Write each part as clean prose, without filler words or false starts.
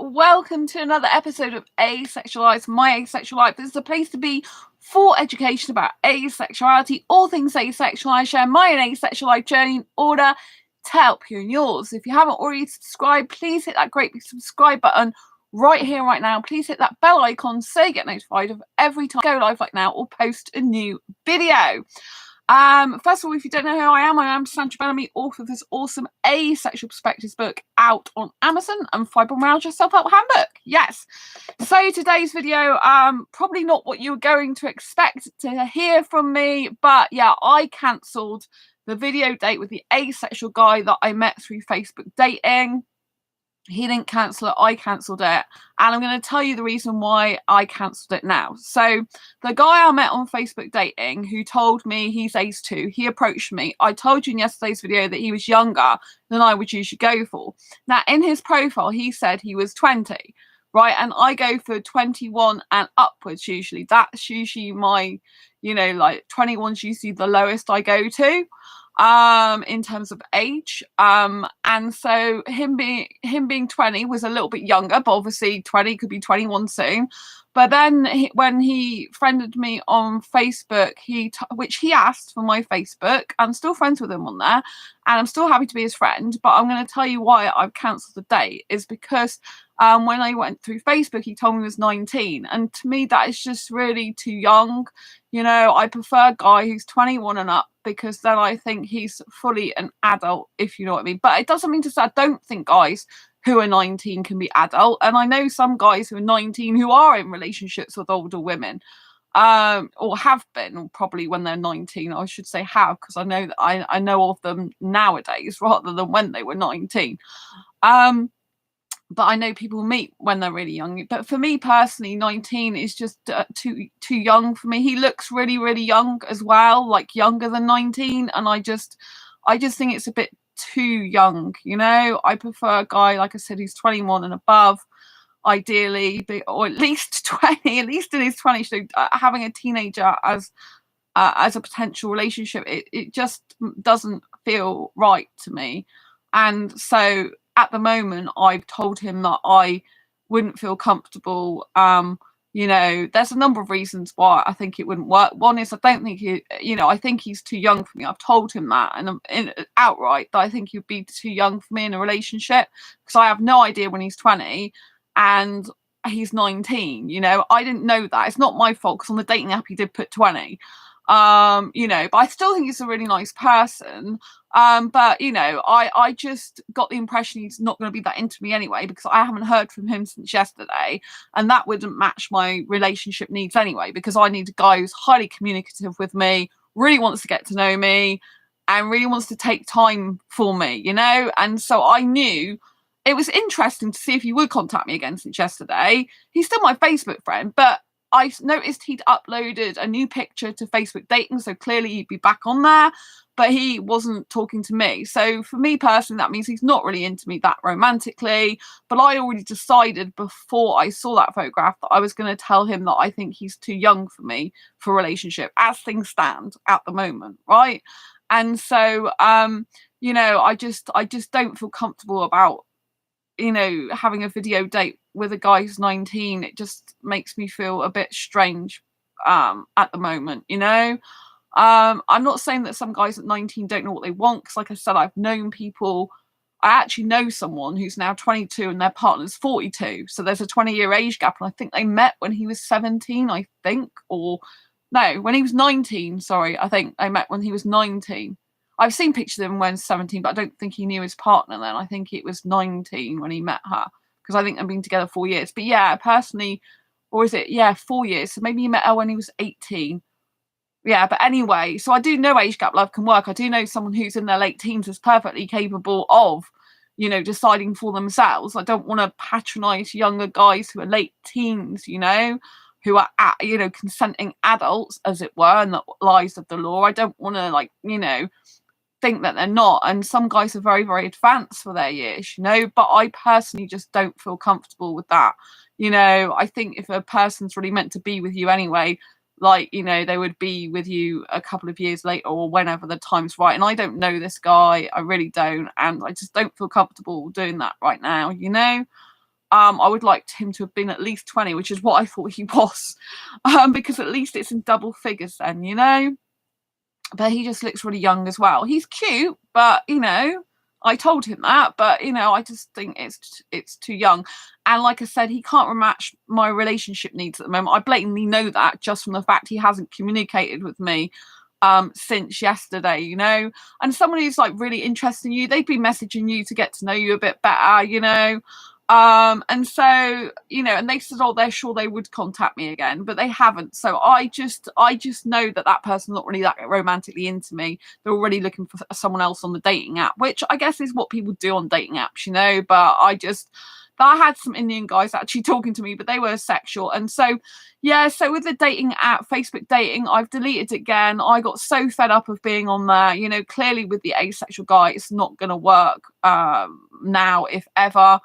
welcome to another episode of Asexualise, my asexual life. This is a place to be for education about asexuality, all things asexual. I share my own asexual life journey in order to help you in yours. If you haven't already subscribed, please hit that great big subscribe button right here, right now. Please hit that bell icon so you get notified of every time I go live like now or post a new video. First of all, if you don't know who I am Sandra Bellamy, author of this awesome Asexual Perspectives book out on Amazon and Fibromyalgia Self-Help Handbook. Yes. So today's video, probably not what you were going to expect to hear from me, but yeah, I cancelled the video date with the asexual guy that I met through Facebook dating. He didn't cancel it, I cancelled it, and I'm going to tell you the reason why I cancelled it now. So the guy I met on Facebook dating, who told me he's ace 2, he approached me. I told you in yesterday's video that he was younger than I would usually go for. Now in his profile he said he was 20, right, and I go for 21 and upwards usually. That's usually my, you know, like 21's usually the lowest I go to in terms of age, and so him being 20 was a little bit younger, but obviously 20 could be 21 soon. But then when he friended me on Facebook, which he asked for my Facebook, I'm still friends with him on there, and I'm still happy to be his friend. But I'm going to tell you why I've cancelled the date is because when I went through Facebook, he told me he was 19, and to me that is just really too young. You know, I prefer a guy who's 21 and up, because then I think he's fully an adult, if you know what I mean. But it doesn't mean to say I don't think guys who are 19 can be adult. And I know some guys who are 19 who are in relationships with older women, or have been, or probably when they're 19, I should say have, because I know that I know of them nowadays rather than when they were 19. But I know people meet when they're really young. But for me personally, 19 is just too young for me. He looks really, really young as well, like younger than 19. And I just think it's a bit too young, you know. I prefer a guy, like I said, who's 21 and above, ideally, or at least 20, at least in his 20s. So having a teenager as a potential relationship, it just doesn't feel right to me. And so at the moment, I've told him that I wouldn't feel comfortable. You know, there's a number of reasons why I think it wouldn't work. One is I don't think I think he's too young for me. I've told him that, and outright that I think he'd be too young for me in a relationship, because I have no idea when he's 20 and he's 19. You know, I didn't know that. It's not my fault, because on the dating app he did put 20. You know, but I still think he's a really nice person. But you know, I just got the impression he's not going to be that into me anyway, because I haven't heard from him since yesterday, and that wouldn't match my relationship needs anyway, because I need a guy who's highly communicative with me, really wants to get to know me, and really wants to take time for me, you know. And so I knew it was interesting to see if he would contact me again since yesterday. He's still my Facebook friend, but I noticed he'd uploaded a new picture to Facebook dating, so clearly he'd be back on there, but he wasn't talking to me. So for me personally, that means he's not really into me that romantically. But I already decided before I saw that photograph that I was going to tell him that I think he's too young for me for a relationship as things stand at the moment, right? And so you know, I just don't feel comfortable about, you know, having a video date with a guy who's 19. It just makes me feel a bit strange at the moment, you know. I'm not saying that some guys at 19 don't know what they want, because like I said, I've known people. I actually know someone who's now 22 and their partner's 42, so there's a 20-year age gap, and I think they met when he was 17, I think, or no, when he was 19, sorry, I think they met when he was 19. I've seen pictures of him when he was 17, but I don't think he knew his partner then. I think it was 19 when he met her, because I think they've been together 4 years. But yeah, personally, or is it, yeah, 4 years. So maybe he met her when he was 18. Yeah, but anyway, so I do know age gap love can work. I do know someone who's in their late teens is perfectly capable of, you know, deciding for themselves. I don't want to patronize younger guys who are late teens, you know, who are, you know, consenting adults, as it were, in the eyes of the law. I don't want to, like, you know, think that they're not. And some guys are very, very advanced for their years, you know, but I personally just don't feel comfortable with that. You know, I think if a person's really meant to be with you anyway, like, you know, they would be with you a couple of years later or whenever the time's right. And I don't know this guy, I really don't, and I just don't feel comfortable doing that right now, you know. I would like him to have been at least 20, which is what I thought he was, because at least it's in double figures then, you know. But he just looks really young as well. He's cute, but, you know, I told him that, but, you know, I just think it's too young. And like I said, he can't match my relationship needs at the moment. I blatantly know that just from the fact he hasn't communicated with me since yesterday, you know. And someone who's like really interested in you, they'd be messaging you to get to know you a bit better, you know. And so, you know, and they said, oh, they're sure they would contact me again, but they haven't. So I just know that person's not really that romantically into me. They're already looking for someone else on the dating app, which I guess is what people do on dating apps, you know. But I had some Indian guys actually talking to me, but they were sexual. And so, yeah, so with the dating app, Facebook dating, I've deleted it again. I got so fed up of being on there. You know, clearly with the asexual guy, it's not going to work now, if ever.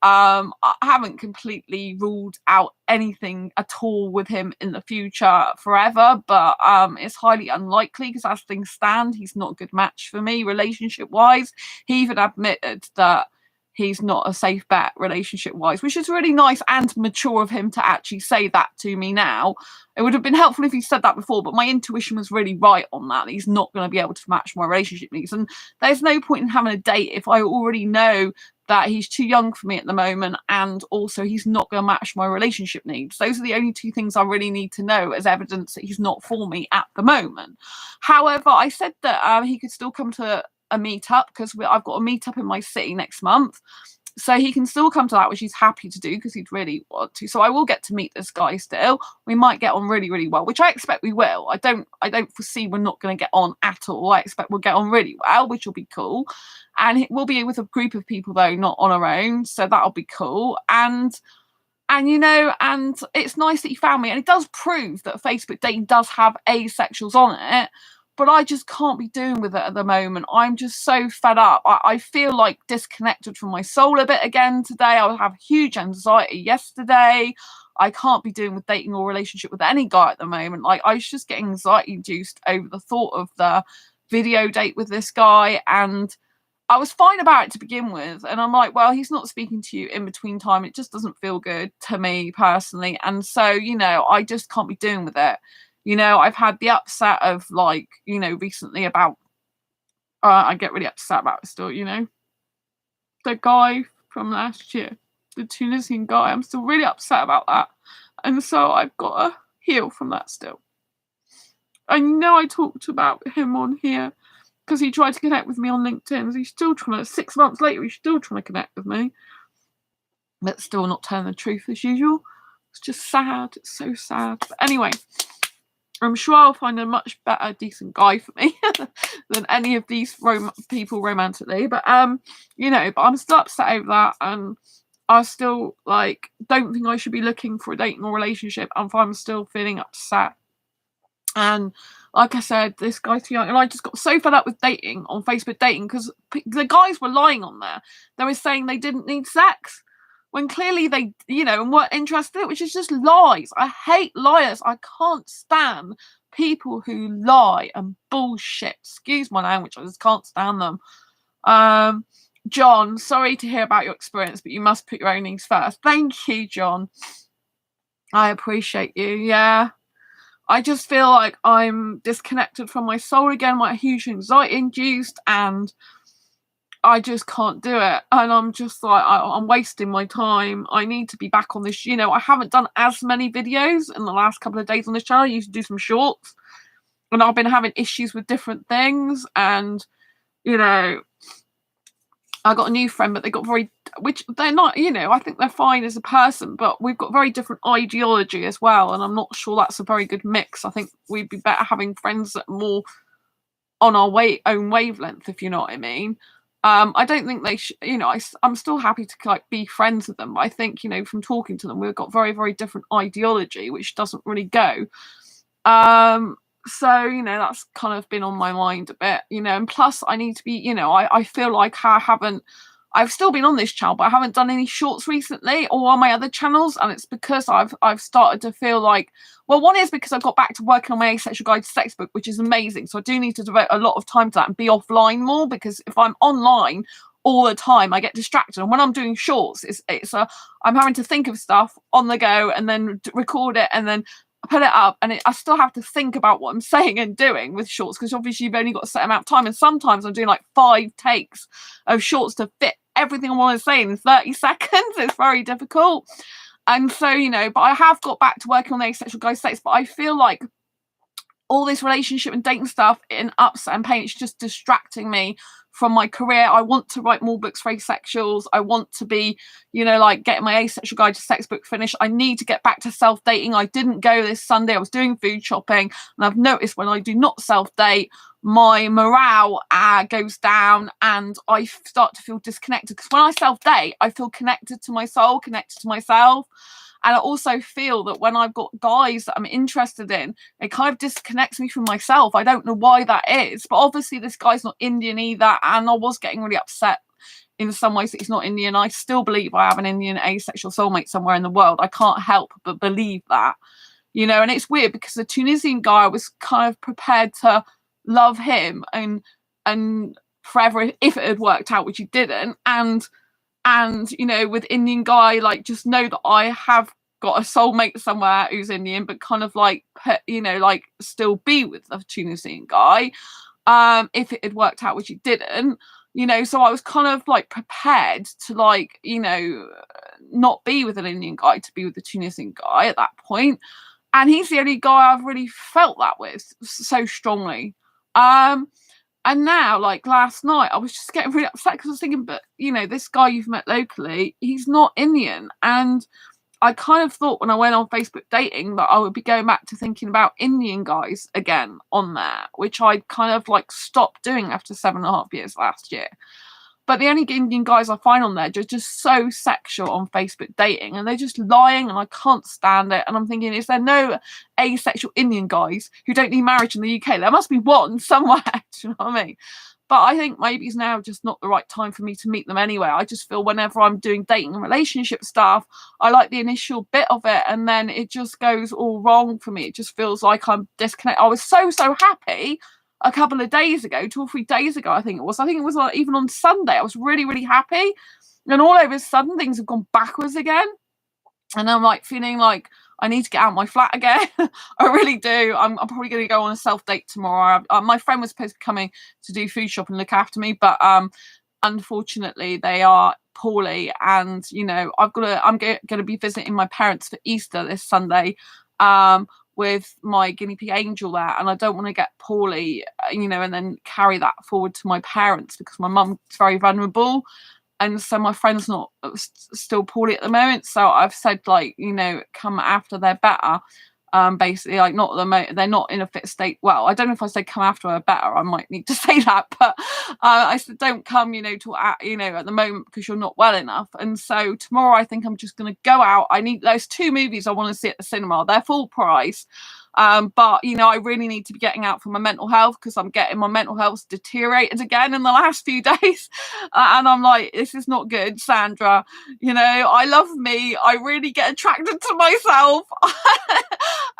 I haven't completely ruled out anything at all with him in the future forever, but it's highly unlikely because as things stand, he's not a good match for me relationship-wise. He even admitted that he's not a safe bet relationship-wise, which is really nice and mature of him to actually say that to me now. It would have been helpful if he said that before, but my intuition was really right on that. He's not going to be able to match my relationship needs. And there's no point in having a date if I already know that he's too young for me at the moment, and also he's not going to match my relationship needs. Those are the only two things I really need to know as evidence that he's not for me at the moment. However, I said that he could still come to a meetup because I've got a meetup in my city next month. So he can still come to that, which he's happy to do because he'd really want to. So I will get to meet this guy still. We might get on really, really well, which I expect we will. I don't foresee we're not going to get on at all. I expect we'll get on really well, which will be cool. And we'll be with a group of people though, not on our own. So that'll be cool. And you know, and it's nice that you found me. And it does prove that Facebook dating does have asexuals on it. But I just can't be doing with it at the moment. I'm just so fed up. I feel like disconnected from my soul a bit again today. I have huge anxiety yesterday. I can't be doing with dating or relationship with any guy at the moment. Like, I was just getting anxiety induced over the thought of the video date with this guy. And I was fine about it to begin with. And I'm like, well, he's not speaking to you in between time. It just doesn't feel good to me personally. And so, you know, I just can't be doing with it. You know, I've had the upset of, like, you know, recently about, I get really upset about it still, you know. The guy from last year, the Tunisian guy, I'm still really upset about that. And so I've got to heal from that still. I know I talked about him on here because he tried to connect with me on LinkedIn. He's still trying to, 6 months later, he's still trying to connect with me. But still not telling the truth as usual. It's just sad. It's so sad. But anyway, I'm sure I'll find a much better, decent guy for me than any of these people romantically. But, you know, but I'm still upset over that. And I still, like, don't think I should be looking for a dating or relationship if I'm still feeling upset. And like I said, this guy's too young. And I just got so fed up with dating on Facebook dating because the guys were lying on there. They were saying they didn't need sex, when clearly they, you know, and weren't interested in it, which is just lies. I hate liars. I can't stand people who lie and bullshit. Excuse my language. I just can't stand them. John, sorry to hear about your experience, but you must put your own needs first. Thank you, John. I appreciate you. Yeah. I just feel like I'm disconnected from my soul again. My huge anxiety induced, and I just can't do it. And I'm just like, I'm wasting my time. I need to be back on this. You know, I haven't done as many videos in the last couple of days on this channel. I used to do some shorts. And I've been having issues with different things. And, you know, I got a new friend, but they got which they're not, you know, I think they're fine as a person, but we've got very different ideology as well. And I'm not sure that's a very good mix. I think we'd be better having friends that are more on our own wavelength, if you know what I mean. I don't think they should, you know, I'm still happy to like be friends with them. But I think, you know, from talking to them, we've got very, very different ideology, which doesn't really go. So, you know, that's kind of been on my mind a bit, you know, and plus I need to be, you know, I feel like I've still been on this channel, but I haven't done any shorts recently or on my other channels. And it's because I've started to feel like, well, one is because I've got back to working on my Asexual Guide to Sex book, which is amazing. So I do need to devote a lot of time to that and be offline more, because if I'm online all the time. I get distracted, and when I'm doing shorts, I'm having to think of stuff on the go and then record it and then put it up, and I still have to think about what I'm saying and doing with shorts, because obviously you've only got a set amount of time, and sometimes I'm doing like 5 takes of shorts to fit everything I want to say in 30 seconds. It's very difficult. And so, you know, but I have got back to working on the asexual guy sex, but I feel like all this relationship and dating stuff in upset and pain, it's just distracting me from my career. I want to write more books for asexuals. I want to be, you know, like getting my Asexual Guide to Sex book finished. I need to get back to self-dating. I didn't go this Sunday. I was doing food shopping, and I've noticed when I do not self-date, my morale goes down and I start to feel disconnected. Because when I self-date, I feel connected to my soul, connected to myself. And I also feel that when I've got guys that I'm interested in, it kind of disconnects me from myself. I don't know why that is. But obviously this guy's not Indian either. And I was getting really upset in some ways that he's not Indian. I still believe I have an Indian asexual soulmate somewhere in the world. I can't help but believe that. You know, and it's weird because the Tunisian guy, I was kind of prepared to love him and forever if it had worked out, which he didn't. And you know, with Indian guy, like, just know that I have got a soulmate somewhere who's Indian, but kind of like, you know, like still be with the Tunisian guy if it had worked out, which it didn't. You know, so I was kind of like prepared to, like, you know, not be with an Indian guy, to be with the Tunisian guy at that point. And he's the only guy I've really felt that with so strongly. And now, like last night, I was just getting really upset because I was thinking, but, you know, this guy you've met locally, he's not Indian. And I kind of thought when I went on Facebook dating that I would be going back to thinking about Indian guys again on there, which I kind of like stopped doing after 7.5 years last year. But the only Indian guys I find on there are just so sexual on Facebook dating, and they're just lying, and I can't stand it. And I'm thinking, is there no asexual Indian guys who don't need marriage in the UK? There must be one somewhere. Do you know what I mean? But I think maybe it's now just not the right time for me to meet them anyway. I just feel whenever I'm doing dating and relationship stuff, I like the initial bit of it, and then it just goes all wrong for me. It just feels like I'm disconnected. I was so happy a couple of days ago, 2 or 3 days ago, I think it was like even on Sunday, I was really, really happy. And all of a sudden things have gone backwards again. And I'm like feeling like I need to get out of my flat again. I really do. I'm probably going to go on a self-date tomorrow. My friend was supposed to be coming to do food shop and look after me, but unfortunately they are poorly. And, you know, I'm going to be visiting my parents for Easter this Sunday. With my guinea pig Angel there, and I don't want to get poorly, you know, and then carry that forward to my parents, because my mum's very vulnerable, and so my friend's not still poorly at the moment. So I've said, like, you know, come after they're better. Basically, like, not at the moment, they're not in a fit state. Well, I don't know if I say come after they're better, I might need to say that, but I said don't come, you know, at the moment, because you're not well enough. And so tomorrow I think I'm just going to go out. I need those 2 movies I want to see at the cinema. They're full price. But, you know, I really need to be getting out for my mental health, because I'm getting my mental health deteriorated again in the last few days. And I'm like, this is not good, Sandra. You know, I love me. I really get attracted to myself.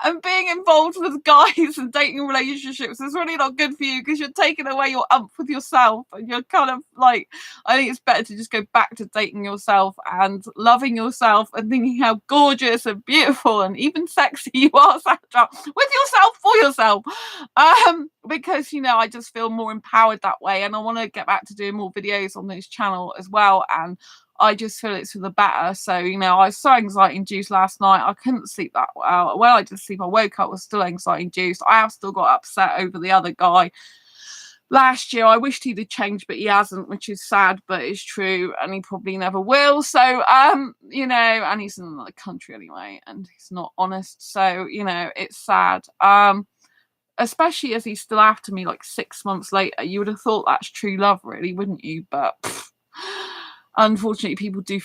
And being involved with guys and dating relationships is really not good for you, because you're taking away your umph with yourself. And you're kind of like, I think it's better to just go back to dating yourself and loving yourself and thinking how gorgeous and beautiful and even sexy you are, Sandra, with yourself, for yourself. Because, you know, I just feel more empowered that way, and I want to get back to doing more videos on this channel as well. And I just feel it's for the better. So, you know, I was so anxiety induced last night. I couldn't sleep that well. Well, I did sleep. I woke up, was still anxiety induced. I have still got upset over the other guy last year. I wished he'd have changed, but he hasn't, which is sad, but it's true, and he probably never will. So, you know, and he's in another country anyway, and he's not honest. So, you know, it's sad. Especially as he's still after me like 6 months later. You would have thought that's true love, really, wouldn't you? But unfortunately, people do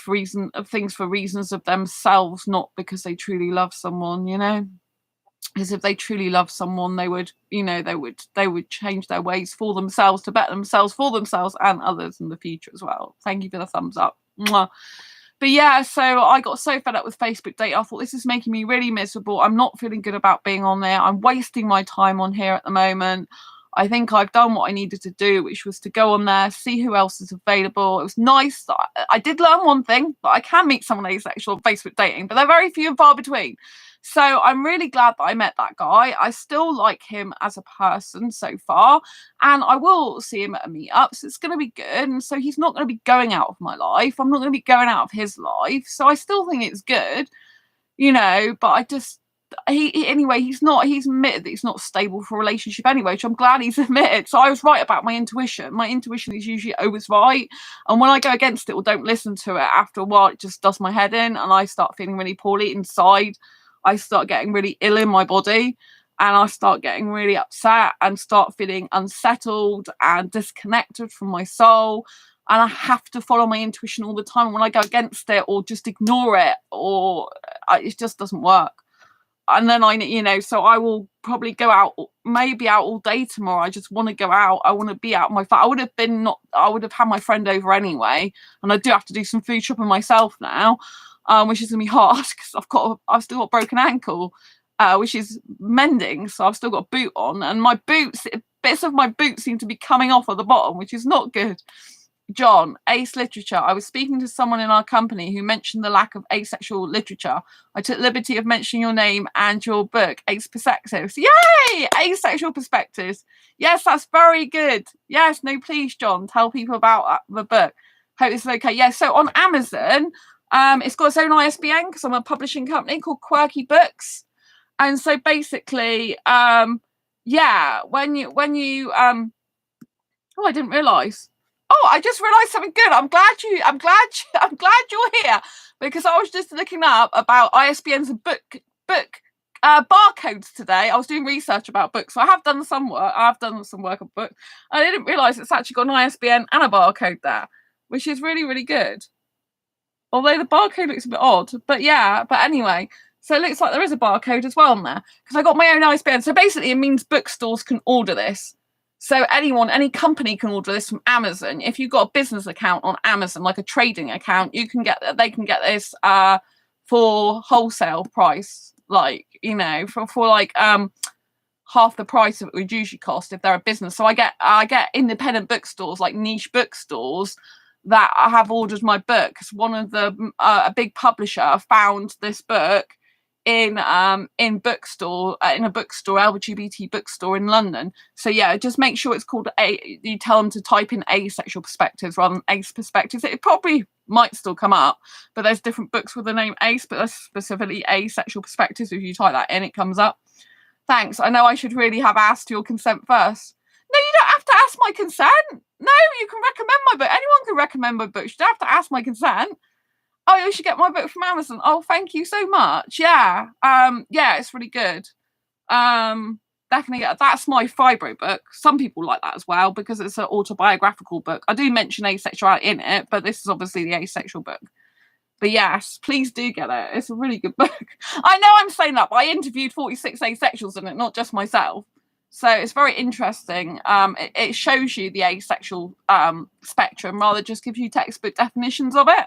things for reasons of themselves, not because they truly love someone, you know. Because if they truly love someone, they would, you know, they would change their ways for themselves, to better themselves, for themselves and others in the future as well. Thank you for the thumbs up. Mwah. But yeah, so I got so fed up with Facebook date. I thought, this is making me really miserable. I'm not feeling good about being on there. I'm wasting my time on here at the moment. I think I've done what I needed to do, which was to go on there, see who else is available. It was nice. I did learn one thing, that I can meet someone asexual on Facebook dating, but they're very few and far between. So I'm really glad that I met that guy. I still like him as a person so far, and I will see him at a meetup, so it's going to be good. And so he's not going to be going out of my life. I'm not going to be going out of his life. So I still think it's good, you know, but I just, anyway, he's admitted that he's not stable for a relationship anyway, which I'm glad he's admitted. So I was right about my intuition. My intuition is usually always right, and when I go against it or don't listen to it, after a while it just does my head in, and I start feeling really poorly inside. I start getting really ill in my body, and I start getting really upset and start feeling unsettled and disconnected from my soul. And I have to follow my intuition all the time. When I go against it or just ignore it, it just doesn't work. And then so I will probably go out, maybe out all day tomorrow. I just want to go out. I want to be out. I would have had my friend over anyway. And I do have to do some food shopping myself now, which is going to be hard because I've still got a broken ankle, which is mending. So I've still got a boot on, and my boots, bits of my boots seem to be coming off at the bottom, which is not good. John, Ace Literature. I was speaking to someone in our company who mentioned the lack of asexual literature. I took the liberty of mentioning your name and your book, Ace Perspectives. Yay! Asexual Perspectives. Yes, that's very good. Yes, no, please, John, tell people about the book. Hope this is okay. Yeah, so on Amazon, it's got its own ISBN because I'm a publishing company called Quirky Books. And so basically, when you I didn't realise. Oh, I just realised something good. I'm glad you're here, because I was just looking up about ISBNs and book barcodes today. I was doing research about books, so I have done some work. I've done some work on books. I didn't realise it's actually got an ISBN and a barcode there, which is really, really good. Although the barcode looks a bit odd, but yeah. But anyway, so it looks like there is a barcode as well on there, because I got my own ISBN. So basically, it means bookstores can order this. So any company can order this from Amazon. If you've got a business account on Amazon, like a trading account, they can get this for wholesale price, like, for like half the price of it would usually cost if they're a business. So I get independent bookstores, like niche bookstores, that have ordered my book, because one of a big publisher found this book in a bookstore, LGBT bookstore in London. So yeah, just make sure it's called you tell them to type in Asexual Perspectives rather than Ace Perspectives. It probably might still come up, but there's different books with the name Ace, but that's specifically Asexual Perspectives. If you type that in, it comes up. Thanks. I know I should really have asked your consent first. No, you don't have to ask my consent. No, you can recommend my book. Anyone can recommend my book. You don't have to ask my consent. Oh, you should get my book from Amazon. Oh, thank you so much. Yeah. It's really good. Definitely. That's my fibro book. Some people like that as well, because it's an autobiographical book. I do mention asexuality in it, but this is obviously the asexual book. But yes, please do get it. It's a really good book. I know I'm saying that, but I interviewed 46 asexuals in it, not just myself. So it's very interesting. It shows you the asexual spectrum, rather just gives you textbook definitions of it.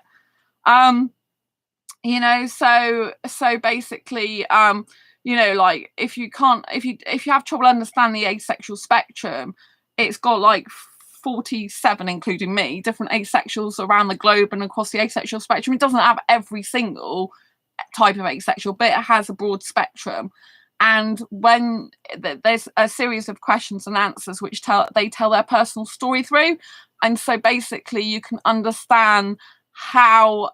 So basically, like if you have trouble understanding the asexual spectrum, it's got like 47, including me, different asexuals around the globe and across the asexual spectrum. It doesn't have every single type of asexual, but it has a broad spectrum. And when there's a series of questions and answers which tell their personal story through, and so basically you can understand how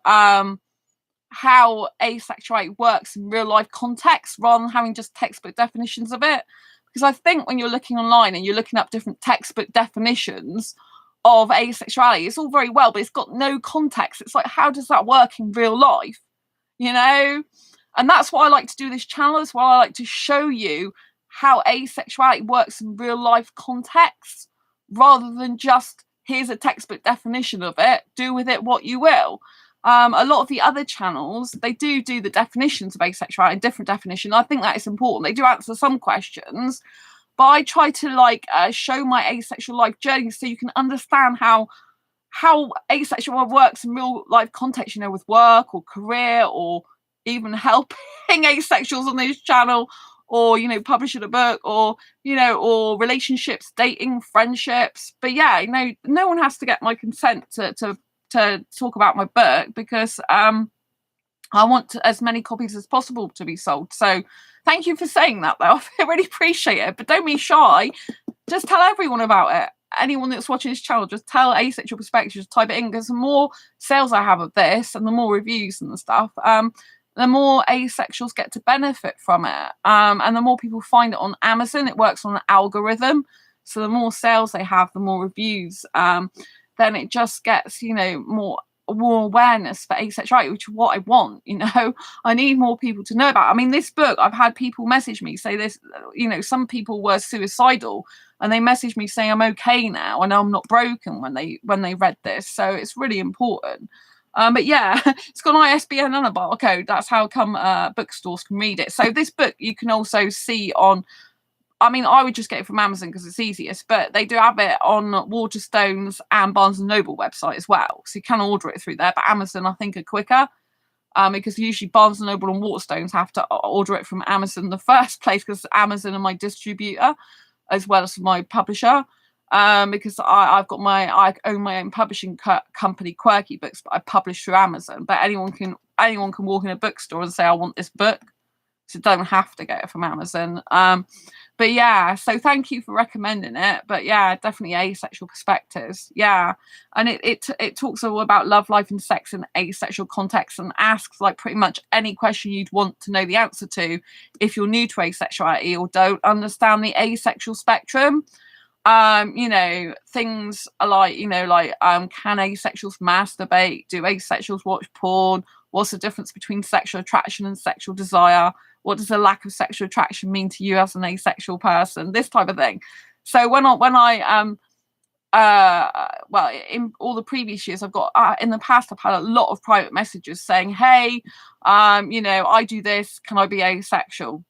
asexuality works in real life context, rather than having just textbook definitions of it. Because I think when you're looking online and you're looking up different textbook definitions of asexuality, it's all very well, but it's got no context. It's like, how does that work in real life? And that's why I like to do this channel as well. I like to show you how asexuality works in real life context, rather than just, here's a textbook definition of it, do with it what you will. A lot of the other channels, they do the definitions of asexuality, different definition. I think that is important. They do answer some questions, but I try to show my asexual life journey so you can understand how asexual works in real life context, with work or career, or even helping asexuals on this channel, or, you know, publishing a book, or, you know, or relationships, dating, friendships. But yeah, you know, no one has to get my consent to talk about my book, because I want as many copies as possible to be sold. So thank you for saying that, though. I really appreciate it. But don't be shy. Just tell everyone about it. Anyone that's watching this channel, just tell Asexual Perspective, just type it in, because the more sales I have of this and the more reviews and stuff, the more asexuals get to benefit from it. And the more people find it on Amazon, it works on an algorithm. So the more sales they have, the more reviews, then it just gets, you know, more awareness for asexuality, which is what I want. You know, I need more people to know about. I mean, this book, I've had people message me say this, you know, some people were suicidal and they messaged me saying I'm okay now, I know I'm not broken, when they read this. So it's really important. But yeah, it's got an ISBN and a barcode. That's how come bookstores can read it. So this book you can also see on, I mean, I would just get it from Amazon because it's easiest, but they do have it on Waterstones and Barnes & Noble website as well. So you can order it through there, but Amazon, I think, are quicker, because usually Barnes & Noble and Waterstones have to order it from Amazon in the first place, because Amazon are my distributor as well as my publisher. Because I own my own publishing company, Quirky Books, but I publish through Amazon. But anyone can walk in a bookstore and say, I want this book. So don't have to get it from Amazon. But yeah, so thank you for recommending it. But yeah, definitely Asexual Perspectives. Yeah. And it talks all about love, life and sex in asexual context, and asks like pretty much any question you'd want to know the answer to if you're new to asexuality or don't understand the asexual spectrum. You know, things are like, you know, like, can asexuals masturbate? Do asexuals watch porn? What's the difference between sexual attraction and sexual desire? What does a lack of sexual attraction mean to you as an asexual person? This type of thing. So when I well, in all the previous years, I've got in the past, I've had a lot of private messages saying, hey, you know, I do this. Can I be asexual?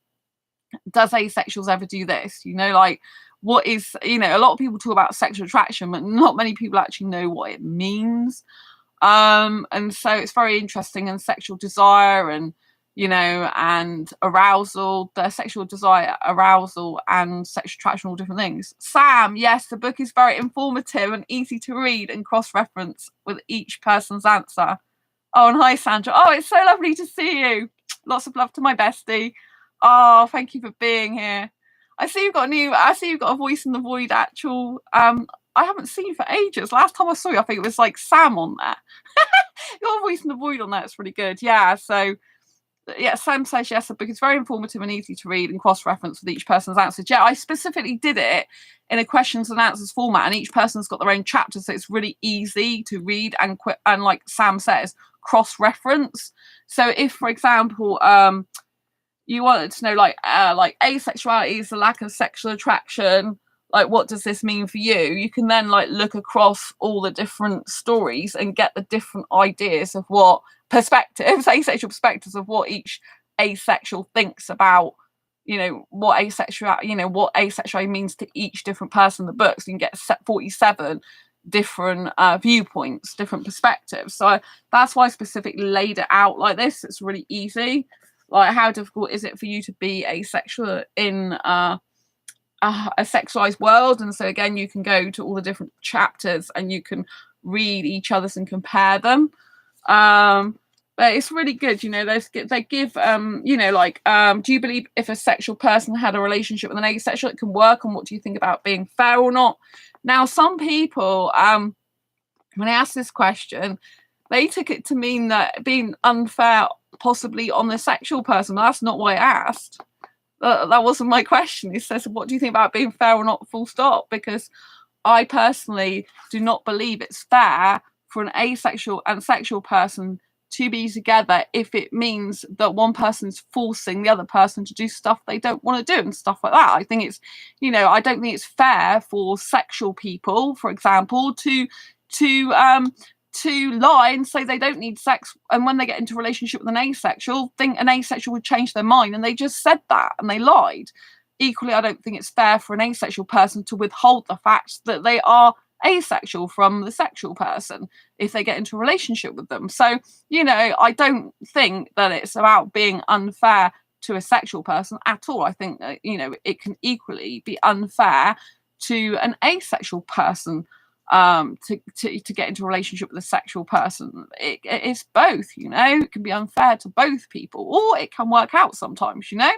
Does asexuals ever do this? You know, like, what is, you know, a lot of people talk about sexual attraction, but not many people actually know what it means. And so it's very interesting. And sexual desire, and, you know, and arousal, the sexual desire, arousal and sexual attraction, all different things. Sam, yes, the book is very informative and easy to read and cross-reference with each person's answer. Oh, and hi, Sandra. Oh, it's so lovely to see you. Lots of love to my bestie. Oh, thank you for being here. I see you've got a Voice in the Void actual. I haven't seen you for ages. Last time I saw you, I think it was like Sam on there. Your Voice in the Void on there, it's really good. Yeah, so yeah, Sam says yes, the book is very informative and easy to read and cross-reference with each person's answers. Yeah, I specifically did it in a questions and answers format, and each person's got their own chapter, so it's really easy to read and like Sam says, cross-reference. So if, for example, you wanted to know like asexuality is the lack of sexual attraction, like what does this mean for you, you can then like look across all the different stories and get the different ideas of what perspectives, asexual perspectives of what each asexual thinks about, you know, what asexuality means to each different person in the book. So you can get 47 different viewpoints, different perspectives. So that's why I specifically laid it out like this. It's really easy. Like, how difficult is it for you to be asexual in a sexualized world? And so again, you can go to all the different chapters and you can read each other's and compare them. But it's really good, you know. They give you know, like, do you believe if a sexual person had a relationship with an asexual, it can work? And what do you think about being fair or not? Now, some people, when I asked this question, they took it to mean that being unfair possibly on the sexual person. That's not what I asked. That wasn't my question. It says, what do you think about being fair or not, full stop? Because I personally do not believe it's fair for an asexual and sexual person to be together if it means that one person's forcing the other person to do stuff they don't want to do and stuff like that. I think it's, you know, I don't think it's fair for sexual people, for example, to lie and say they don't need sex, and when they get into a relationship with an asexual, think an asexual would change their mind, and they just said that and they lied. Equally, I don't think it's fair for an asexual person to withhold the fact that they are asexual from the sexual person if they get into a relationship with them. So, you know, I don't think that it's about being unfair to a sexual person at all. I think that, you know, it can equally be unfair to an asexual person to get into a relationship with a sexual person. It's both, you know. It can be unfair to both people, or it can work out sometimes, you know.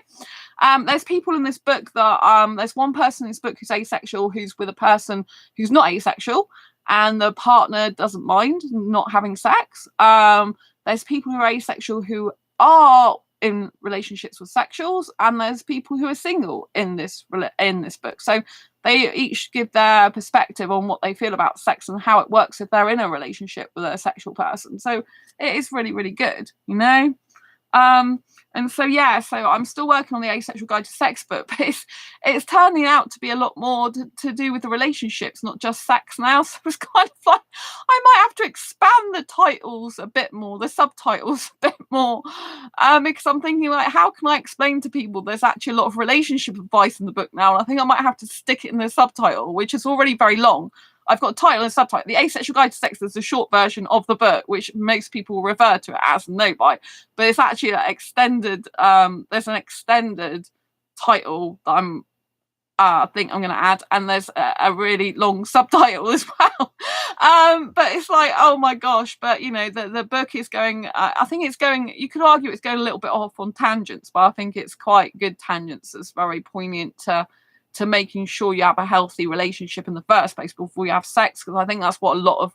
There's people in this book that there's one person in this book who's asexual, who's with a person who's not asexual, and the partner doesn't mind not having sex. There's people who are asexual who are in relationships with sexuals, and there's people who are single in this book. So they each give their perspective on what they feel about sex and how it works if they're in a relationship with a sexual person. So it is really, really good, you know. And so yeah, so I'm still working on the Asexual Guide to Sex book, but it's turning out to be a lot more to do with the relationships, not just sex now. So it's kind of like I might have to expand the titles a bit more, the subtitles a bit more, because I'm thinking, like, how can I explain to people there's actually a lot of relationship advice in the book now? And I think I might have to stick it in the subtitle, which is already very long. I've got a title and subtitle. The Asexual Guide to Sex is the short version of the book, which most people refer to it as no bite, but it's actually an extended. There's an extended title that I think I'm going to add, and there's a really long subtitle as well. But it's like, oh my gosh! But you know, the book is going. I think it's going. You could argue it's going a little bit off on tangents, but I think it's quite good tangents. It's very poignant to making sure you have a healthy relationship in the first place before you have sex, because I think that's what a lot of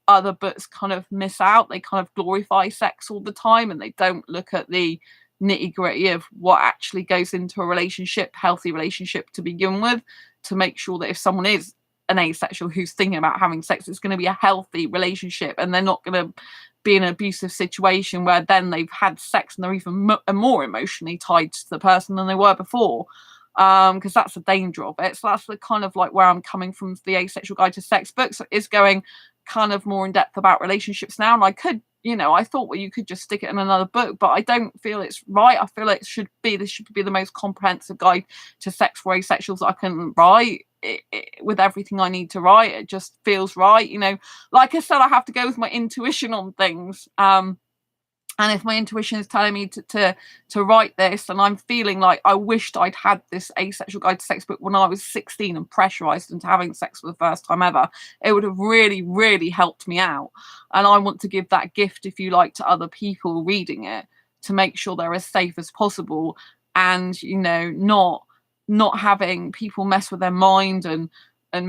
other books kind of miss out. They kind of glorify sex all the time, and they don't look at the nitty-gritty of what actually goes into a relationship, healthy relationship to begin with, to make sure that if someone is an asexual who's thinking about having sex, it's going to be a healthy relationship, and they're not going to be in an abusive situation where then they've had sex and they're even more emotionally tied to the person than they were before. Because that's the danger of it. So that's the kind of like where I'm coming from. The Asexual Guide to Sex books is going kind of more in depth about relationships now. And I could, you know, I thought, well, you could just stick it in another book, but I don't feel it's right. I feel this should be the most comprehensive guide to sex for asexuals I can write. With everything I need to write, it just feels right, you know. Like I said, I have to go with my intuition on things. And if my intuition is telling me to write this, and I'm feeling like I wished I'd had this Asexual Guide to Sex book when I was 16 and pressurized into having sex for the first time ever, it would have really, really helped me out. And I want to give that gift, if you like, to other people reading it, to make sure they're as safe as possible, and, you know, not having people mess with their mind and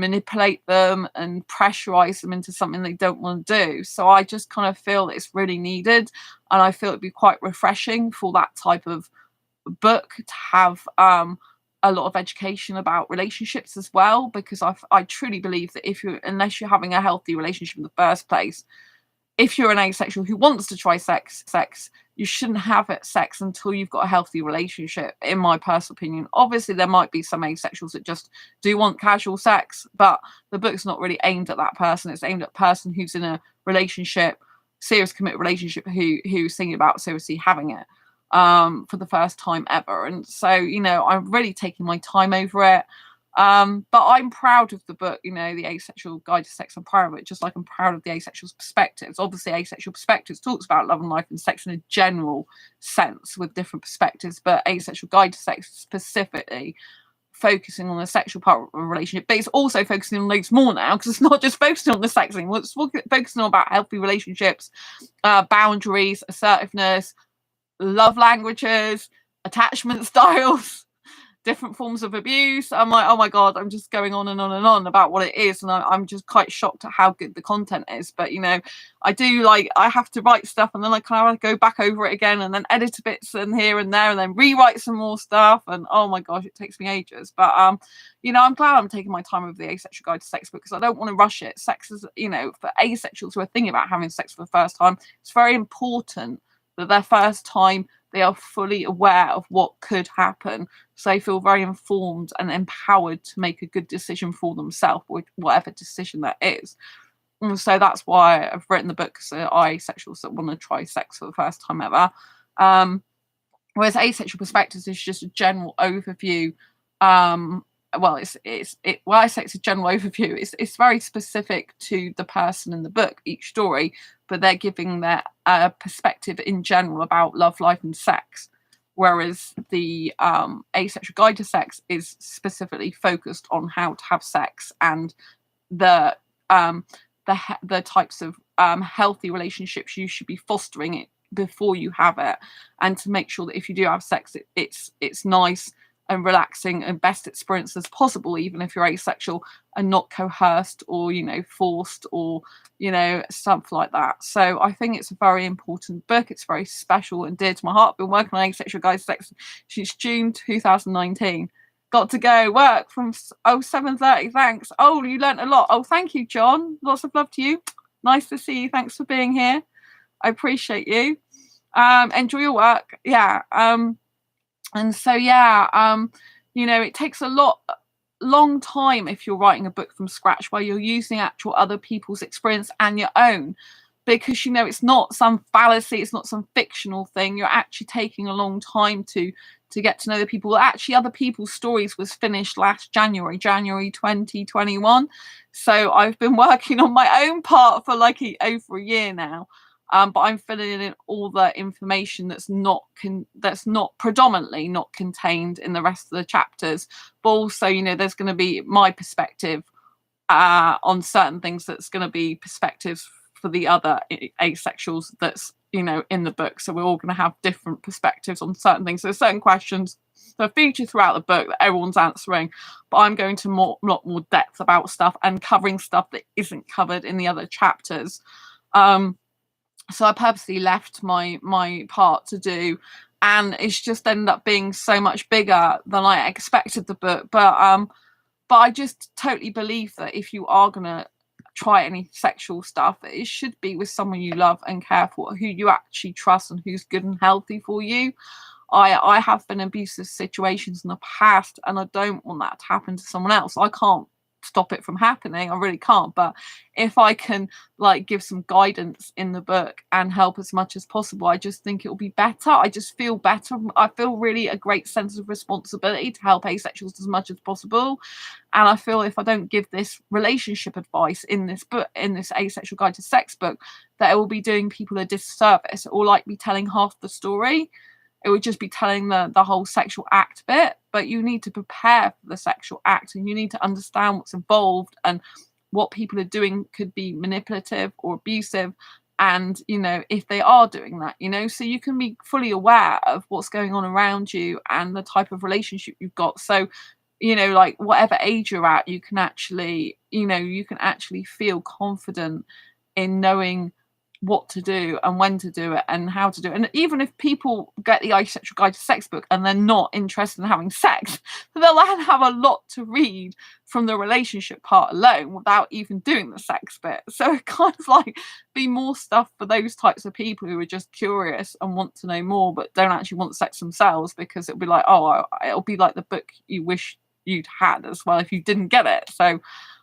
manipulate them and pressurize them into something they don't want to do. So I just kind of feel it's really needed, and I feel it'd be quite refreshing for that type of book to have a lot of education about relationships as well, because I truly believe that unless you're having a healthy relationship in the first place, if you're an asexual who wants to try sex, you shouldn't have sex until you've got a healthy relationship, in my personal opinion. Obviously, there might be some asexuals that just do want casual sex, but the book's not really aimed at that person. It's aimed at a person who's in a relationship, serious committed relationship, who's thinking about seriously having it for the first time ever. And so, you know, I'm really taking my time over it. But I'm proud of the book, you know, the Asexual Guide to Sex. I'm proud of it, just like I'm proud of the Asexual Perspectives. Obviously, Asexual Perspectives talks about love and life and sex in a general sense with different perspectives, but Asexual Guide to Sex specifically focusing on the sexual part of a relationship, but it's also focusing on loads more now, because it's not just focusing on the sex anymore. It's focusing on about healthy relationships, boundaries, assertiveness, love languages, attachment styles, different forms of abuse. I'm like, oh my god, I'm just going on and on and on about what it is, and I'm just quite shocked at how good the content is. But you know, I have to write stuff, and then I kind of go back over it again, and then edit bits and here and there, and then rewrite some more stuff, and oh my gosh, it takes me ages. But you know, I'm glad I'm taking my time with the Asexual Guide to Sex, because I don't want to rush it. Sex is, you know, for asexuals who are thinking about having sex for the first time, it's very important that their first time they are fully aware of what could happen, so they feel very informed and empowered to make a good decision for themselves, whatever decision that is. And so that's why I've written the book, because asexuals that want to try sex for the first time ever. Whereas Asexual Perspectives is just a general overview. Well, I say it's a general overview. It's very specific to the person in the book, each story, but they're giving their perspective in general about love, life, and sex. whereas the Asexual Guide to Sex is specifically focused on how to have sex and the types of healthy relationships you should be fostering it before you have it, and to make sure that if you do have sex, it's nice and relaxing and best experience as possible, even if you're asexual, and not coerced or, you know, forced or, you know, something like that. So I think it's a very important book. It's very special and dear to my heart. I've been working on Asexual Guide to Sex since June 2019. Got to go work from 7:30. Thanks. Oh, you learnt a lot. Oh, thank you, John. Lots of love to you. Nice to see you. Thanks for being here. I appreciate you. Enjoy your work. Yeah. And so, yeah, you know, it takes a long time if you're writing a book from scratch where you're using actual other people's experience and your own, because, you know, it's not some fallacy, it's not some fictional thing. You're actually taking a long time to get to know the people. Actually, other people's stories was finished last January 2021. So I've been working on my own part for like over a year now. But I'm filling in all the information that's not predominantly not contained in the rest of the chapters. But also, you know, there's going to be my perspective on certain things. That's going to be perspectives for the other asexuals that's, you know, in the book. So we're all going to have different perspectives on certain things. So certain questions that feature throughout the book that everyone's answering, but I'm going to lot more depth about stuff and covering stuff that isn't covered in the other chapters. So I purposely left my part to do, and it's just ended up being so much bigger than I expected the book. But I just totally believe that if you are gonna try any sexual stuff, it should be with someone you love and care for, who you actually trust and who's good and healthy for you. I have been in abusive situations in the past, and I don't want that to happen to someone else. I can't stop it from happening, I really can't, but if I can like give some guidance in the book and help as much as possible, I just think it will be better. I just feel better. I feel really a great sense of responsibility to help asexuals as much as possible, and I feel if I don't give this relationship advice in this book, in this Asexual Guide to Sex book, that it will be doing people a disservice, or like be telling half the story. It would just be telling the whole sexual act bit, but you need to prepare for the sexual act, and you need to understand what's involved and what people are doing could be manipulative or abusive, and, you know, if they are doing that, you know, so you can be fully aware of what's going on around you and the type of relationship you've got. So, you know, like whatever age you're at, you can actually, you know, you can actually feel confident in knowing what to do and when to do it and how to do it. And even if people get the Asexual Guide to Sex book and they're not interested in having sex, they'll then have a lot to read from the relationship part alone without even doing the sex bit. So it kind of like be more stuff for those types of people who are just curious and want to know more but don't actually want sex themselves, because it'll be like, oh, it'll be like the book you wish you'd had as well if you didn't get it. So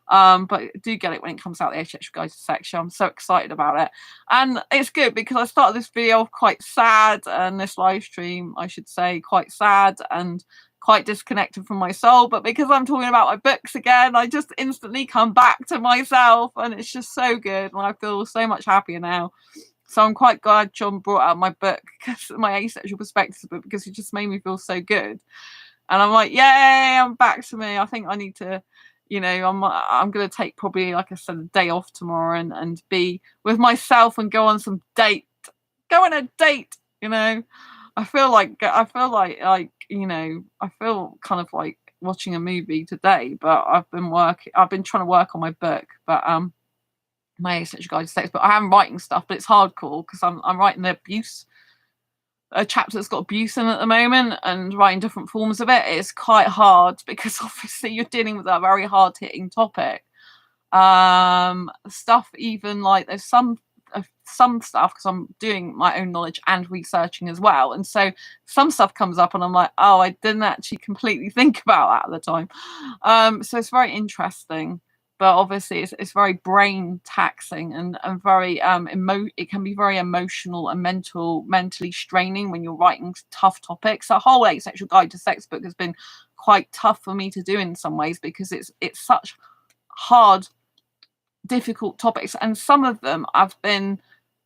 but do get it when it comes out, the Asexual Guide to Sex. I'm so excited about it, and it's good because I started this video off quite sad, and this live stream, I should say, quite sad and quite disconnected from my soul. But because I'm talking about my books again, I just instantly come back to myself, and it's just so good, and I feel so much happier now. So I'm quite glad John brought out my book, my Asexual Perspective book, because it just made me feel so good. And I'm like, yay, I'm back to me. I think I need to, you know, I'm going to take probably, like I said, a day off tomorrow and be with myself and go on some date. Go on a date, you know. I feel like, you know, I feel kind of like watching a movie today, but I've been trying to work on my book, but my Asexual Guide to Sex, but I am writing stuff, but it's hardcore because I'm writing the abuse, a chapter that's got abuse in at the moment, and writing different forms of it is quite hard because obviously you're dealing with a very hard hitting topic. Stuff even like there's some stuff, because I'm doing my own knowledge and researching as well, and so some stuff comes up and I'm like, oh, I didn't actually completely think about that at the time. So it's very interesting, but obviously it's very brain taxing and very it can be very emotional and mentally straining when you're writing tough topics. The whole Asexual Guide to Sex book has been quite tough for me to do in some ways, because it's such hard, difficult topics, and some of them I've been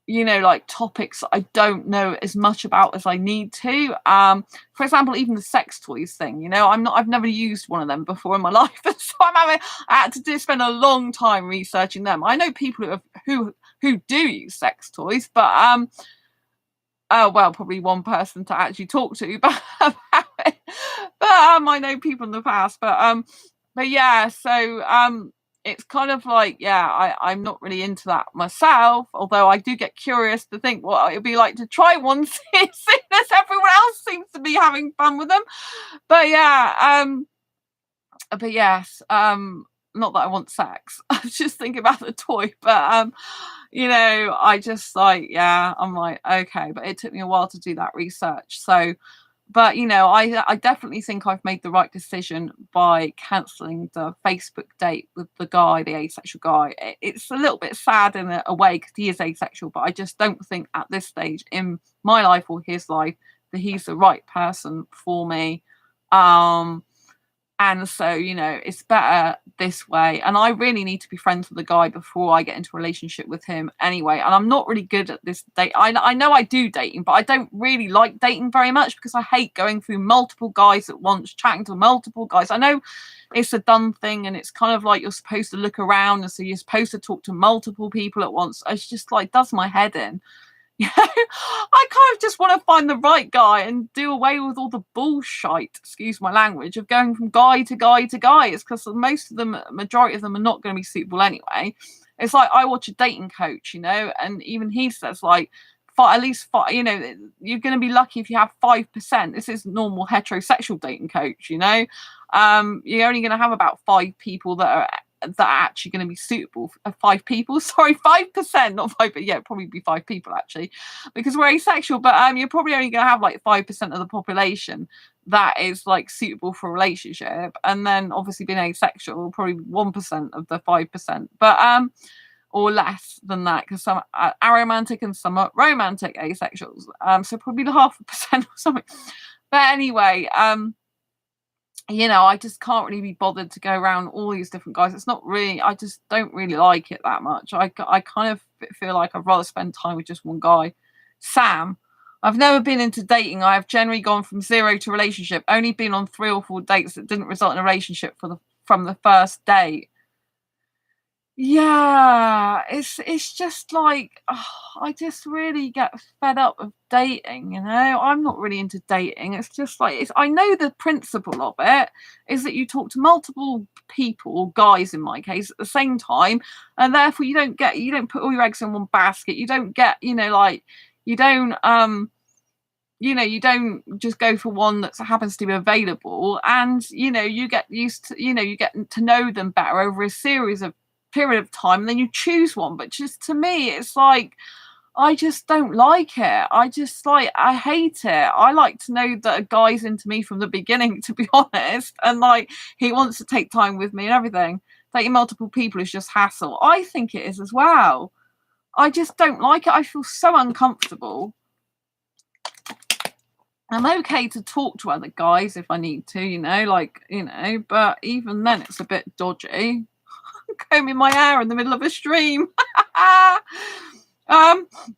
you know, like topics I don't know as much about as I need to. For example, even the sex toys thing, you know, I've never used one of them before in my life. So I had to spend a long time researching them. I know people who do use sex toys, but well, probably one person to actually talk to, but about it. But I know people in the past, but yeah, so it's kind of like, yeah, I'm not really into that myself, although I do get curious to think what it'd be like to try one, seeing as everyone else seems to be having fun with them. But yeah, but yes, not that I want sex. I was just thinking about the toy, but you know, I just like, yeah, I'm like, okay, but it took me a while to do that research. So, but you know, I definitely think I've made the right decision by cancelling the Facebook date with the guy, the asexual guy. It's a little bit sad in a way because he is asexual, but I just don't think at this stage in my life or his life that he's the right person for me. And so, you know, it's better this way. And I really need to be friends with the guy before I get into a relationship with him anyway. And I'm not really good at this date. I know I do dating, but I don't really like dating very much because I hate going through multiple guys at once, chatting to multiple guys. I know it's a done thing and it's kind of like you're supposed to look around. And so you're supposed to talk to multiple people at once. It's just like does my head in. You know, I kind of just want to find the right guy and do away with all the bullshit, excuse my language, of going from guy to guy to guy. It's because most of them, majority of them are not going to be suitable anyway. It's like I watch a dating coach, you know, and even he says like, at least five, you know, you're going to be lucky if you have 5%. This is normal heterosexual dating coach, you know. You're only going to have about 5 people that are actually going to be suitable. 5 people, sorry, 5%, not 5, but yeah, probably be 5 people actually, because we're asexual. But you're probably only going to have like 5% of the population that is like suitable for a relationship, and then obviously being asexual, probably 1% of the 5%, but or less than that, because some are aromantic and some are romantic asexuals. So probably 0.5% or something. But anyway, you know, I just can't really be bothered to go around all these different guys. It's not really, I just don't really like it that much. I kind of feel like I'd rather spend time with just one guy. Sam, I've never been into dating. I have generally gone from 0 to relationship, only been on 3 or 4 dates that didn't result in a relationship from the first date. Yeah, it's just like I just really get fed up of dating, you know. I'm not really into dating. It's just like I know the principle of it is that you talk to multiple people, guys in my case, at the same time, and therefore you don't put all your eggs in one basket. You don't get, you know, like you don't you know, you don't just go for one that happens to be available, and you know, you get used to, you know, you get to know them better over a series of period of time, and then you choose one. But just to me, it's like I just don't like it. I hate it. I like to know that a guy's into me from the beginning, to be honest, and like he wants to take time with me and everything. Dating multiple people is just hassle. I think it is as well. I just don't like it. I feel so uncomfortable. I'm okay to talk to other guys if I need to, you know, like, you know, but even then it's a bit dodgy. Combing my hair in the middle of a stream. But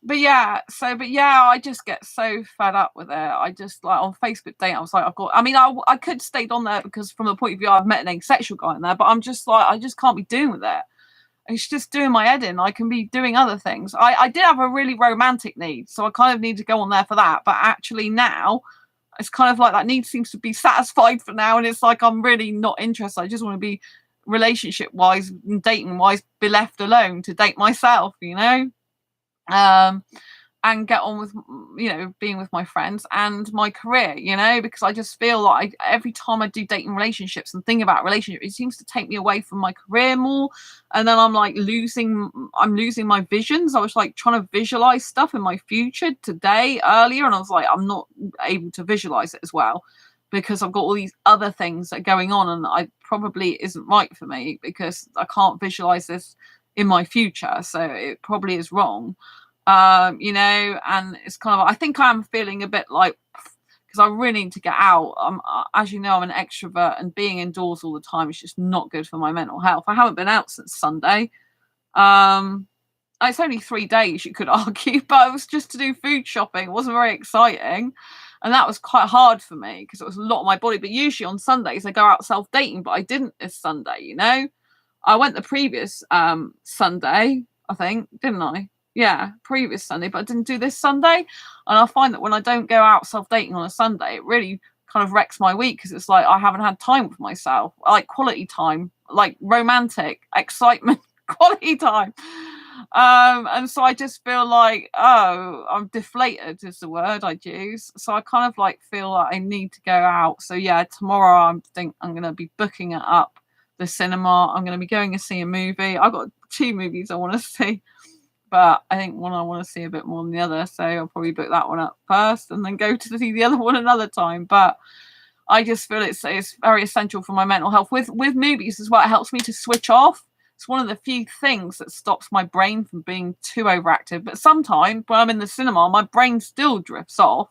yeah, I just get so fed up with it. I just like on Facebook date, I was like, I could stayed on there because from the point of view I've met an asexual guy in there, but I'm just like, I just can't be doing with it. It's just doing my head in. I can be doing other things. I did have a really romantic need, so I kind of need to go on there for that. But actually now, it's kind of like that need seems to be satisfied for now, and it's like I'm really not interested. I just want to be relationship wise and dating wise be left alone to date myself, you know, and get on with, you know, being with my friends and my career, you know, because I just feel like every time I do dating relationships and think about relationships, it seems to take me away from my career more, and then I'm losing my visions. I was like trying to visualize stuff in my future today earlier, and I was like, I'm not able to visualize it as well because I've got all these other things that are going on, and I probably isn't right for me because I can't visualize this in my future, so it probably is wrong. You know, and it's kind of, I think I'm feeling a bit like, because I really need to get out. As you know, I'm an extrovert, and being indoors all the time is just not good for my mental health. I haven't been out since Sunday. It's only 3 days, you could argue, but it was just to do food shopping. It wasn't very exciting. And that was quite hard for me because it was a lot of my body. But usually on Sundays, I go out self-dating, but I didn't this Sunday, you know? I went the previous Sunday, I think, didn't I? Yeah, previous Sunday, but I didn't do this Sunday. And I find that when I don't go out self-dating on a Sunday, it really kind of wrecks my week because it's like I haven't had time with myself, like quality time, like romantic excitement, quality time. And so I just feel like, oh, I'm deflated is the word I'd use. So I kind of like feel like I need to go out. So yeah, tomorrow I think I'm going to be booking it up, the cinema. I'm going to be going to see a movie. I've got 2 movies I want to see, but I think one I want to see a bit more than the other. So I'll probably book that one up first and then go to see the other one another time. But I just feel it's very essential for my mental health. With movies as well, it helps me to switch off. It's one of the few things that stops my brain from being too overactive. But sometimes when I'm in the cinema, my brain still drifts off.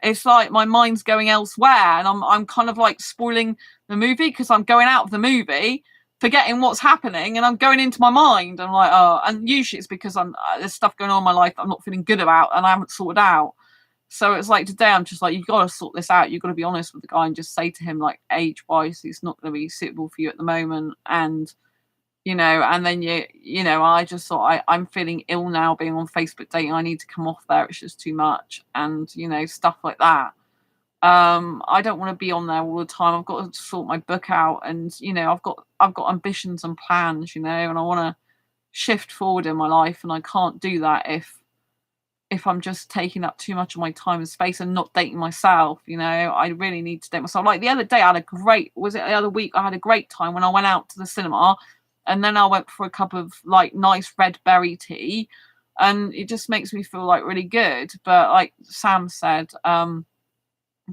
It's like my mind's going elsewhere, and I'm kind of like spoiling the movie because I'm going out of the movie, forgetting what's happening, and I'm going into my mind. I'm like, oh, and usually it's because there's stuff going on in my life that I'm not feeling good about and I haven't sorted out. So it's like today I'm just like, you've got to sort this out. You've got to be honest with the guy and just say to him, like, age-wise, he's not going to be suitable for you at the moment. And, you know, and then I just thought I'm feeling ill now being on Facebook dating. I need to come off there. It's just too much. And, you know, stuff like that. I don't want to be on there all the time. I've got to sort my book out, and, you know, I've got ambitions and plans, you know, and I want to shift forward in my life, and I can't do that if I'm just taking up too much of my time and space and not dating myself. You know, I really need to date myself. Like the other day, the other week, I had a great time when I went out to the cinema, and then I went for a cup of like nice red berry tea, and it just makes me feel like really good. But like Sam said,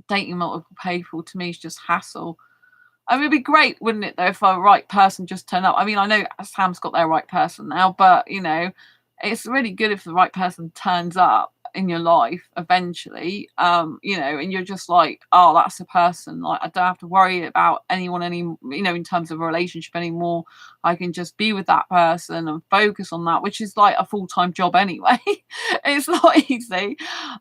dating multiple people to me is just hassle. I mean, it'd be great, wouldn't it, though, if a right person just turned up? I mean, I know Sam's got their right person now, but, you know, it's really good if the right person turns up in your life eventually, you know, and you're just like, oh, that's the person. Like, I don't have to worry about anyone you know, in terms of a relationship anymore. I can just be with that person and focus on that, which is like a full-time job anyway. It's not easy.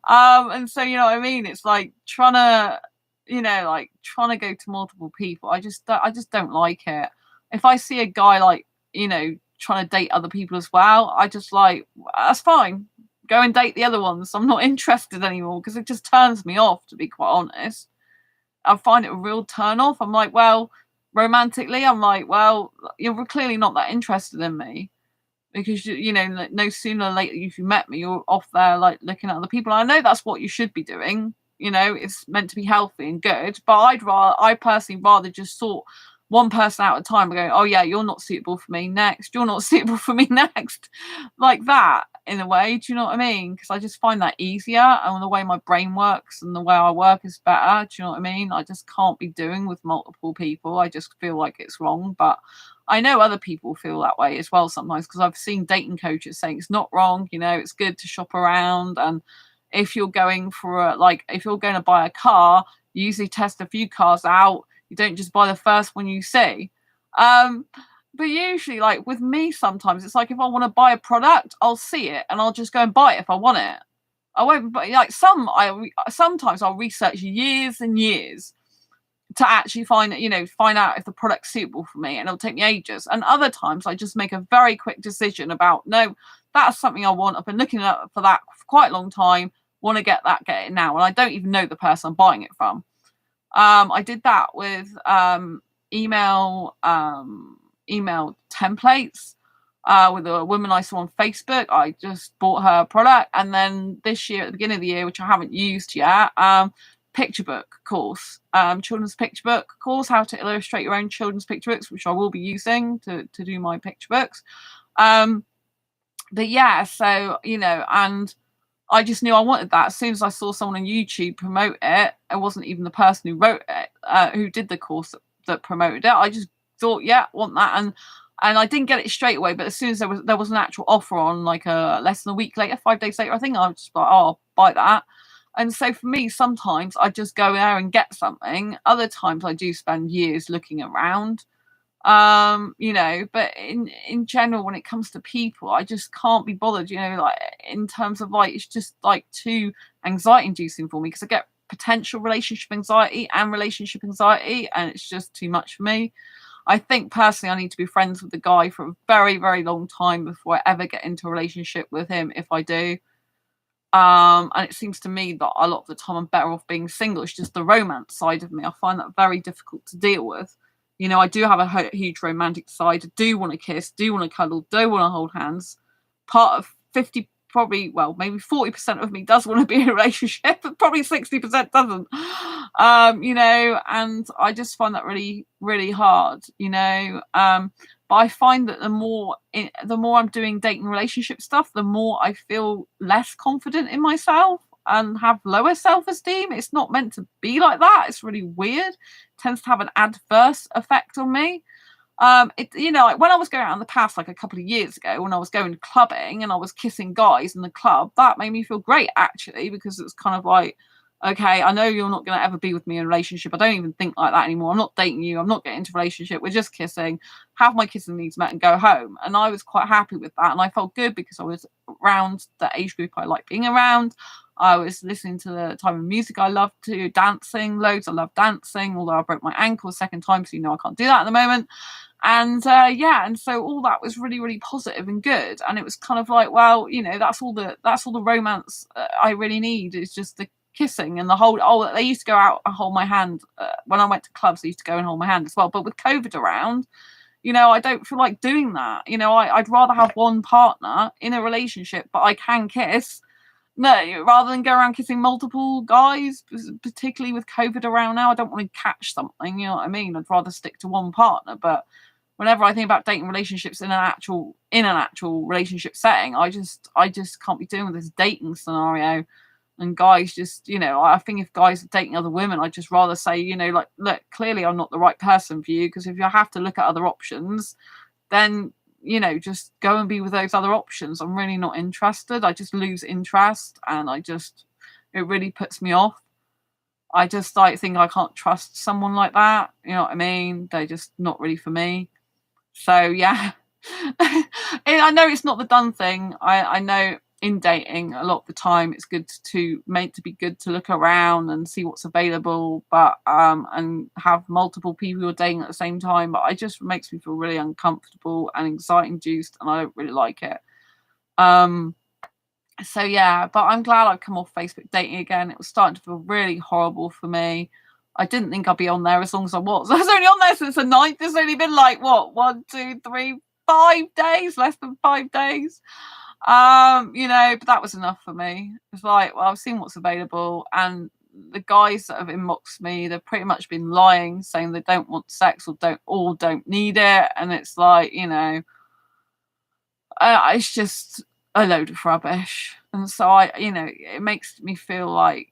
And so, you know what I mean? It's like trying to go to multiple people. I just don't like it. If I see a guy like, you know, trying to date other people as well, I just like, that's fine. Go and date the other ones. I'm not interested anymore because it just turns me off, to be quite honest. I find it a real turn off. I'm like, well, romantically, I'm like, well, you're clearly not that interested in me because, you know, no sooner or later if you met me, you're off there like looking at other people. I know that's what you should be doing. You know, it's meant to be healthy and good, but I personally rather just sort one person out at a time and go, oh yeah, you're not suitable for me, next. You're not suitable for me, next. Like that, in a way. Do you know what I mean? Because I just find that easier, and the way my brain works and the way I work is better. Do you know what I mean? I just can't be doing with multiple people. I just feel like it's wrong. But I know other people feel that way as well sometimes, because I've seen dating coaches saying it's not wrong, you know, it's good to shop around. And if you're going if you're going to buy a car, you usually test a few cars out. You don't just buy the first one you see. But usually, like with me, sometimes it's like if I want to buy a product, I'll see it and I'll just go and buy it if I want it. I won't. But like sometimes I'll research years and years to actually find out if the product's suitable for me, and it'll take me ages. And other times I just make a very quick decision about, no, that's something I want. I've been looking for that for quite a long time. Want to get it now, and I don't even know the person I'm buying it from. I did that with email templates with a woman I saw on Facebook. I just bought her a product, and then this year at the beginning of the year, which I haven't used yet, picture book course, children's picture book course, how to illustrate your own children's picture books, which I will be using to do my picture books. But yeah, so, you know, and I just knew I wanted that. As soon as I saw someone on YouTube promote it, it wasn't even the person who wrote it, who did the course that promoted it. I just thought, yeah, want that. And I didn't get it straight away, but as soon as there was an actual offer on, like less than a week later, 5 days later, I think I was just like, oh, I'll buy that. And so for me, sometimes I just go there and get something. Other times I do spend years looking around. You know, but in general, when it comes to people, I just can't be bothered, you know, like in terms of like, it's just like too anxiety inducing for me, because I get potential relationship anxiety and relationship anxiety, and it's just too much for me. I think personally I need to be friends with the guy for a very, very long time before I ever get into a relationship with him, if I do. And it seems to me that a lot of the time I'm better off being single. It's just the romance side of me, I find that very difficult to deal with. You know, I do have a huge romantic side. I do want to kiss, do want to cuddle, do want to hold hands. Part of 50, probably, well, maybe 40% of me does want to be in a relationship, but probably 60% doesn't. You know, and I just find that really, really hard, you know. But I find that the more I'm doing dating relationship stuff, the more I feel less confident in myself and have lower self-esteem. It's not meant to be like that. It's really weird. It tends to have an adverse effect on me. You know, like when I was going out in the past, like a couple of years ago, when I was going clubbing and I was kissing guys in the club, that made me feel great, actually, because it's kind of like, okay, I know you're not going to ever be with me in a relationship. I don't even think like that anymore. I'm not dating you. I'm not getting into a relationship. We're just kissing, have my kissing needs met and go home. And I was quite happy with that. And I felt good because I was around the age group I like being around. I was listening to the type of music I love to, dancing loads. I love dancing, although I broke my ankle a second time, so you know I can't do that at the moment. And yeah, and so all that was really, really positive and good. And it was kind of like, well, you know, that's all the romance I really need, is just the kissing and the whole. Oh, they used to go out and hold my hand when I went to clubs. They used to go and hold my hand as well. But with COVID around, you know, I don't feel like doing that. You know, I'd rather have one partner in a relationship, but I can kiss. No, rather than go around kissing multiple guys, particularly with COVID around now, I don't want to catch something. You know what I mean? I'd rather stick to one partner. But whenever I think about dating relationships in an actual relationship setting, I just can't be doing with this dating scenario. And guys just, you know, I think if guys are dating other women, I'd just rather say, you know, like, look, clearly I'm not the right person for you, because if you have to look at other options, then, you know, just go and be with those other options. I'm really not interested. I just lose interest, and it really puts me off. I just like think I can't trust someone like that. You know what I mean? They're just not really for me. So yeah. I know it's not the done thing. I know in dating a lot of the time it's meant to be good to look around and see what's available, but and have multiple people you're dating at the same time. But it just makes me feel really uncomfortable and anxiety induced, and I don't really like it. So yeah, but I'm glad I've come off Facebook dating again. It was starting to feel really horrible for me. I didn't think I'd be on there as long as I was. I was only on there since the 9th. It's only been like, what, 1, 2, 3, 5 days, less than 5 days. You know, but that was enough for me. It's like, well, I've seen what's available, and the guys that have inboxed me, they've pretty much been lying, saying they don't want sex or don't need it. And it's like, you know, it's just a load of rubbish. And so you know, it makes me feel like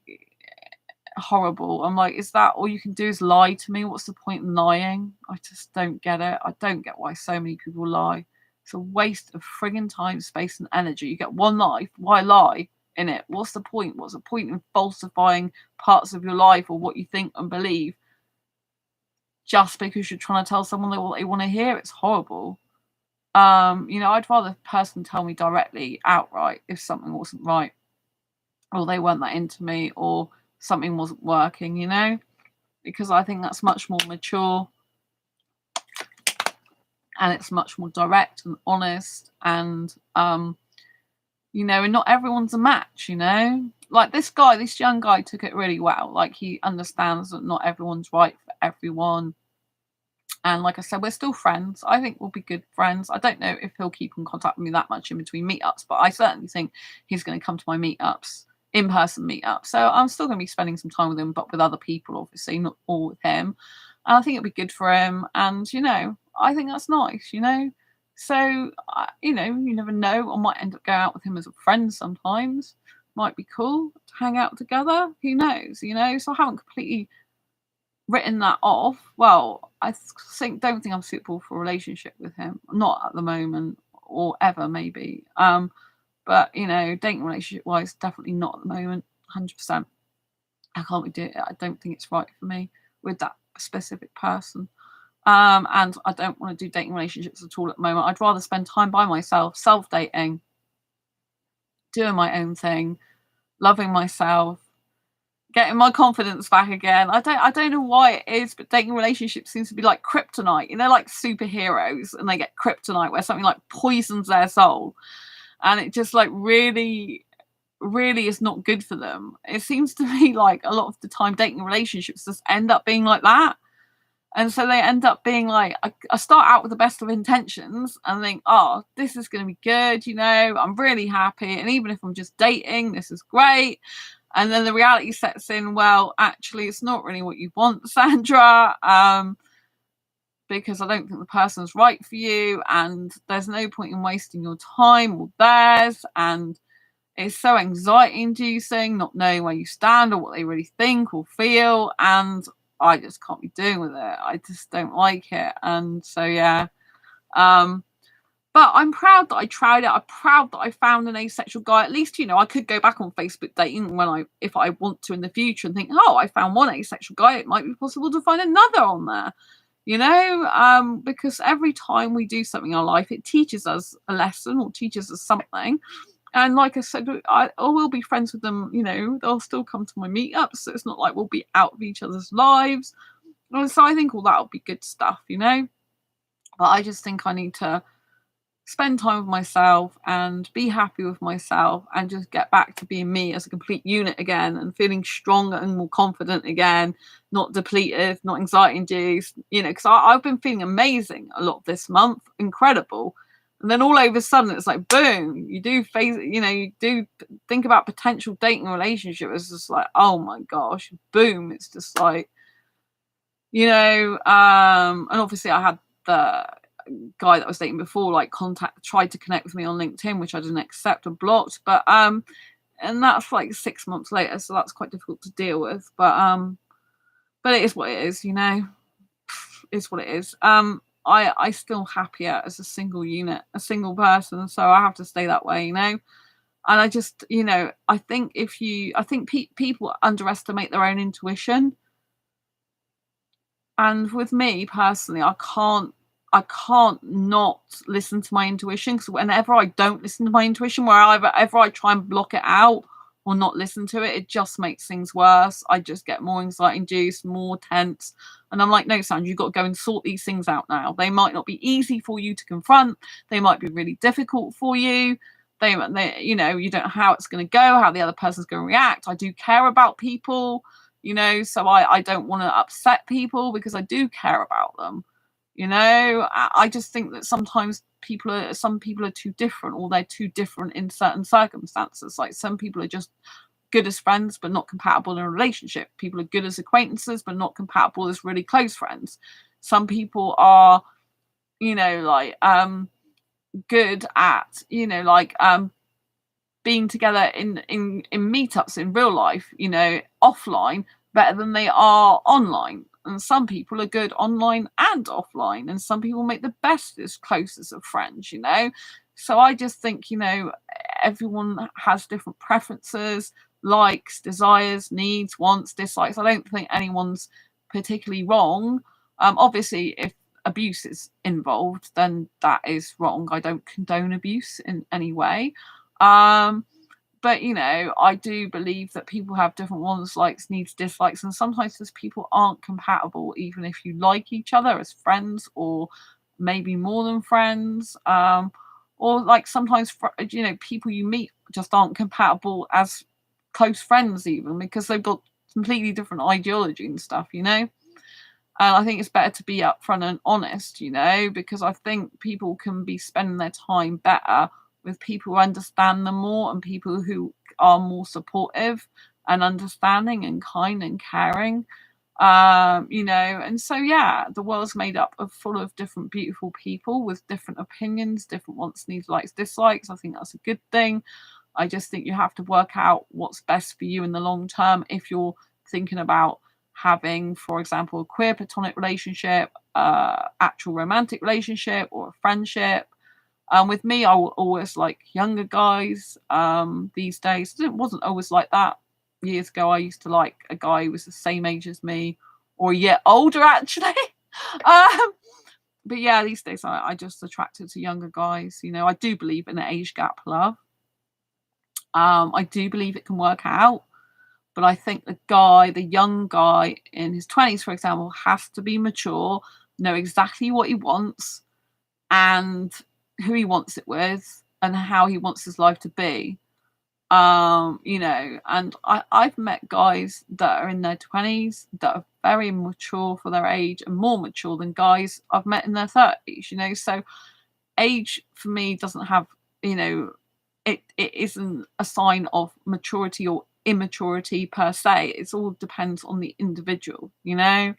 horrible. I'm like, is that all you can do, is lie to me? What's the point in lying? I just don't get it. I don't get why so many people lie. It's a waste of frigging time, space, and energy. You get one life. Why lie in it? What's the point? What's the point in falsifying parts of your life or what you think and believe just because you're trying to tell someone what they want to hear? It's horrible. You know, I'd rather the person tell me directly, outright, if something wasn't right, or they weren't that into me, or something wasn't working, you know, because I think that's much more mature, and it's much more direct and honest, and you know, and not everyone's a match, you know. Like this young guy took it really well. Like, he understands that not everyone's right for everyone. And like I said, we're still friends. I think we'll be good friends. I don't know if he'll keep in contact with me that much in between meetups, but I certainly think he's going to come to my meetups, in-person meetups. So I'm still going to be spending some time with him, but with other people, obviously, not all with him. And I think it'll be good for him. And, you know, I think that's nice, you know. So, you know, you never know. I might end up going out with him as a friend sometimes. Might be cool to hang out together. Who knows, you know. So I haven't completely written that off. Well, I don't think I'm suitable for a relationship with him. Not at the moment, or ever, maybe. But you know, dating relationship wise, definitely not at the moment. 100%. I can't be doing it. I don't think it's right for me with that specific person. And I don't want to do dating relationships at all at the moment. I'd rather spend time by myself, self-dating, doing my own thing, loving myself, getting my confidence back again. I don't know why it is, but dating relationships seems to be like kryptonite. You know, like superheroes, and they get kryptonite where something like poisons their soul, and it just like really, really is not good for them. It seems to me like a lot of the time dating relationships just end up being like that. And so they end up being like, I start out with the best of intentions and think, oh, this is going to be good. You know, I'm really happy. And even if I'm just dating, this is great. And then the reality sets in, well, actually, it's not really what you want, Sandra, because I don't think the person's right for you. And there's no point in wasting your time or theirs. And it's so anxiety inducing, not knowing where you stand or what they really think or feel. And I just can't be doing with it. I just don't like it. And so, yeah. But I'm proud that I tried it. I'm proud that I found an asexual guy. At least, you know, I could go back on Facebook dating if I want to in the future and think, oh, I found one asexual guy. It might be possible to find another on there, you know, because every time we do something in our life, it teaches us a lesson or teaches us something. And like I said, I will be friends with them, you know, they'll still come to my meetups. So it's not like we'll be out of each other's lives. And so I think all that will be good stuff, you know. But I just think I need to spend time with myself and be happy with myself and just get back to being me as a complete unit again and feeling stronger and more confident again, not depleted, not anxiety induced, you know, because I've been feeling amazing a lot this month, incredible. And then all of a sudden it's like, boom, you do face, you know, you do think about potential dating relationship. It's just like, oh my gosh, boom. It's just like, you know, and obviously I had the guy that I was dating before, like tried to connect with me on LinkedIn, which I didn't accept and blocked. But and that's like 6 months later, so that's quite difficult to deal with. But it is what it is, you know. It's what it is. I still happier as a single unit, a single person, so I have to stay that way, you know. And I just, you know, I think people underestimate their own intuition. And with me personally, I can't not listen to my intuition, because whenever I don't listen to my intuition, wherever I try and block it out or not listen to it, it just makes things worse. I just get more anxiety induced, more tense. And I'm like, no, Sandra, you've got to go and sort these things out now. They might not be easy for you to confront. They might be really difficult for you. They you know, you don't know how it's going to go, how the other person's going to react. I do care about people, you know, so I don't want to upset people because I do care about them. You know, I just think that sometimes some people are too different, or they're too different in certain circumstances. Like some people are just good as friends but not compatible in a relationship. People are good as acquaintances but not compatible as really close friends. Some people are, you know, like good at, you know, like being together in meetups in real life, you know, offline, better than they are online. And some people are good online and offline, and some people make the bestest, closest of friends, you know. So I just think, you know, everyone has different preferences, likes, desires, needs, wants, dislikes. I don't think anyone's particularly wrong. Obviously, if abuse is involved, then that is wrong. I don't condone abuse in any way. But you know, I do believe that people have different wants, likes, needs, dislikes, and sometimes those people aren't compatible, even if you like each other as friends, or maybe more than friends. Or like sometimes, you know, people you meet just aren't compatible as close friends, even because they've got completely different ideology and stuff, you know. And I think it's better to be upfront and honest, you know, because I think people can be spending their time better with people who understand them more, and people who are more supportive and understanding and kind and caring. You know, and so yeah, the world's made up of full of different beautiful people with different opinions, different wants, needs, likes, dislikes. I think that's a good thing. I just think you have to work out what's best for you in the long term. If you're thinking about having, for example, a queer platonic relationship, actual romantic relationship, or a friendship. With me, I will always like younger guys. These days, it wasn't always like that. Years ago, I used to like a guy who was the same age as me, or a year older, actually. But yeah, these days I just attracted to younger guys. You know, I do believe in an age gap love. I do believe it can work out, but I think the young guy in his 20s, for example, has to be mature, know exactly what he wants and who he wants it with and how he wants his life to be. You know, and I've met guys that are in their 20s that are very mature for their age and more mature than guys I've met in their 30s, you know. So age for me doesn't have, you know, it isn't a sign of maturity or immaturity per se. It all depends on the individual, you know.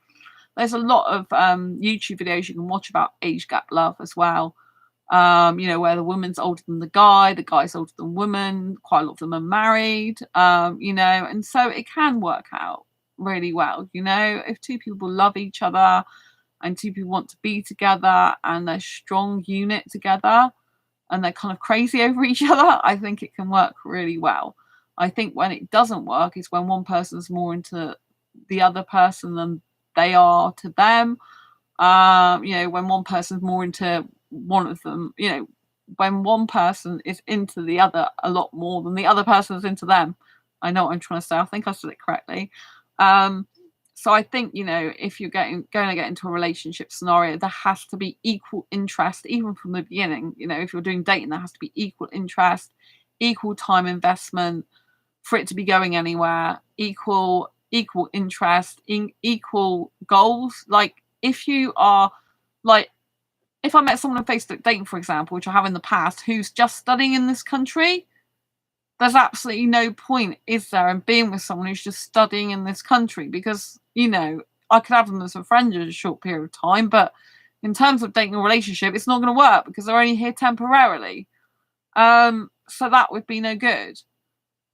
There's a lot of YouTube videos you can watch about age gap love as well. You know, where the woman's older than the guy's older than woman, quite a lot of them are married, you know, and so it can work out really well, you know, if two people love each other and two people want to be together and they're a strong unit together and they're kind of crazy over each other, I think it can work really well. I think when it doesn't work is when one person's more into the other person than they are to them. You know, when one person's more into one of them, you know, when one person is into the other a lot more than the other person is into them. I know what I'm trying to say. I think I said it correctly. So I think, you know, if you're going to get into a relationship scenario, there has to be equal interest, even from the beginning. You know, if you're doing dating, there has to be equal interest, equal time investment for it to be going anywhere, equal interest, equal goals. Like if you are like, if I met someone on Facebook dating, for example, which I have in the past, who's just studying in this country, there's absolutely no point, is there, in being with someone who's just studying in this country? Because, you know, I could have them as a friend in a short period of time, but in terms of dating a relationship, it's not going to work because they're only here temporarily. So that would be no good.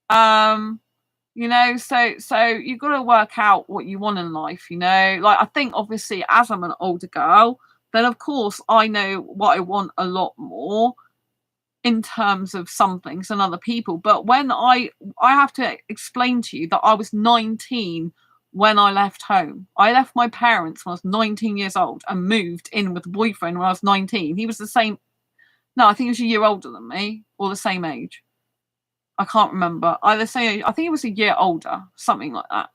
You know, so you've got to work out what you want in life, you know. Like I think obviously as I'm an older girl, then of course I know what I want a lot more in terms of some things than other people. But when I have to explain to you that I was 19 when I left home. I left my parents when I was 19 years old and moved in with a boyfriend when I was 19. He was the same. No, I think he was a year older than me or the same age. I can't remember. Either same age. I think he was a year older, something like that.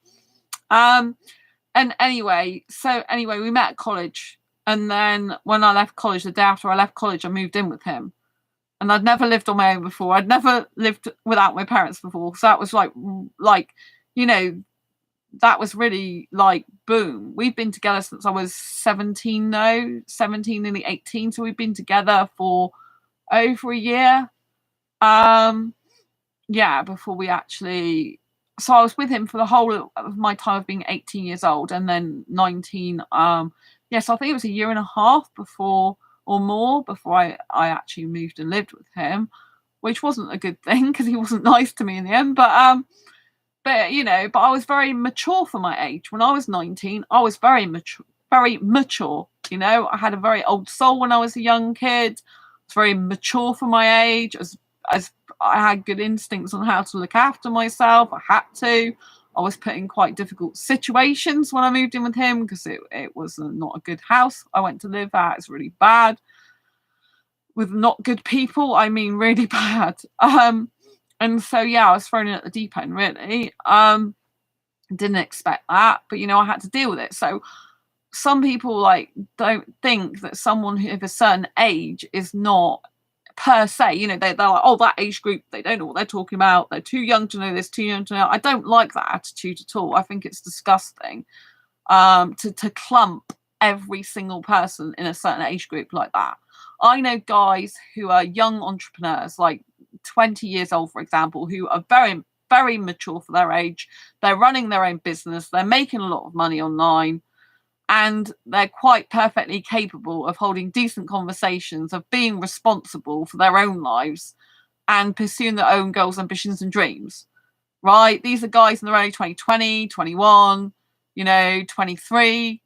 And anyway, we met at college. And then when I left college, the day after I left college, I moved in with him. And I'd never lived on my own before. I'd never lived without my parents before. So that was like, you know, that was really like, boom. We've been together since I was 17, nearly 18. So we've been together for over a year. Yeah, before we actually... So I was with him for the whole of my time of being 18 years old and then 19. Yes, I think it was a year and a half before or more before I actually moved and lived with him, which wasn't a good thing because he wasn't nice to me in the end. But you know, but I was very mature for my age. When I was 19, I was very mature. You know, I had a very old soul when I was a young kid. I was very mature for my age. As I had good instincts on how to look after myself. I had to. I was put in quite difficult situations when I moved in with him because it was not a good house I went to live at. It's really bad. With not good people, I mean really bad. And so, yeah, I was thrown in at the deep end, really. Didn't expect that, but, you know, I had to deal with it. So some people, like, don't think that someone of a certain age is not per se, you know, they're like, oh, that age group, they don't know what they're talking about. They're too young to know this, too young to know. I don't like that attitude at all. I think it's disgusting to clump every single person in a certain age group like that. I know guys who are young entrepreneurs, like 20 years old, for example, who are very, very mature for their age. They're running their own business. They're making a lot of money online. And they're quite perfectly capable of holding decent conversations, of being responsible for their own lives and pursuing their own goals, ambitions, and dreams, right? These are guys in their early 20, 21, you know, 23.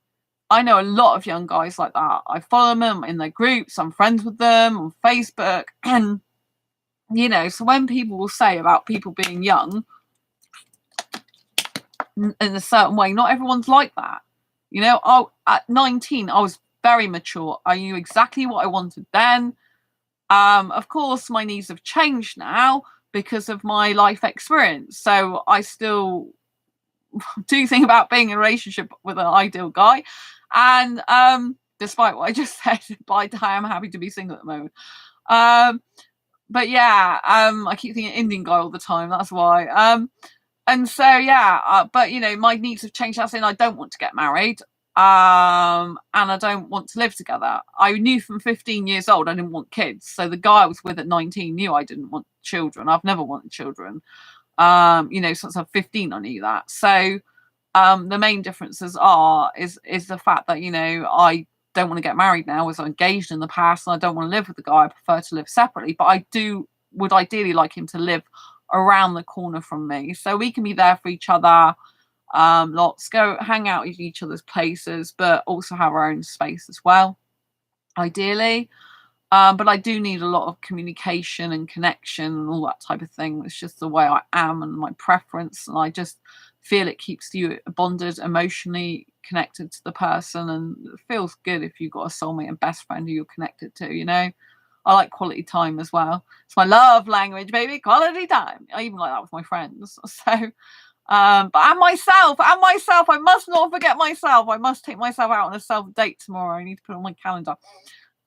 I know a lot of young guys like that. I follow them in their groups. I'm friends with them on Facebook. And, you know, so when people will say about people being young in a certain way, not everyone's like that. You know, at 19, I was very mature. I knew exactly what I wanted then. Of course, my needs have changed now because of my life experience. So I still do think about being in a relationship with an ideal guy. And despite what I just said, but I am happy to be single at the moment. But yeah, I keep thinking Indian guy all the time. That's why. And so yeah, but you know, my needs have changed. That's in I don't want to get married. And I don't want to live together. I knew from 15 years old I didn't want kids. So the guy I was with at 19 knew I didn't want children. I've never wanted children. You know, since I'm 15, I knew that. So the main differences is the fact that, you know, I don't want to get married now. I was engaged in the past and I don't want to live with the guy. I prefer to live separately, but I would ideally like him to live around the corner from me so we can be there for each other. Lots, go hang out at each other's places, but also have our own space as well, ideally. But I do need a lot of communication and connection and all that type of thing. It's just the way I am and my preference, and I just feel it keeps you bonded, emotionally connected to the person, and it feels good if you've got a soulmate and best friend who you're connected to, you know. I like quality time as well. It's my love language, baby, quality time. I even like that with my friends. So but and myself, I must not forget myself. I must take myself out on a self date tomorrow. I need to put it on my calendar.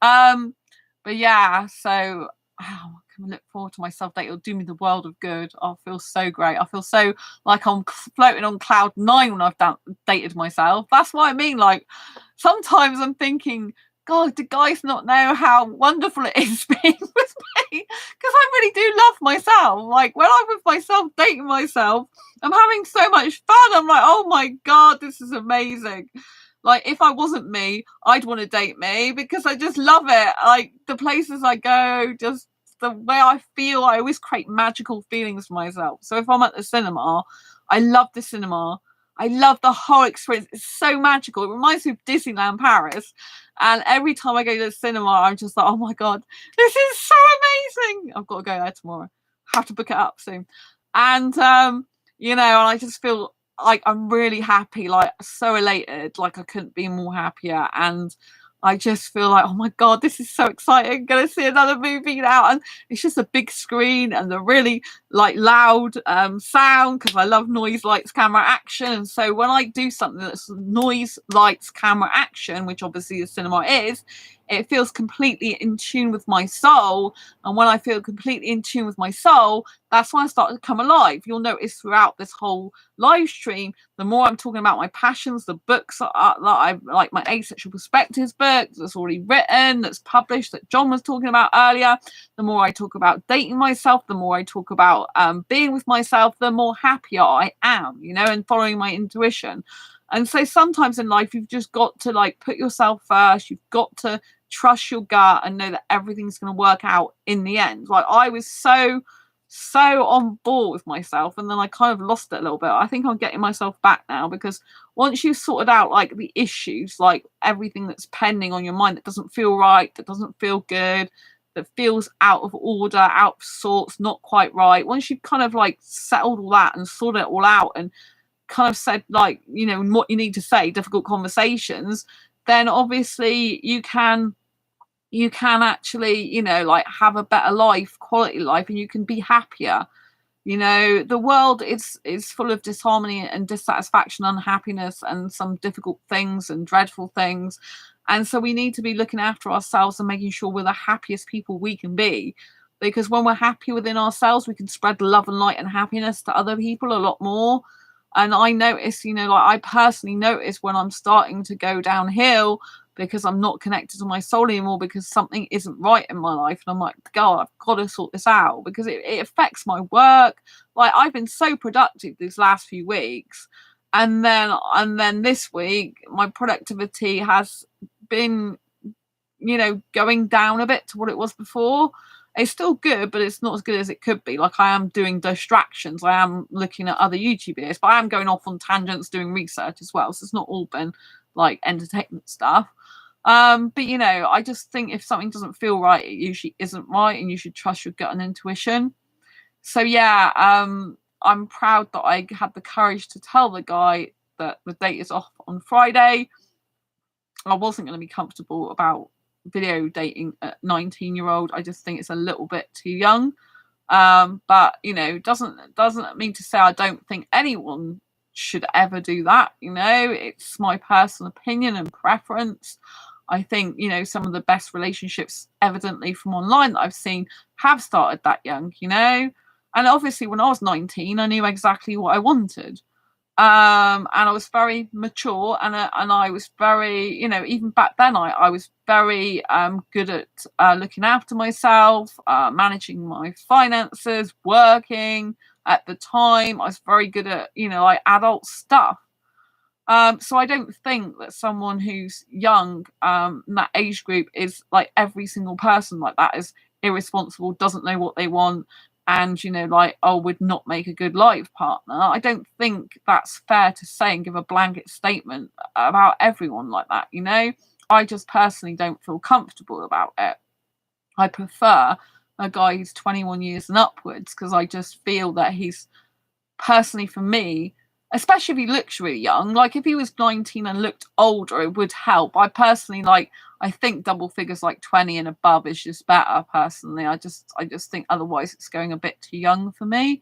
But yeah, so I can look forward to my self date. It'll do me the world of good. I'll feel so great. I feel so like I'm floating on cloud 9 when I've dated myself. That's what I mean. Like sometimes I'm thinking, God, do guys not know how wonderful it is being with me? Because I really do love myself. Like when I'm with myself, dating myself, I'm having so much fun. I'm like, oh my God, this is amazing. Like if I wasn't me, I'd want to date me because I just love it. Like the places I go, just the way I feel, I always create magical feelings for myself. So if I'm at the cinema, I love the cinema. I love the whole experience. It's so magical. It reminds me of Disneyland Paris. And every time I go to the cinema, I'm just like, oh my God, this is so amazing. I've got to go there tomorrow. Have to book it up soon. And, you know, and I just feel like I'm really happy, like so elated, like I couldn't be more happier. And I just feel like, oh my God, this is so exciting. I'm going to see another movie now. And it's just a big screen and the really like loud sound because I love noise, lights, camera, action. And so when I do something that's noise, lights, camera, action, which obviously the cinema is, it feels completely in tune with my soul. And when I feel completely in tune with my soul, that's when I start to come alive. You'll notice throughout this whole live stream, the more I'm talking about my passions, the books that I like, my Asexual Perspectives book that's already written, that's published, that John was talking about earlier, the more I talk about dating myself, the more I talk about being with myself, the more happier I am, you know, and following my intuition. And so sometimes in life, you've just got to like put yourself first. You've got to trust your gut and know that everything's going to work out in the end. Like I was so on board with myself, and then I kind of lost it a little bit. I think I'm getting myself back now, because once you've sorted out like the issues, like everything that's pending on your mind that doesn't feel right, that doesn't feel good, that feels out of order, out of sorts, not quite right, once you've kind of like settled all that and sorted it all out and kind of said like, you know, what you need to say, difficult conversations, then obviously you can actually, you know, like have a better life, quality life, and you can be happier. You know, the world is full of disharmony and dissatisfaction, unhappiness, and some difficult things and dreadful things. And so we need to be looking after ourselves and making sure we're the happiest people we can be. Because when we're happy within ourselves, we can spread love and light and happiness to other people a lot more. And I notice, you know, like I personally notice when I'm starting to go downhill because I'm not connected to my soul anymore, because something isn't right in my life. And I'm like, God, I've got to sort this out, because it affects my work. Like I've been so productive these last few weeks. And then this week, my productivity has been, you know, going down a bit to what it was before. It's still good, but it's not as good as it could be. Like I am doing distractions. I am looking at other YouTube videos, but I am going off on tangents doing research as well. So it's not all been like entertainment stuff. But you know, I just think if something doesn't feel right, it usually isn't right, and you should trust your gut and intuition. So yeah, I'm proud that I had the courage to tell the guy that the date is off on Friday. I wasn't going to be comfortable about video dating a 19-year-old. I just think it's a little bit too young. But you know, doesn't mean to say I don't think anyone should ever do that. You know, it's my personal opinion and preference. I think, you know, some of the best relationships, evidently from online that I've seen, have started that young, you know. And obviously when I was 19, I knew exactly what I wanted. And I was very mature, and I was very, you know, even back then I was very good at looking after myself, managing my finances, working. At the time I was very good at, you know, like adult stuff. So I don't think that someone who's young, in that age group, is like every single person like that is irresponsible, doesn't know what they want, and, you know, like, oh, would not make a good life partner. I don't think that's fair to say and give a blanket statement about everyone like that, you know. I just personally don't feel comfortable about it. I prefer a guy who's 21 years and upwards, because I just feel that he's, personally for me, especially if he looks really young, like if he was 19 and looked older, it would help. I personally, like, I think double figures like 20 and above is just better. Personally, I just think otherwise it's going a bit too young for me.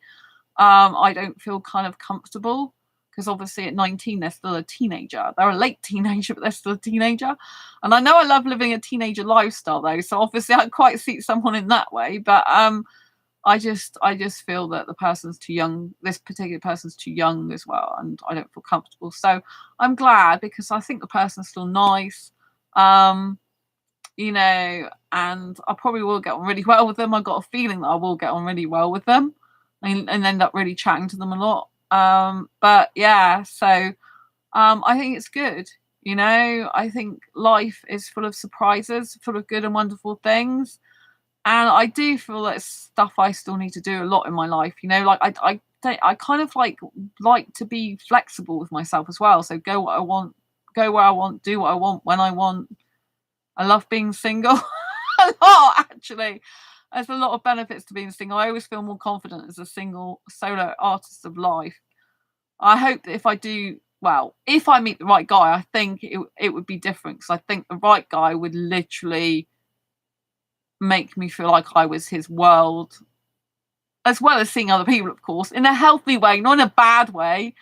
I don't feel kind of comfortable, because obviously at 19 they're still a teenager. They're a late teenager, but they're still a teenager. And I know I love living a teenager lifestyle though, so obviously I quite see someone in that way. But I just feel that the person's too young. This particular person's too young as well, and I don't feel comfortable. So I'm glad, because I think the person's still nice, you know, and I probably will get on really well with them. I got a feeling that I will get on really well with them, and end up really chatting to them a lot. But yeah, so I think it's good. You know, I think life is full of surprises, full of good and wonderful things. And I do feel that it's stuff I still need to do a lot in my life. You know, like I kind of like to be flexible with myself as well. So go what I want, go where I want, do what I want when I want. I love being single a lot, actually. There's a lot of benefits to being single. I always feel more confident as a single solo artist of life. I hope that if I do, well, if I meet the right guy, I think it would be different, because I think the right guy would literally make me feel like I was his world, as well as seeing other people, of course, in a healthy way, not in a bad way.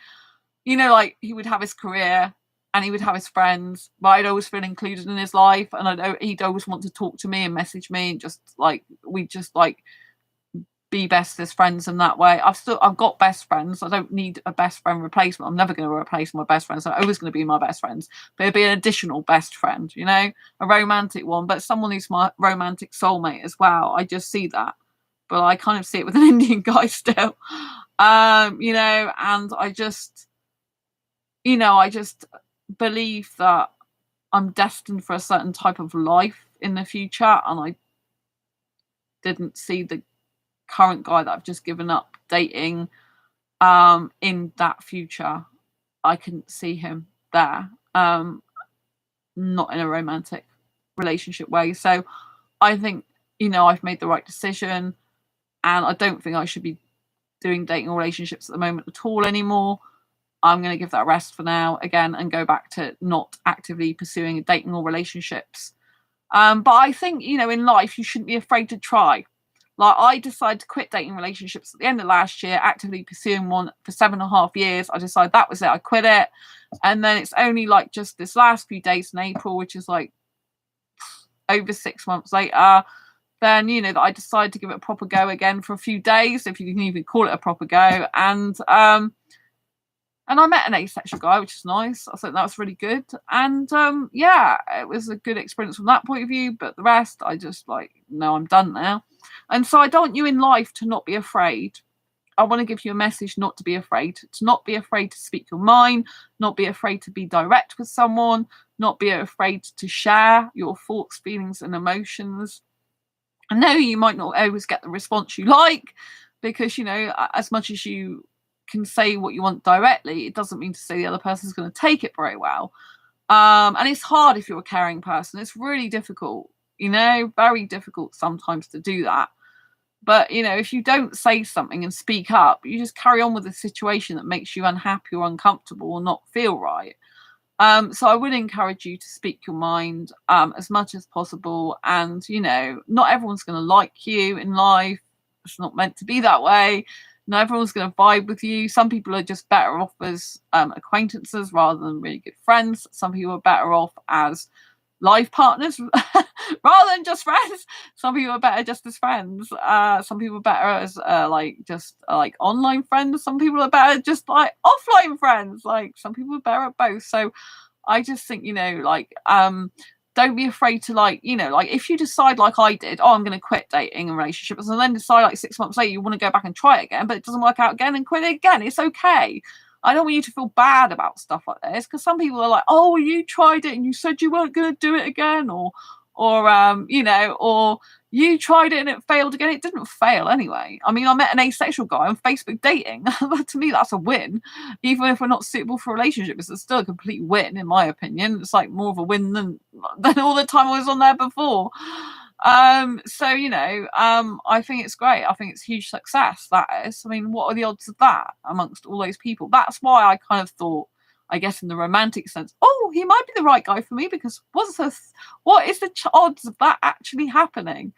You know, like, he would have his career and he would have his friends, but I'd always feel included in his life, and he'd always want to talk to me and message me, and just like, we just like be best as friends in that way. I've got best friends. I don't need a best friend replacement. I'm never going to replace my best friends. I'm always going to be my best friends, but it'd be an additional best friend, you know, a romantic one, but someone who's my romantic soulmate as well. I just see that, but I kind of see it with an Indian guy still, you know, and I just believe that I'm destined for a certain type of life in the future, and I didn't see the current guy that I've just given up dating in that future. I couldn't see him there, not in a romantic relationship way. So I think, you know, I've made the right decision, and I don't think I should be doing dating or relationships at the moment at all anymore. I'm going to give that a rest for now again, and go back to not actively pursuing dating or relationships. But I think, you know, in life you shouldn't be afraid to try. Like, I decided to quit dating relationships at the end of last year, actively pursuing one for 7.5 years. I decided that was it. I quit it. And then it's only like just this last few days in April, which is like over 6 months later, then, you know, that I decided to give it a proper go again for a few days, if you can even call it a proper go. And I met an asexual guy, which is nice. I thought that was really good. And yeah, it was a good experience from that point of view. But the rest, I just like, no, I'm done now. And so I don't want you in life to not be afraid. I want to give you a message not to be afraid. To not be afraid to speak your mind, not be afraid to be direct with someone, not be afraid to share your thoughts, feelings, and emotions. I know you might not always get the response you like, because, you know, as much as you can say what you want directly, it doesn't mean to say the other person's going to take it very well. And it's hard if you're a caring person. It's really difficult, you know, very difficult sometimes to do that. But, you know, if you don't say something and speak up, you just carry on with a situation that makes you unhappy or uncomfortable or not feel right. So I would encourage you to speak your mind as much as possible. And, you know, not everyone's going to like you in life. It's not meant to be that way. Not everyone's going to vibe with you. Some people are just better off as acquaintances rather than really good friends. Some people are better off as life partners rather than just friends. Some people are better just as friends. Some people are better as like online friends. Some people are better just like offline friends. Like some people are better at both. So I just think, you know, like don't be afraid to, like, you know, like if you decide like I did, oh, I'm going to quit dating and relationships, and then decide like 6 months later you want to go back and try it again, but it doesn't work out again, and quit it again. It's okay. I don't want you to feel bad about stuff like this, because some people are like, oh, well, you tried it and you said you weren't going to do it again, or you know, or you tried it and it failed again. It didn't fail anyway. I mean, I met an asexual guy on Facebook dating. To me, that's a win. Even if we're not suitable for relationships, it's still a complete win, in my opinion. It's like more of a win than all the time I was on there before. So, you know, I think it's great. I think it's huge success, that is. I mean, what are the odds of that amongst all those people? That's why I kind of thought, I guess in the romantic sense, oh, he might be the right guy for me, because what is the odds of that actually happening?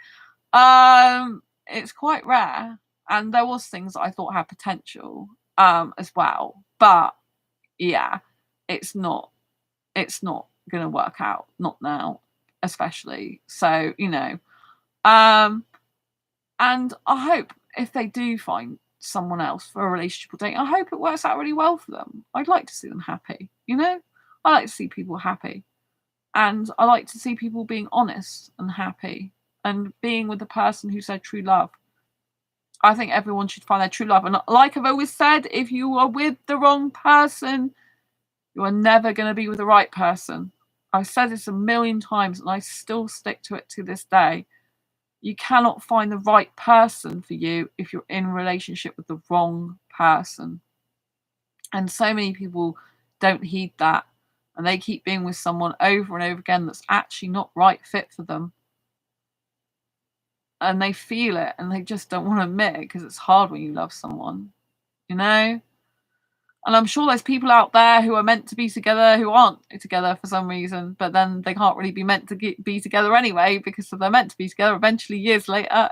It's quite rare, and there was things that I thought had potential as well, but yeah, it's not going to work out, not now especially. So, you know, and I hope if they do find someone else for a relationship or dating, I hope it works out really well for them. I'd like to see them happy, you know? I like to see people happy. And I like to see people being honest and happy and being with the person who's their true love. I think everyone should find their true love. And like I've always said, if you are with the wrong person, you are never going to be with the right person. I've said this a million times and I still stick to it to this day. You cannot find the right person for you if you're in a relationship with the wrong person. And so many people don't heed that, and they keep being with someone over and over again that's actually not right fit for them. And they feel it and they just don't want to admit it, because it's hard when you love someone, you know? And I'm sure there's people out there who are meant to be together who aren't together for some reason, but then they can't really be meant to be together anyway, because if they're meant to be together, eventually years later,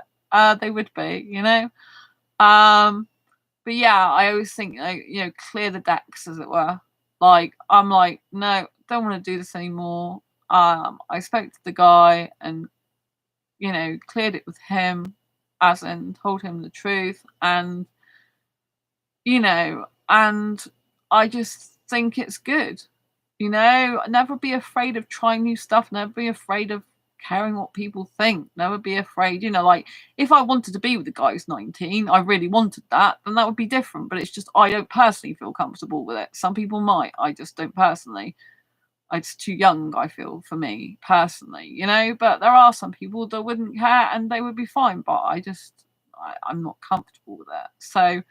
they would be, you know? But yeah, I always think, like, you know, clear the decks, as it were. Like, I'm like, no, don't want to do this anymore. I spoke to the guy and, you know, cleared it with him, as in told him the truth. And, you know, and I just think it's good. You know, never be afraid of trying new stuff. Never be afraid of caring what people think. Never be afraid. You know, like if I wanted to be with the guy who's 19, I really wanted that, then that would be different. But it's just I don't personally feel comfortable with it. Some people might. I just don't personally. It's too young, I feel, for me personally, you know. But there are some people that wouldn't care and they would be fine. But I'm not comfortable with it. So,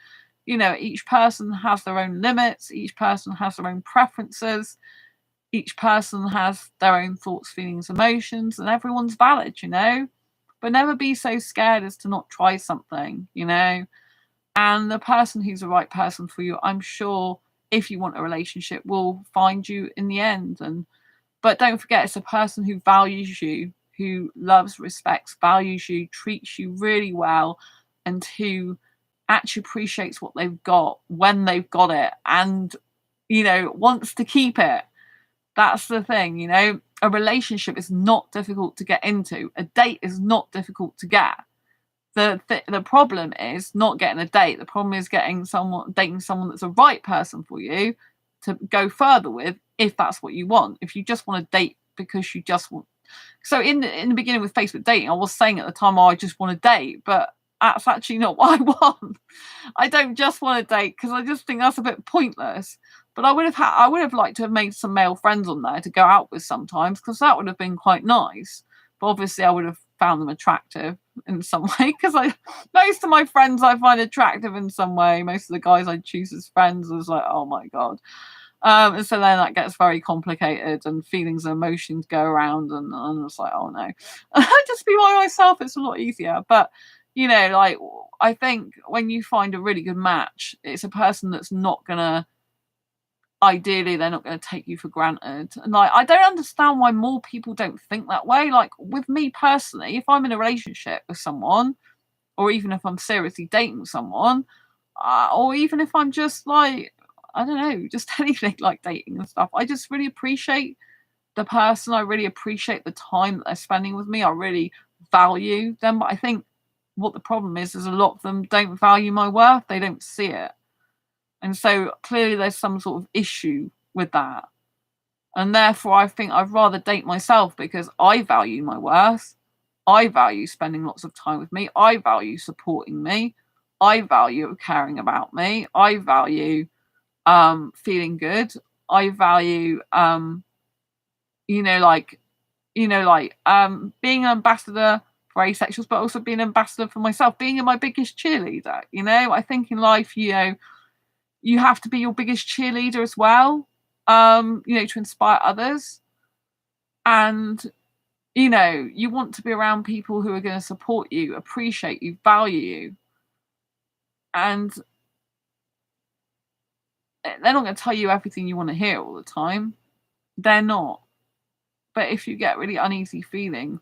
you know, each person has their own limits. Each person has their own preferences. Each person has their own thoughts, feelings, emotions, and everyone's valid, you know. But never be so scared as to not try something, you know. And the person who's the right person for you, I'm sure, if you want a relationship, will find you in the end. But don't forget, it's a person who values you, who loves, respects, values you, treats you really well, and who actually appreciates what they've got when they've got it, and, you know, wants to keep it. That's the thing, you know. A relationship is not difficult to get into. A date is not difficult to get. The problem is not getting a date. The problem is dating someone that's a right person for you to go further with, if that's what you want. If you just want to date because you just want. So in the beginning with Facebook dating, I was saying at the time, oh, I just want to date, but that's actually not what I want. I don't just want to date, because I just think that's a bit pointless. But I would have liked to have made some male friends on there to go out with sometimes, because that would have been quite nice. But obviously I would have found them attractive in some way, because most of my friends I find attractive in some way. Most of the guys I choose as friends was like, oh my god. And so then that gets very complicated, and feelings and emotions go around, and I was like, oh no. Just be by myself, it's a lot easier. But you know, like, I think when you find a really good match, it's a person that's not gonna, ideally, they're not gonna take you for granted. And like, I don't understand why more people don't think that way. Like with me personally, if I'm in a relationship with someone, or even if I'm seriously dating someone, or even if I'm just like, I don't know, just anything like dating and stuff, I just really appreciate the person. I really appreciate the time that they're spending with me. I really value them. But I think what the problem is a lot of them don't value my worth. They don't see it. And so clearly there's some sort of issue with that. And therefore I think I'd rather date myself because I value my worth. I value spending lots of time with me. I value supporting me. I value caring about me. I value feeling good. I value you know, like, being an ambassador for asexuals, but also being an ambassador for myself, being my biggest cheerleader. You know, I think in life, you know, you have to be your biggest cheerleader as well, you know, to inspire others. And, you know, you want to be around people who are going to support you, appreciate you, value you. And they're not going to tell you everything you want to hear all the time. They're not. But if you get really uneasy feeling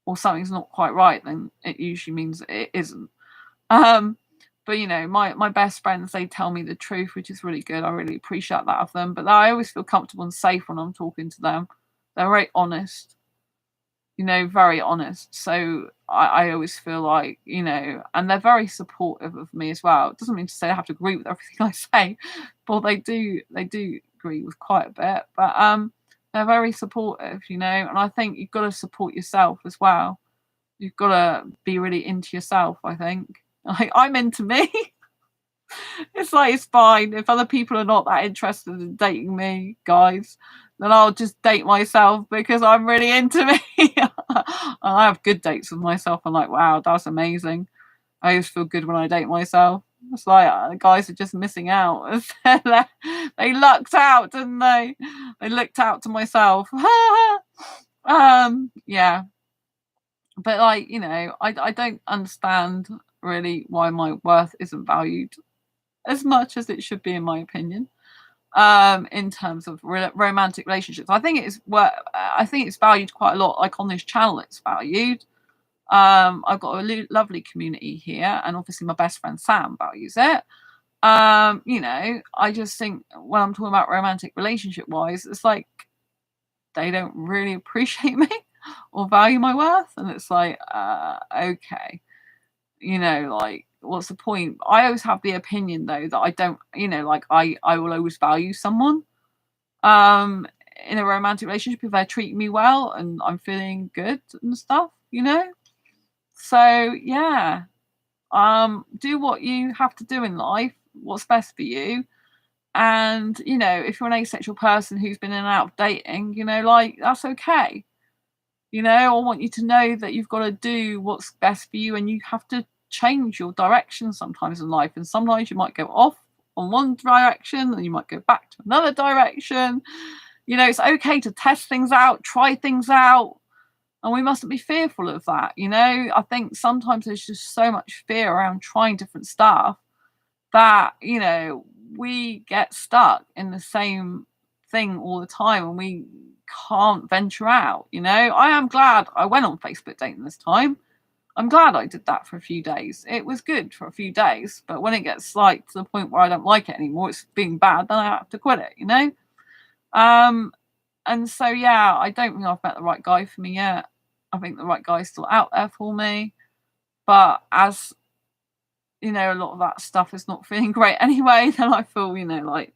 or something's not quite right, then it usually means it isn't. But you know, my best friends, they tell me the truth, which is really good. I really appreciate that of them. But I always feel comfortable and safe when I'm talking to them. They're very honest, you know, very honest. So I always feel like, you know, and they're very supportive of me as well. It doesn't mean to say I have to agree with everything I say, but they do agree with quite a bit. But they're very supportive, you know, and I think you've got to support yourself as well. You've got to be really into yourself, I think. Like, I'm into me. It's like, it's fine. If other people are not that interested in dating me, guys, then I'll just date myself because I'm really into me. I have good dates with myself. I'm like, wow, that's amazing. I always feel good when I date myself. It's like the guys are just missing out. They lucked out, didn't they? They looked out to myself. Yeah. But like, you know, I don't understand really why my worth isn't valued as much as it should be, in my opinion. In terms of romantic relationships, I think it's valued quite a lot. Like on this channel, it's valued. I've got a lovely community here, and obviously my best friend Sam values it. You know, I just think when I'm talking about romantic relationship wise, it's like they don't really appreciate me or value my worth, and it's like, okay, you know, like, what's the point? I always have the opinion though that I don't, you know, like I will always value someone in a romantic relationship if they're treating me well and I'm feeling good and stuff, you know. So yeah, do what you have to do in life, what's best for you. And you know, if you're an asexual person who's been in and out of dating, you know, like, that's okay. You know, I want you to know that you've got to do what's best for you, and you have to change your direction sometimes in life. And sometimes you might go off on one direction and you might go back to another direction. You know, it's okay to test things out, try things out, and we mustn't be fearful of that. You know, I think sometimes there's just so much fear around trying different stuff that, you know, we get stuck in the same thing all the time and we can't venture out. You know, I am glad I went on Facebook dating this time. I'm glad I did that for a few days. It was good for a few days, but when it gets like to the point where I don't like it anymore, it's being bad, then I have to quit it, you know. And so yeah, I don't think I've met the right guy for me yet. I think the right guy's still out there for me, but as you know, a lot of that stuff is not feeling great anyway, then I feel, you know, like,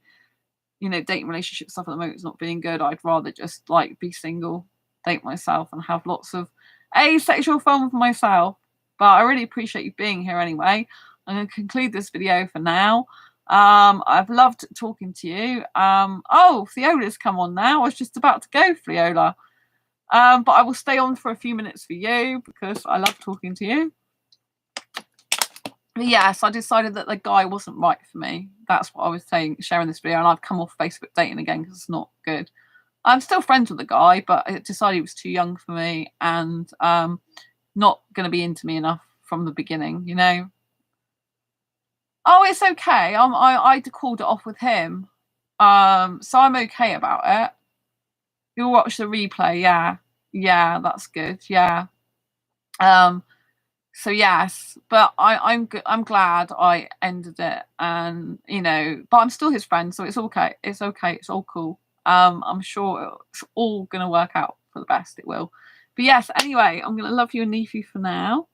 you know, dating relationship stuff at the moment is not feeling good. I'd rather just like be single, date myself, and have lots of asexual fun with myself. But I really appreciate you being here anyway. I'm going to conclude this video for now. I've loved talking to you. Oh, Fiola's come on now. I was just about to go, Fiola. But I will stay on for a few minutes for you because I love talking to you. But yes, I decided that the guy wasn't right for me. That's what I was saying, sharing this video, and I've come off Facebook dating again because it's not good. I'm still friends with the guy, but I decided he was too young for me and not going to be into me enough from the beginning, you know. Oh, it's okay. I called it off with him. So I'm okay about it. You'll watch the replay, yeah. Yeah, that's good. Yeah. So yes, but I'm glad I ended it, and you know, but I'm still his friend, so it's okay. It's okay. It's all cool. I'm sure it's all gonna work out for the best. It will. But yes, anyway, I'm gonna love you and leave you for now.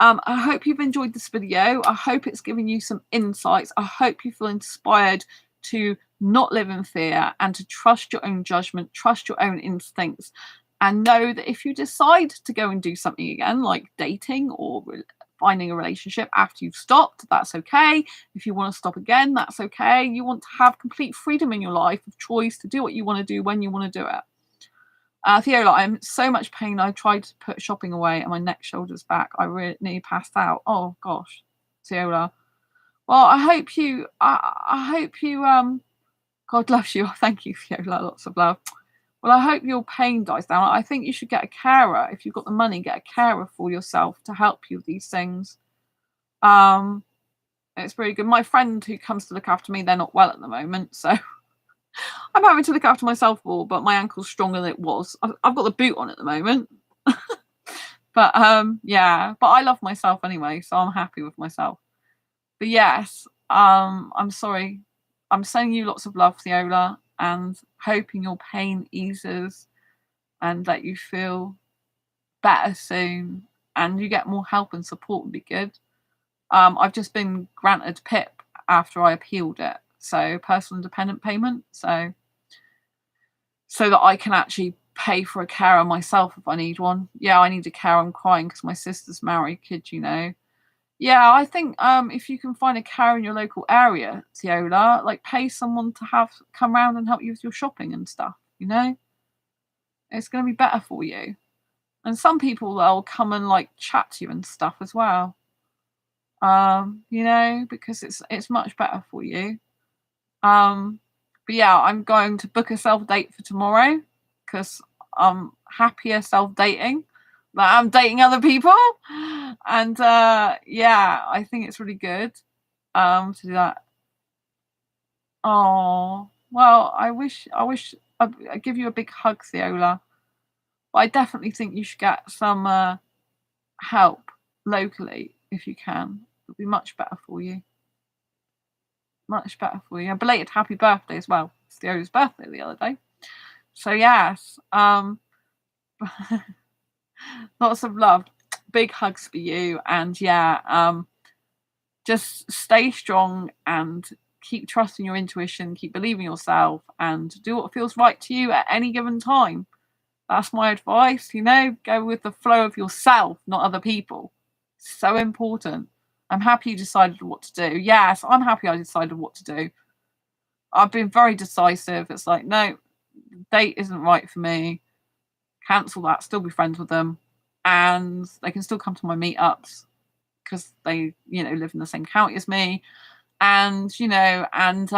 I hope you've enjoyed this video. I hope it's given you some insights. I hope you feel inspired to not live in fear and to trust your own judgment, trust your own instincts, and know that if you decide to go and do something again, like dating or finding a relationship after you've stopped, that's okay. If you want to stop again, that's okay. You want to have complete freedom in your life of choice to do what you want to do when you want to do it. Theola, I'm in so much pain. I tried to put shopping away and my neck, shoulders, back. I really nearly passed out. Oh gosh, Theola. Well, I hope you. I hope you. God loves you. Thank you, Theola. Lots of love. Well, I hope your pain dies down. I think you should get a carer if you've got the money. Get a carer for yourself to help you with these things. It's really good. My friend who comes to look after me, they're not well at the moment, so. I'm having to look after myself more, but my ankle's stronger than it was. I've got the boot on at the moment. But yeah, but I love myself anyway, so I'm happy with myself. But yes, I'm sorry. I'm sending you lots of love, Theola, and hoping your pain eases and that you feel better soon and you get more help and support would be good. I've just been granted PIP after I appealed it. So personal independent payment, so that I can actually pay for a carer myself if I need one. Yeah, I need a carer. I'm crying because my sister's married, kid, you know. Yeah, I think if you can find a carer in your local area, Theola, like pay someone to have come round and help you with your shopping and stuff, you know. It's going to be better for you. And some people, they'll come and like chat to you and stuff as well. You know, because it's much better for you. But yeah, I'm going to book a self-date for tomorrow because I'm happier self-dating. Like I'm dating other people. And yeah, I think it's really good to do that. Oh, well, I wish I'd give you a big hug, Theola. But I definitely think you should get some help locally if you can. It'll be much better for you. Much better for you. A belated happy birthday as well. It's Theola's birthday the other day. So yes, lots of love. Big hugs for you. And yeah, just stay strong and keep trusting your intuition, keep believing yourself, and do what feels right to you at any given time. That's my advice, you know, go with the flow of yourself, not other people. So important. I'm happy you decided what to do. Yes, I'm happy I decided what to do. I've been very decisive. It's like, no, date isn't right for me. Cancel that, still be friends with them. And they can still come to my meetups because they, you know, live in the same county as me. And, you know, and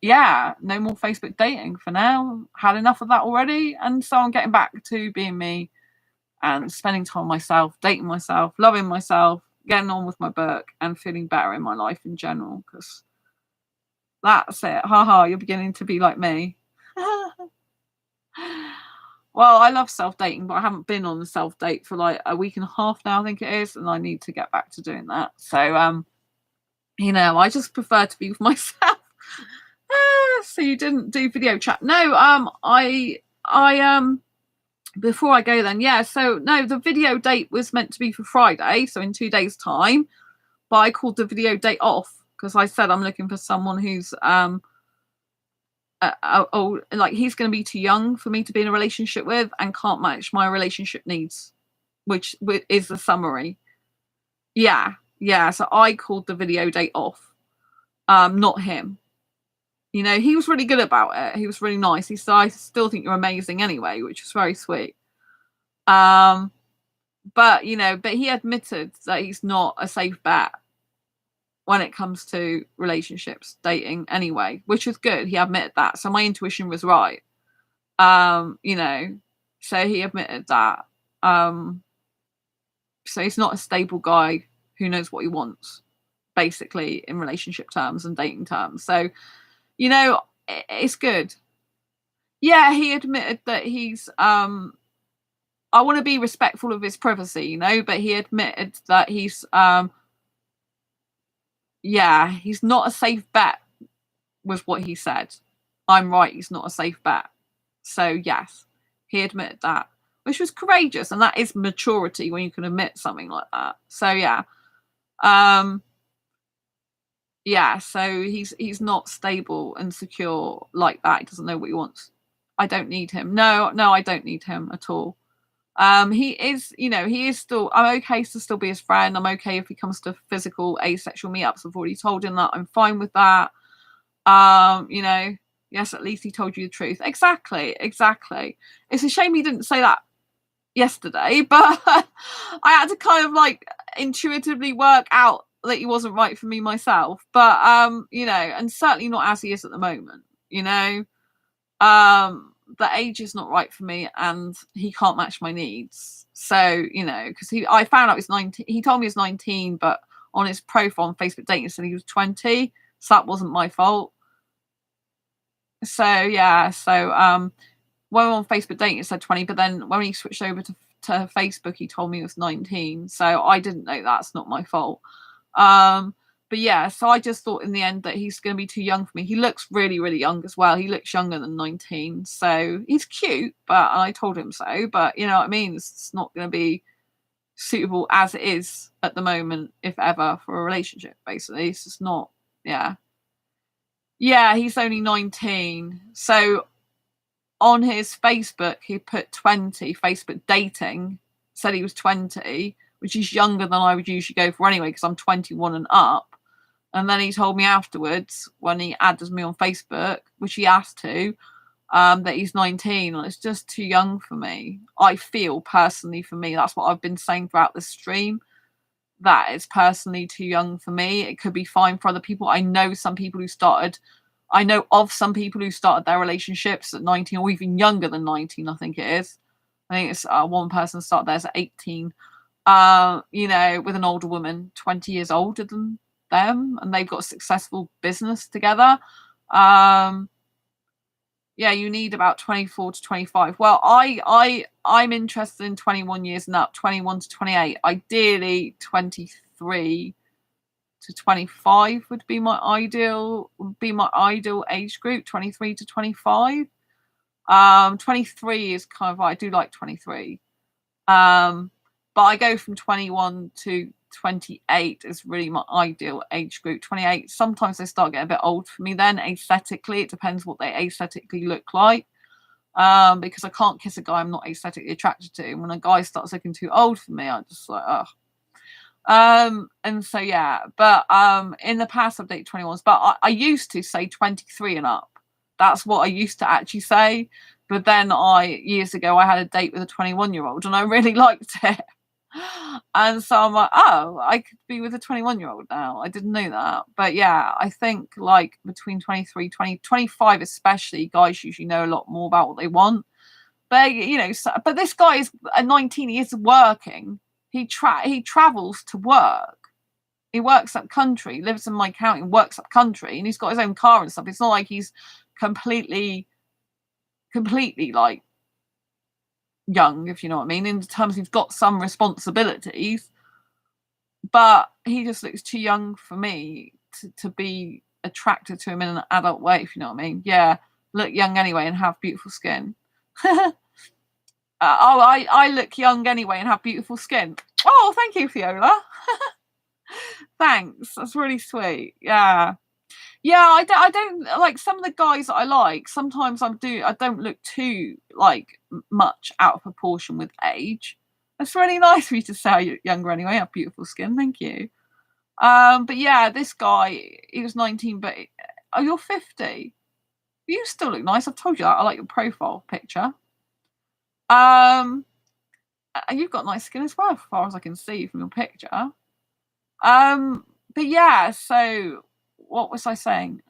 yeah, no more Facebook dating for now. Had enough of that already. And so I'm getting back to being me and spending time with myself, dating myself, loving myself, getting on with my book and feeling better in my life in general, because that's it. Haha, you're beginning to be like me. Well, I love self-dating, but I haven't been on a self-date for like a week and a half now, I think it is, and I need to get back to doing that. So you know, I just prefer to be with myself. So you didn't do video chat? No, I before I go then, yeah, so no, the video date was meant to be for Friday, so in 2 days time, but I called the video date off because I said I'm looking for someone who's like he's going to be too young for me to be in a relationship with and can't match my relationship needs, which is the summary. Yeah, so I called the video date off, not him. You know, he was really good about it. He was really nice. He said, I still think you're amazing anyway, which was very sweet. But, you know, but he admitted that he's not a safe bet when it comes to relationships, dating anyway, which was good. He admitted that. So my intuition was right. You know, so he admitted that. So he's not a stable guy who knows what he wants, basically, in relationship terms and dating terms. So, you know, it's good. Yeah, he admitted that he's I want to be respectful of his privacy, you know, but he admitted that he's yeah, he's not a safe bet, was what he said. I'm right, he's not a safe bet. So yes, he admitted that, which was courageous, and that is maturity when you can admit something like that. So yeah. Yeah, so he's not stable and secure like that. He doesn't know what he wants. I don't need him. No, I don't need him at all. He is, you know, he is still, I'm okay to still be his friend. I'm okay if he comes to physical asexual meetups. I've already told him that. I'm fine with that. You know, yes, at least he told you the truth. Exactly. It's a shame he didn't say that yesterday, but I had to kind of like intuitively work out that he wasn't right for me myself. But you know, and certainly not as he is at the moment, you know. The age is not right for me, and he can't match my needs. So, you know, because I found out he's 19. He told me he's 19, but on his profile on Facebook dating said he was 20. So that wasn't my fault. So yeah, so when we were on Facebook dating it said 20, but then when he switched over to Facebook, he told me he was 19. So I didn't know. That's not my fault. But yeah, so I just thought in the end that he's going to be too young for me. He looks really, really young as well. He looks younger than 19. So he's cute, but I told him so. But you know what I mean? It's not going to be suitable as it is at the moment, if ever, for a relationship, basically. It's just not, yeah. Yeah, he's only 19. So on his Facebook, he put 20, Facebook dating, said he was 20, which is younger than I would usually go for anyway, because I'm 21 and up. And then he told me afterwards, when he added me on Facebook, which he asked to, that he's 19. And it's just too young for me. I feel personally for me, that's what I've been saying throughout the stream, that is personally too young for me. It could be fine for other people. I know of some people who started their relationships at 19 or even younger than 19, I think it is. I think it's one person started theirs at 18, you know, with an older woman, 20 years older than them, and they've got a successful business together. Yeah, you need about 24 to 25. Well, I'm interested in 21 years and up, 21 to 28. Ideally, 23 to 25 would be my ideal age group. 23 to 25. 23 is kind of, I do like 23. But I go from 21 to 28 is really my ideal age group. 28, sometimes they start getting a bit old for me then, aesthetically. It depends what they aesthetically look like. Because I can't kiss a guy I'm not aesthetically attracted to. And when a guy starts looking too old for me, I'm just like, ugh. And so yeah, but in the past I've dated 21s, but I used to say 23 and up. That's what I used to actually say. But then years ago I had a date with a 21-year-old and I really liked it. And so I'm like, oh, I could be with a 21-year-old now. I didn't know that. But yeah, I think like between 23, 20, 25 especially, guys usually know a lot more about what they want. But you know, but this guy is at 19, he is working. He travels to work. He works up country, lives in my county, works up country, and he's got his own car and stuff. It's not like he's completely like young, if you know what I mean, in terms he's got some responsibilities, but he just looks too young for me to be attracted to him in an adult way, if you know what I mean. Yeah, look young anyway and have beautiful skin. I look young anyway and have beautiful skin. Oh, thank you, Fiona. Thanks. That's really sweet. Yeah. Yeah, I don't like some of the guys that I like. Sometimes I don't look too like much out of proportion with age. That's really nice for you to say you're younger anyway. You have beautiful skin. Thank you. But yeah, this guy, he was 19, but oh, you're 50. You still look nice. I've told you that. I like your profile picture. You've got nice skin as well, as far as I can see from your picture. But yeah, so what was I saying?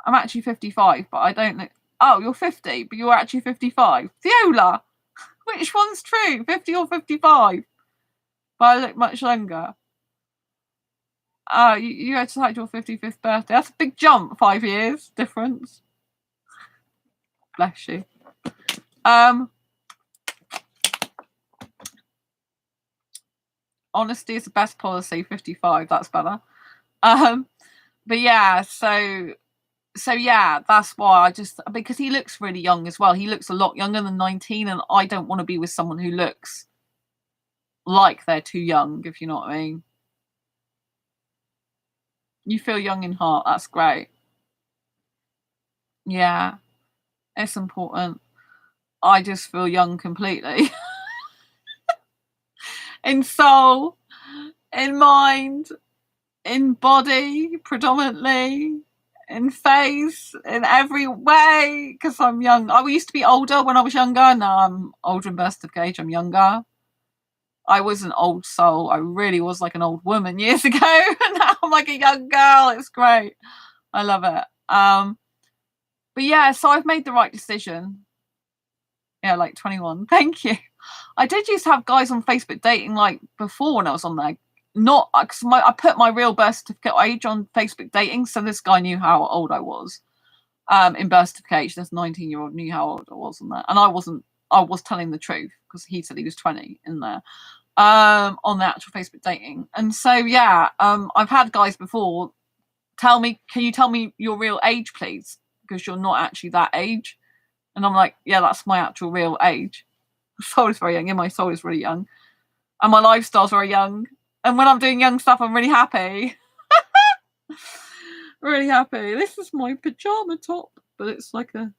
I'm actually 55, but I don't look. Oh, you're 50, but you're actually 55. Viola, which one's true, 50 or 55? But I look much younger. You had to your 55th birthday. That's a big jump, 5 years difference. Bless you. Honesty is the best policy, 55, that's better. But yeah, so yeah, that's why I just, because he looks really young as well. He looks a lot younger than 19, and I don't want to be with someone who looks like they're too young, if you know what I mean. You feel young in heart, that's great. Yeah, it's important. I just feel young completely. In soul, in mind, in body, predominantly, in face, in every way, because I'm young. I used to be older when I was younger. Now I'm older in birth certificate. I'm younger. I was an old soul. I really was like an old woman years ago. Now I'm like a young girl. It's great. I love it. But yeah, so I've made the right decision. Yeah, like 21. Thank you. I did used to have guys on Facebook dating like before when I was on there. Not because I put my real birth certificate age on Facebook dating, so this guy knew how old I was. In birth certificate, this 19-year-old knew how old I was on that, and I wasn't. I was telling the truth because he said he was 20 in there. On the actual Facebook dating, and so yeah, I've had guys before tell me, "Can you tell me your real age, please? Because you're not actually that age." And I'm like, yeah, that's my actual real age. My soul is very young. Yeah, my soul is really young. And my lifestyle's very young. And when I'm doing young stuff, I'm really happy. Really happy. This is my pajama top, but it's like a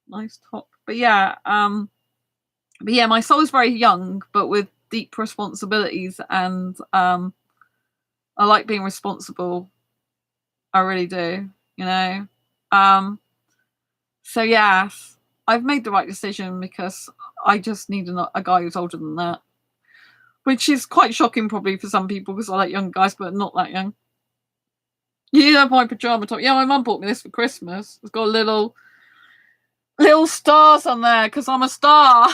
nice top. But yeah, my soul is very young, but with deep responsibilities, and I like being responsible. I really do, you know. So yeah, I've made the right decision because I just need a guy who's older than that, which is quite shocking probably for some people because I like young guys, but not that young. You have my pajama top. Yeah, my mum bought me this for Christmas. It's got little stars on there because I'm a star.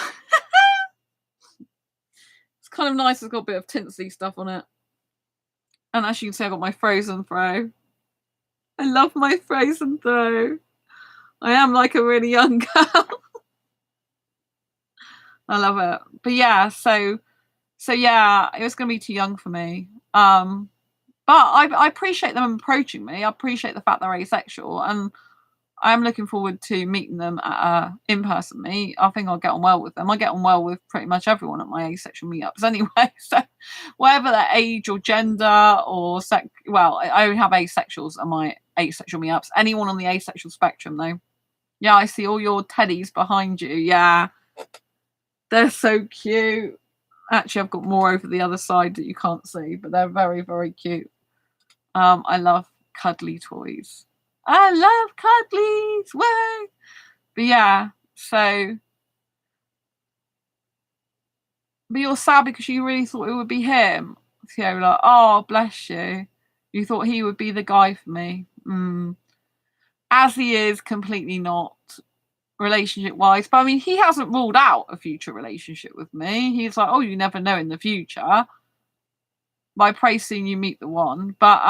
It's kind of nice. It's got a bit of tinsy stuff on it. And as you can see, I got my Frozen throw. I love my Frozen throw. I am like a really young girl. I love it. But yeah, so yeah, it was going to be too young for me. But I appreciate them approaching me. I appreciate the fact they're asexual, and I'm looking forward to meeting them at a in-person meet. I think I'll get on well with them. I get on well with pretty much everyone at my asexual meetups anyway. So whatever their age or gender or sex, well, I only have asexuals at my asexual meetups. Anyone on the asexual spectrum, though. Yeah, I see all your teddies behind you. Yeah, they're so cute. Actually, I've got more over the other side that you can't see, but they're very, very cute. I love cuddly toys. I love cuddlies. Whoa. But yeah, so. But you're sad because you really thought it would be him. Fiola. Oh, bless you. You thought he would be the guy for me. As he is, completely not relationship wise. But I mean, he hasn't ruled out a future relationship with me. He's like, oh, you never know in the future. By pray soon you meet the one. But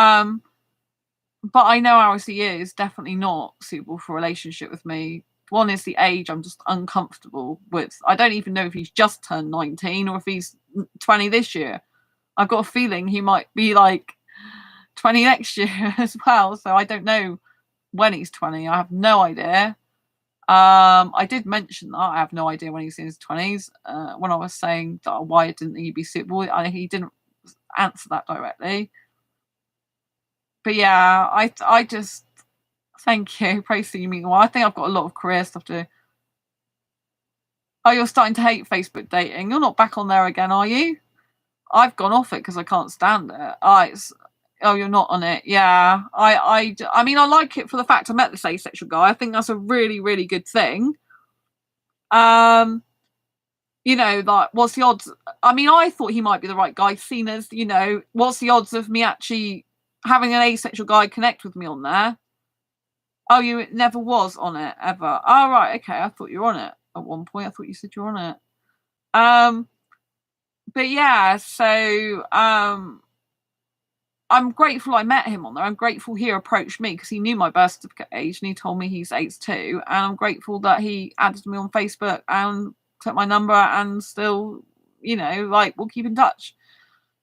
I know as he is, definitely not suitable for a relationship with me. One is the age I'm just uncomfortable with. I don't even know if he's just turned 19 or if he's 20 this year. I've got a feeling he might be like 20 next year as well. So I don't know when he's 20. I have no idea. I did mention that I have no idea when he's in his 20s. When I was saying that why didn't he be suitable, he didn't answer that directly. But yeah, I just thank you. Praise to you, meanwhile. I think I've got a lot of career stuff to do. Oh, you're starting to hate Facebook dating. You're not back on there again, are you? I've gone off it because I can't stand it. Oh, you're not on it. Yeah. I mean, I like it for the fact I met this asexual guy. I think that's a really, really good thing. You know, like, what's the odds? I mean, I thought he might be the right guy, seen as, you know, what's the odds of me actually having an asexual guy connect with me on there? Oh, you never was on it, ever. Oh, right, okay. I thought you were on it at one point. I thought you said you were on it. but yeah, so I'm grateful I met him on there. I'm grateful he approached me because he knew my birth certificate age and he told me he's 82. And I'm grateful that he added me on Facebook and took my number and still, you know, like, we'll keep in touch.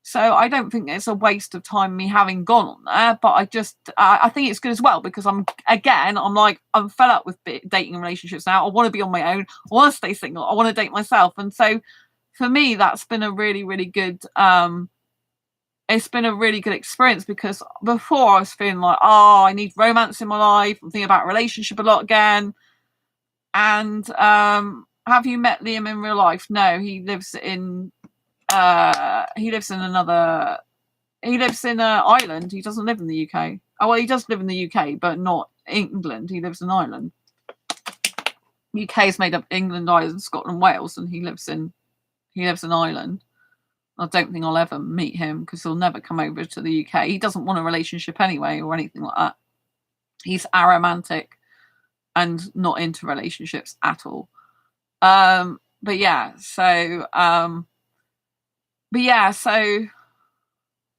So I don't think it's a waste of time me having gone on there, but I think it's good as well because I'm fed up with dating and relationships now. I want to be on my own. I want to stay single. I want to date myself. And so for me, that's been a really, really good, it's been a really good experience because before I was feeling like, oh, I need romance in my life. I'm thinking about a relationship a lot again. And have you met Liam in real life? No, he lives in Ireland. He doesn't live in the UK. Oh, well, he does live in the UK, but not England. He lives in Ireland. UK is made up of England, Ireland, Scotland, Wales, and he lives in Ireland. I don't think I'll ever meet him because he'll never come over to the UK. He doesn't want a relationship anyway or anything like that. He's aromantic and not into relationships at all. But yeah, so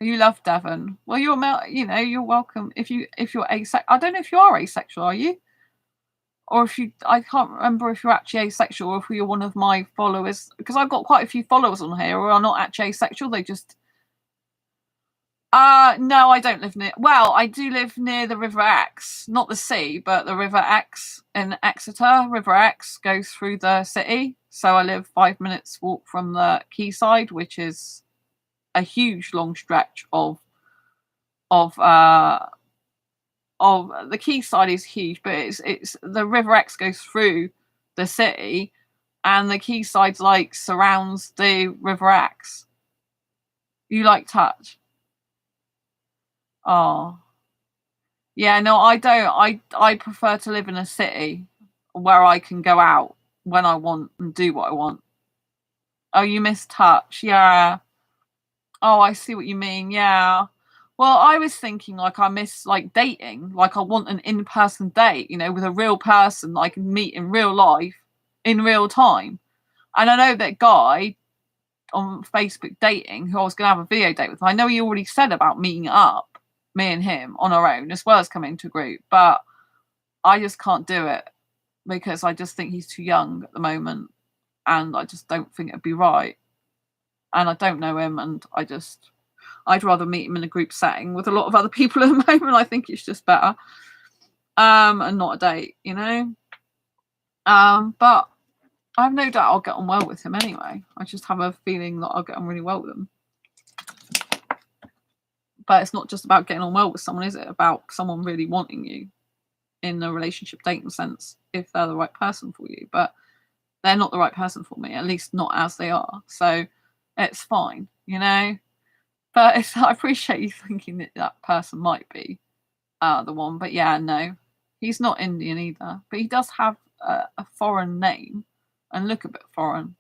you love Devon. Well, you're welcome. If you're asexual, I don't know if you are asexual, are you? Or I can't remember if you're actually asexual or if you're one of my followers, because I've got quite a few followers on here who are not actually asexual. They just, no, I don't live near, well, I do live near the River Exe, not the sea, but the River Exe in Exeter. River Exe goes through the city. So I live 5 minutes walk from the quayside, which is a huge long stretch of the quayside is huge, but it's the River Exe goes through the city, and the quayside like surrounds the River Exe. You like touch? Oh, yeah. No, I don't. I prefer to live in a city where I can go out when I want and do what I want. Oh, you miss touch? Yeah. Oh, I see what you mean. Yeah. Well, I was thinking like I miss like dating, like I want an in-person date, with a real person that I can meet in real life, in real time. And I know that guy on Facebook dating who I was going to have a video date with, I know he already said about meeting up, me and him on our own, as well as coming to a group, but I just can't do it because I just think he's too young at the moment and I just don't think it'd be right. And I don't know him and I'd rather meet him in a group setting with a lot of other people at the moment. I think it's just better. And not a date, But I have no doubt I'll get on well with him anyway. I just have a feeling that I'll get on really well with him. But it's not just about getting on well with someone, is it? About someone really wanting you in a relationship dating sense, if they're the right person for you. But they're not the right person for me, at least not as they are. So it's fine, But I appreciate you thinking that person might be the one. But yeah, no, he's not Indian either. But he does have a foreign name and look a bit foreign.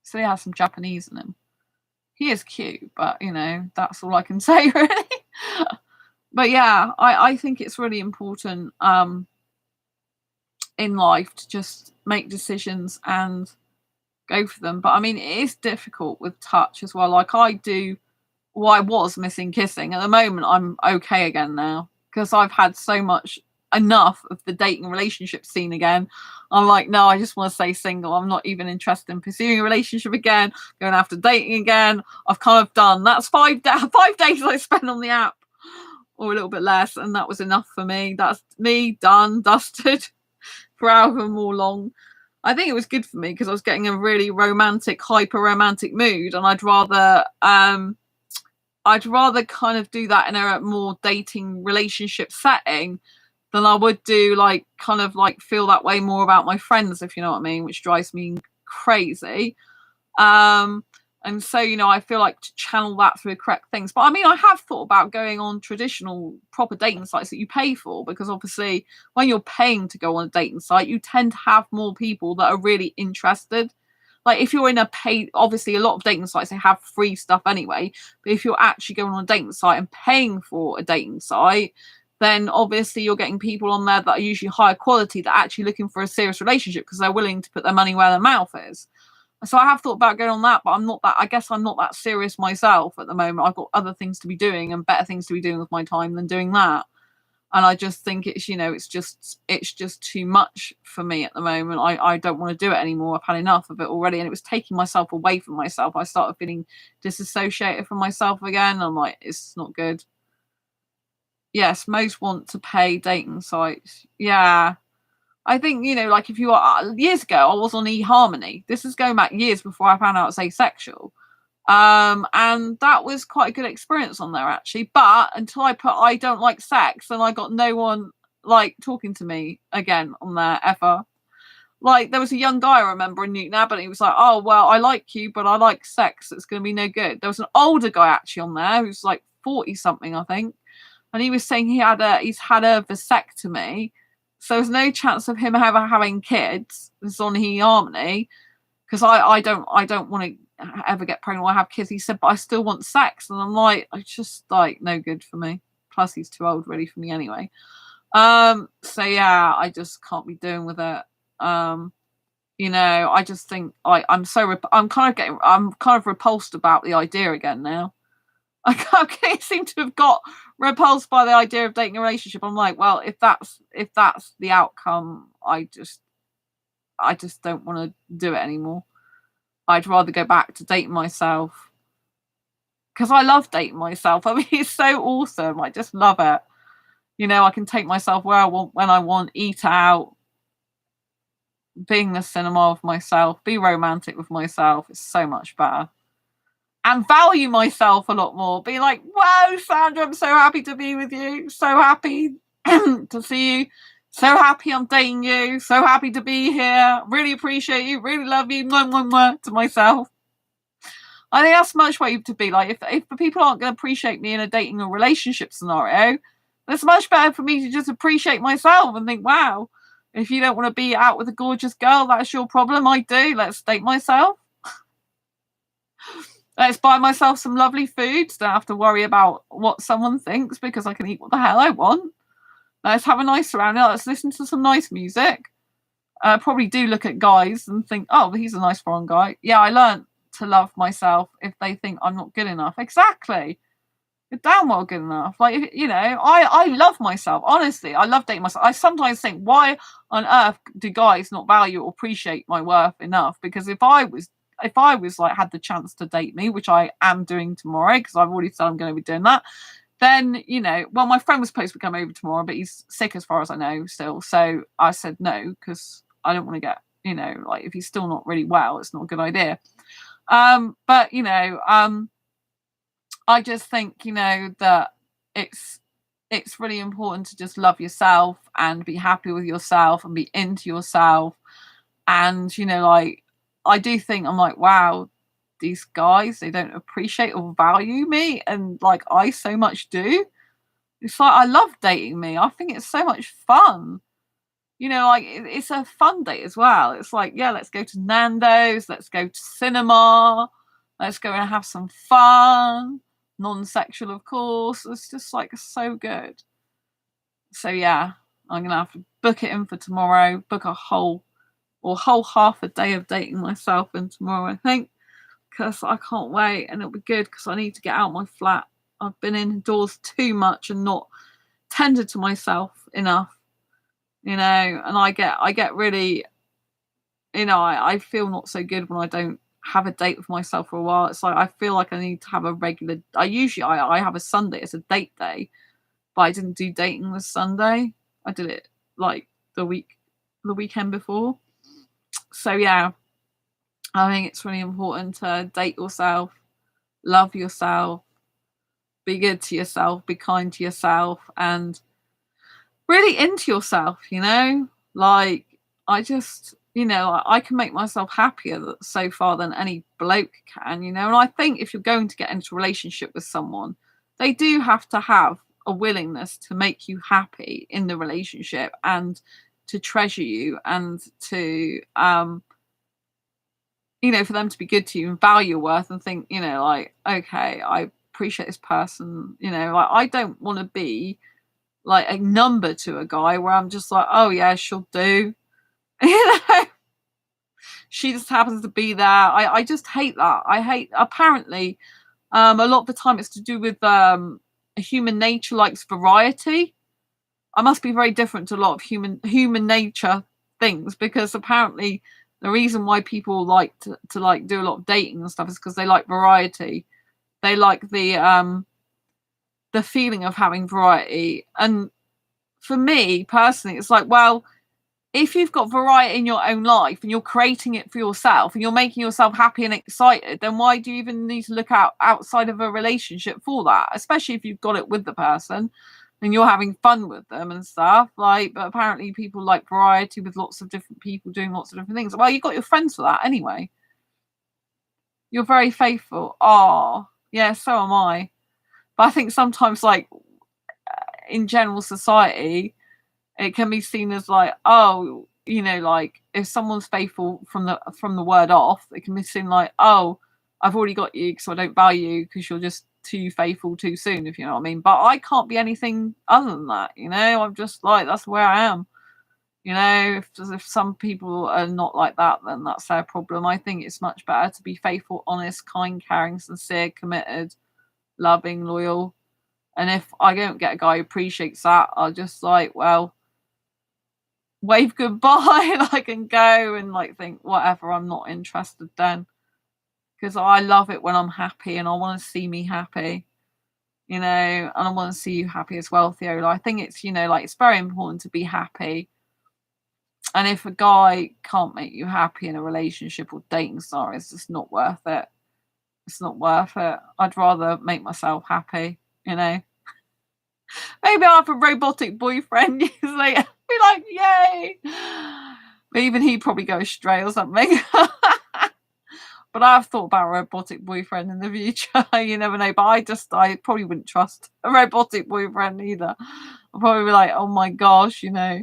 So he has some Japanese in him. He is cute, but, that's all I can say, really. But yeah, I think it's really important in life to just make decisions and go for them. But I mean, it is difficult with touch as well. Like I was missing kissing. At the moment, I'm okay again now because I've had so much enough of the dating relationship scene again. I'm like, no, I just want to stay single. I'm not even interested in pursuing a relationship again, going after dating again. I've kind of done. That's 5 days I spent on the app, or a little bit less, and that was enough for me. That's me done, dusted for however more long. I think it was good for me because I was getting a really romantic, hyper romantic mood, and I'd rather kind of do that in a more dating relationship setting than I would do feel that way more about my friends, if you know what I mean, which drives me crazy. And so, I feel like to channel that through correct things. But I mean, I have thought about going on traditional proper dating sites that you pay for, because obviously when you're paying to go on a dating site, you tend to have more people that are really interested. Like if you're in a paid, obviously a lot of dating sites, they have free stuff anyway. But if you're actually going on a dating site and paying for a dating site, then obviously you're getting people on there that are usually higher quality, that are actually looking for a serious relationship because they're willing to put their money where their mouth is. So I have thought about going on that, but I'm not that, I guess I'm not that serious myself at the moment. I've got other things to be doing and better things to be doing with my time than doing that. And I just think it's, it's just too much for me at the moment. I don't want to do it anymore. I've had enough of it already. And it was taking myself away from myself. I started feeling disassociated from myself again. I'm like, it's not good. Yes, most want to pay dating sites. Yeah. I think, like if you are, years ago, I was on eHarmony. This is going back years before I found out I was asexual. And that was quite a good experience on there, actually. But until I put I don't like sex, and I got no one like talking to me again on there ever. Like there was a young guy I remember in Newton Abbot, and he was like, "Oh well, I like you, but I like sex. It's going to be no good." There was an older guy actually on there who's like 40 something, I think, and he was saying he's had a vasectomy, so there's no chance of him ever having kids. This is on eHarmony, because I don't want to ever get pregnant or have kids. He said, but I still want sex. And I'm like, I just like no good for me. Plus he's too old really for me anyway. So yeah, I just can't be doing with it. I just think I'm kind of repulsed about the idea again now. I seem to have got repulsed by the idea of dating a relationship. I'm like, well, if that's the outcome, I just don't want to do it anymore. I'd rather go back to dating myself, because I love dating myself. I mean, it's so awesome. I just love it. I can take myself where I want, when I want, eat out, be in the cinema with myself, be romantic with myself. It's so much better. And value myself a lot more. Be like, wow, Sandra, I'm so happy to be with you. So happy to see you. So happy I'm dating you. So happy to be here. Really appreciate you. Really love you. Mwah, mwah, mwah, to myself. I think that's much way to be. Like, if the people aren't going to appreciate me in a dating or relationship scenario, it's much better for me to just appreciate myself and think, wow, if you don't want to be out with a gorgeous girl, that's your problem. I do. Let's date myself. Let's buy myself some lovely foods. Don't have to worry about what someone thinks, because I can eat what the hell I want. Let's have a nice surrounding. Let's listen to some nice music. Probably do look at guys and think, oh, he's a nice foreign guy. Yeah, I learned to love myself if they think I'm not good enough. Exactly. You're damn well good enough. Like, I love myself. Honestly, I love dating myself. I sometimes think, why on earth do guys not value or appreciate my worth enough? Because if I was like had the chance to date me, which I am doing tomorrow, because I've already said I'm going to be doing that, then well, my friend was supposed to come over tomorrow, but he's sick as far as I know still. So I said no, because I don't want to get, like, if he's still not really well, it's not a good idea. But I just think that it's really important to just love yourself and be happy with yourself and be into yourself. And like, I do think, I'm like, wow, these guys, they don't appreciate or value me, and like I so much do. It's like, I love dating me. I think it's so much fun. Like, it's a fun date as well. It's like, yeah, let's go to Nando's, let's go to cinema, let's go and have some fun. Non-sexual, of course. It's just like so good. So yeah, I'm gonna have to book it in for tomorrow. Book a whole half a day of dating myself in tomorrow, I think, because I can't wait, and it'll be good because I need to get out my flat. I've been indoors too much and not tended to myself enough, and I get really, I feel not so good when I don't have a date with myself for a while. It's like I feel like I need to have a regular. I have a Sunday as a date day, but I didn't do dating this Sunday. I did it like the weekend before. So yeah, I think it's really important to date yourself, love yourself, be good to yourself, be kind to yourself, and really into yourself. Like, I just, I can make myself happier so far than any bloke can, and I think if you're going to get into a relationship with someone, they do have to have a willingness to make you happy in the relationship and to treasure you, and to for them to be good to you and value your worth and think, like, okay, I appreciate this person. Like, I don't want to be like a number to a guy where I'm just like, oh yeah, she'll do. she just happens to be there. I just hate that. I hate, apparently, a lot of the time it's to do with human nature likes variety. I must be very different to a lot of human nature things, because apparently the reason why people like to like do a lot of dating and stuff is because they like variety. They like the feeling of having variety. And for me personally, it's like, well, if you've got variety in your own life and you're creating it for yourself and you're making yourself happy and excited, then why do you even need to look outside of a relationship for that? Especially if you've got it with the person and you're having fun with them and stuff. Like, but apparently people like variety with lots of different people doing lots of different things. Well, you've got your friends for that anyway. You're very faithful. Oh, yeah, so am I. But I think sometimes, like, in general society, it can be seen as like, oh, you know, like if someone's faithful from the word off, it can be seen like, oh, I've already got you, so I don't value you because you're just too faithful too soon, if you know what I mean. But I can't be anything other than that, you know. I'm just like, that's where I am, you know. If some people are not like that, then that's their problem. I think it's much better to be faithful, honest, kind, caring, sincere, committed, loving, loyal. And if I don't get a guy who appreciates that, I'll just like, well, wave goodbye and I can go and like think, whatever, I'm not interested then. Because I love it when I'm happy and I want to see me happy, you know, and I want to see you happy as well, Theo. I think it's, you know, like it's very important to be happy. And if a guy can't make you happy in a relationship or dating scenario, it's just not worth it. It's not worth it. I'd rather make myself happy, you know. Maybe I'll have a robotic boyfriend years later. Be like, yay. But even he'd probably go astray or something. But I've thought about a robotic boyfriend in the future. You never know. But I probably wouldn't trust a robotic boyfriend either. I'd probably be like, oh my gosh, you know,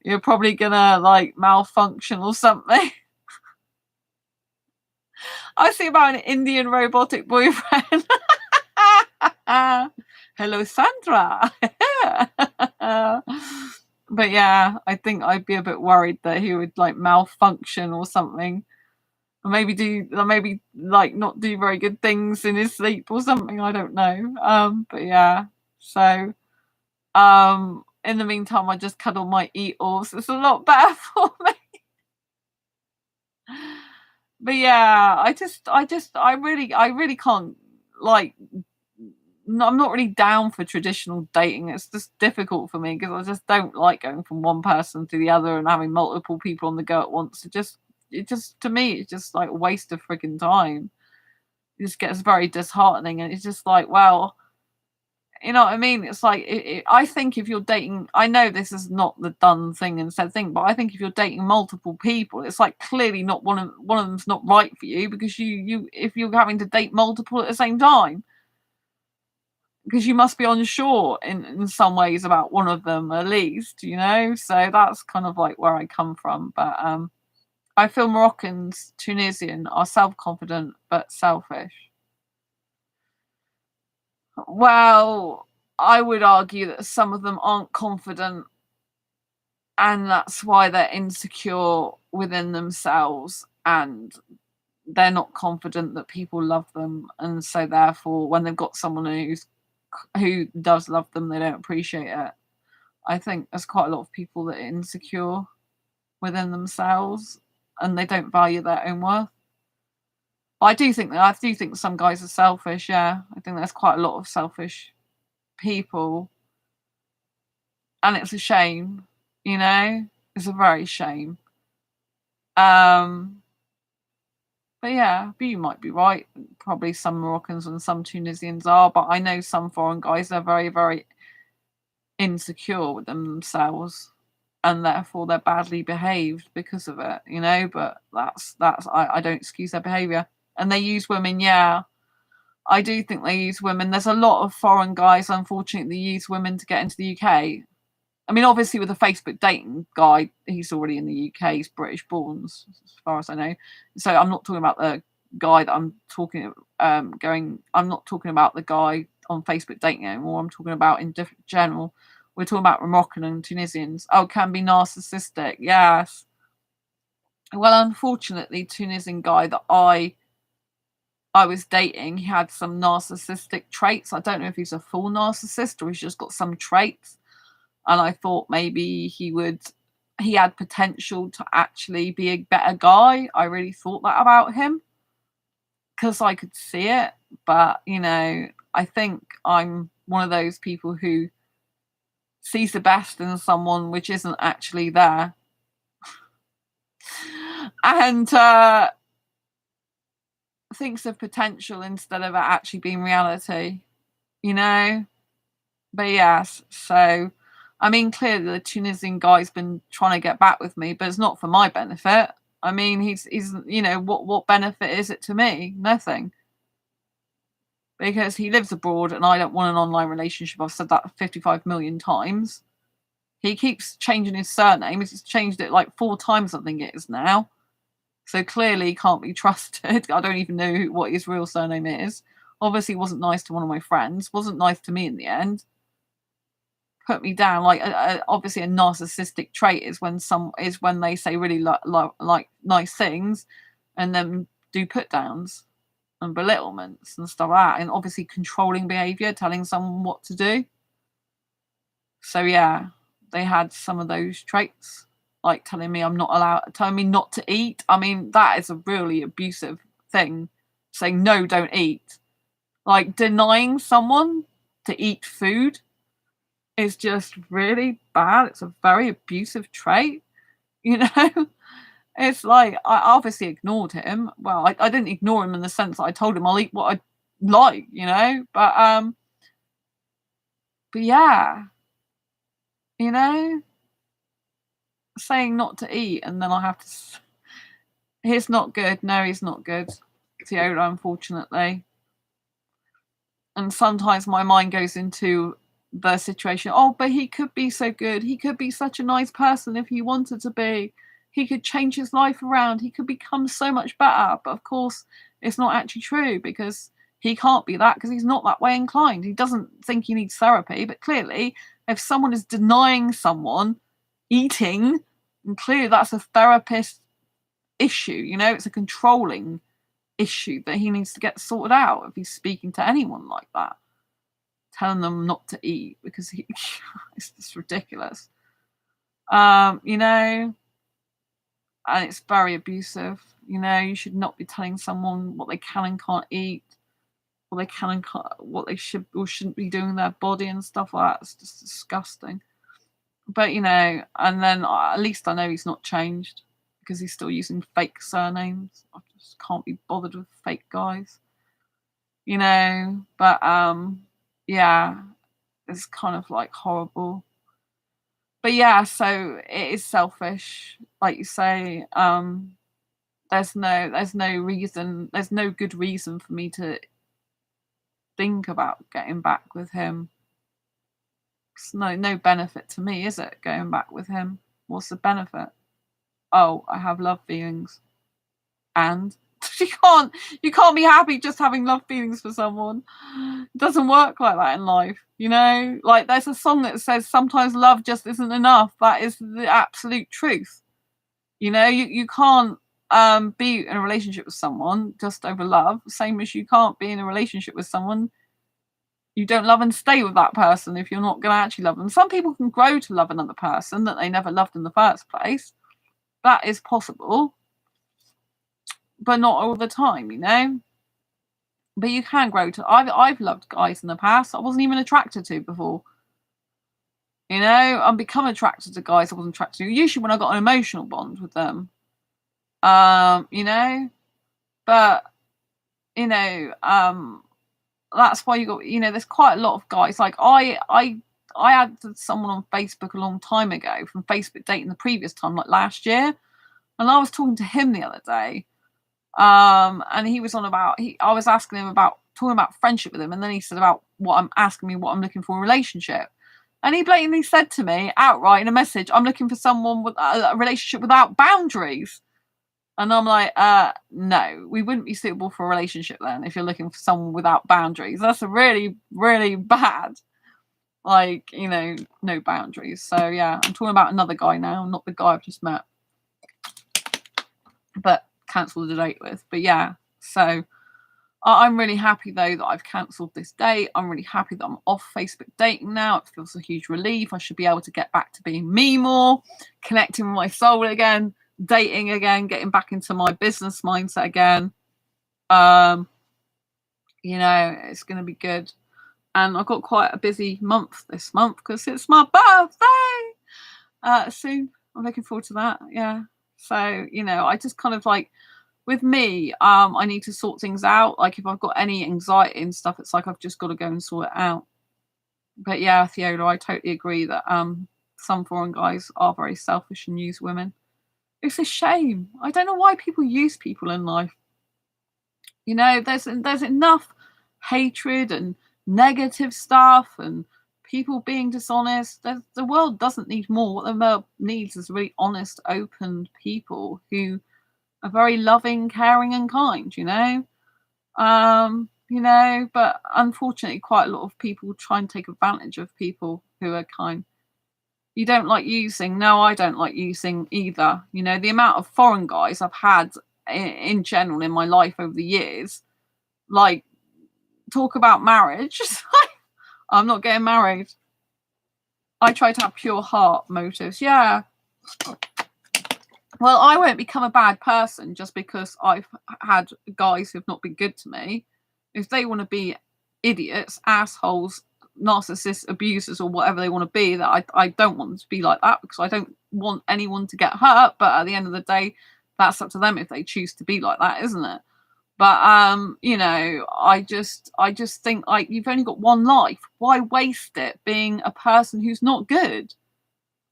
you're probably gonna like malfunction or something. I see about an Indian robotic boyfriend. Hello, Sandra. But yeah, I think I'd be a bit worried that he would like malfunction or something. Or maybe like not do very good things in his sleep or something. I don't know. But yeah. So in the meantime, I just cuddle my eatles. It's a lot better for me. But yeah, I really can't like. No, I'm not really down for traditional dating. It's just difficult for me because I just don't like going from one person to the other and having multiple people on the go at once. It just to me, it's just like a waste of freaking time. It just gets very disheartening, and it's just like, well, you know what I mean? It's like I think if you're dating, I know this is not the done thing and said thing, but I think if you're dating multiple people, it's like clearly not one of them's not right for you because you if you're having to date multiple at the same time. Because you must be unsure in some ways about one of them at least, you know. So that's kind of like where I come from. But I feel Moroccans, Tunisian are self-confident but selfish. Well, I would argue that some of them aren't confident, and that's why they're insecure within themselves, and they're not confident that people love them, and so therefore when they've got someone who does love them, they don't appreciate it. I think there's quite a lot of people that are insecure within themselves and they don't value their own worth. But I do think some guys are selfish, yeah. I think there's quite a lot of selfish people. And it's a shame, you know? It's a very shame. But yeah, but you might be right. Probably some Moroccans and some Tunisians are, but I know some foreign guys are very, very insecure with themselves and therefore they're badly behaved because of it, you know. But I don't excuse their behaviour. And they use women, yeah. I do think they use women. There's a lot of foreign guys, unfortunately, use women to get into the UK. I mean, obviously, with a Facebook dating guy, he's already in the UK. He's British born, as far as I know. So I'm not talking about the guy that I'm talking I'm not talking about the guy on Facebook dating anymore. I'm talking about in general. We're talking about Moroccan and Tunisians. Oh, can be narcissistic. Yes. Well, unfortunately, Tunisian guy that I was dating, he had some narcissistic traits. I don't know if he's a full narcissist or he's just got some traits. And I thought maybe he had potential to actually be a better guy. I really thought that about him because I could see it. But, you know, I think I'm one of those people who sees the best in someone which isn't actually there. And thinks of potential instead of it actually being reality, you know? But yes, so I mean, clearly the Tunisian guy's been trying to get back with me, but it's not for my benefit. I mean, he's you know, what benefit is it to me? Nothing. Because he lives abroad and I don't want an online relationship. I've said that 55 million times. He keeps changing his surname. He's changed it like 4 times, I think it is now. So clearly he can't be trusted. I don't even know what his real surname is. Obviously, he wasn't nice to one of my friends. Wasn't nice to me in the end. Put me down. Like obviously, a narcissistic trait is when they say really like nice things, and then do put downs and belittlements and stuff like that. And obviously, controlling behaviour, telling someone what to do. So yeah, they had some of those traits. Like telling me telling me not to eat. I mean, that is a really abusive thing. Saying no, don't eat. Like denying someone to eat food is just really bad. It's a very abusive trait, you know? It's like, I obviously ignored him. Well, I didn't ignore him in the sense that I told him I'll eat what I like, you know? But yeah, you know? Saying not to eat and then I have to he's not good. No, he's not good. Theoda, unfortunately. And sometimes my mind goes into the situation. Oh, but he could be so good. He could be such a nice person if he wanted to be. He could change his life around. He could become so much better. But of course, it's not actually true because he can't be that because he's not that way inclined. He doesn't think he needs therapy. But clearly, if someone is denying someone eating, and clearly that's a therapist issue, you know, it's a controlling issue that he needs to get sorted out if he's speaking to anyone like that, telling them not to eat because it's just ridiculous. You know, and it's very abusive. You know, you should not be telling someone what they can and can't eat, what they can and can't, what they should or shouldn't be doing with their body and stuff like that. It's just disgusting. But you know, and then at least I know he's not changed because he's still using fake surnames. I just can't be bothered with fake guys, you know. But yeah, it's kind of like horrible. But yeah, so it is selfish, like you say. There's no reason, there's no good reason for me to think about getting back with him. It's no benefit to me, is it? Going back with him, what's the benefit? Oh, I have love feelings, and you can't be happy just having love feelings for someone. It doesn't work like that in life, you know. Like there's a song that says sometimes love just isn't enough. That is the absolute truth. You know, you can't be in a relationship with someone just over love, same as you can't be in a relationship with someone you don't love and stay with that person if you're not going to actually love them. Some people can grow to love another person that they never loved in the first place. That is possible, but not all the time, you know. But you can grow to. I've loved guys in the past I wasn't even attracted to before. You know, I'm become attracted to guys I wasn't attracted to. Usually when I got an emotional bond with them. You know, but you know, that's why you got. You know, there's quite a lot of guys. Like I had someone on Facebook a long time ago from Facebook dating the previous time, like last year, and I was talking to him the other day. And he was on about I was asking him about talking about friendship with him, and then he said about what I'm looking for in a relationship. And he blatantly said to me outright in a message, I'm looking for someone with a relationship without boundaries. And I'm like, no, we wouldn't be suitable for a relationship then if you're looking for someone without boundaries. That's a really, really bad. Like, you know, no boundaries. So yeah, I'm talking about another guy now, not the guy I've just met. but cancelled the date with. But yeah, so I'm really happy though that I've cancelled this date. I'm really happy that I'm off Facebook dating now. It feels a huge relief. I should be able to get back to being me more, connecting with my soul again, dating again, getting back into my business mindset again. You know, it's going to be good. And I've got quite a busy month this month because it's my birthday soon. I'm looking forward to that. Yeah. So, you know, I just kind of like, with me, I need to sort things out. Like if I've got any anxiety and stuff, it's like I've just got to go and sort it out. But yeah, Theola, I totally agree that some foreign guys are very selfish and use women. It's a shame. I don't know why people use people in life. You know, there's enough hatred and negative stuff and people being dishonest. The world doesn't need more. What the world needs is really honest, open people who are very loving, caring, and kind. You know, but unfortunately, quite a lot of people try and take advantage of people who are kind. You don't like using? No, I don't like using either. You know, the amount of foreign guys I've had in general in my life over the years, like, talk about marriage. I'm not getting married. I try to have pure heart motives. Yeah. Well, I won't become a bad person just because I've had guys who've not been good to me. If they want to be idiots, assholes, narcissists, abusers, or whatever they want to be, that I don't want them to be like that because I don't want anyone to get hurt. But at the end of the day, that's up to them if they choose to be like that, isn't it? But you know, I just think, like, you've only got one life. Why waste it being a person who's not good?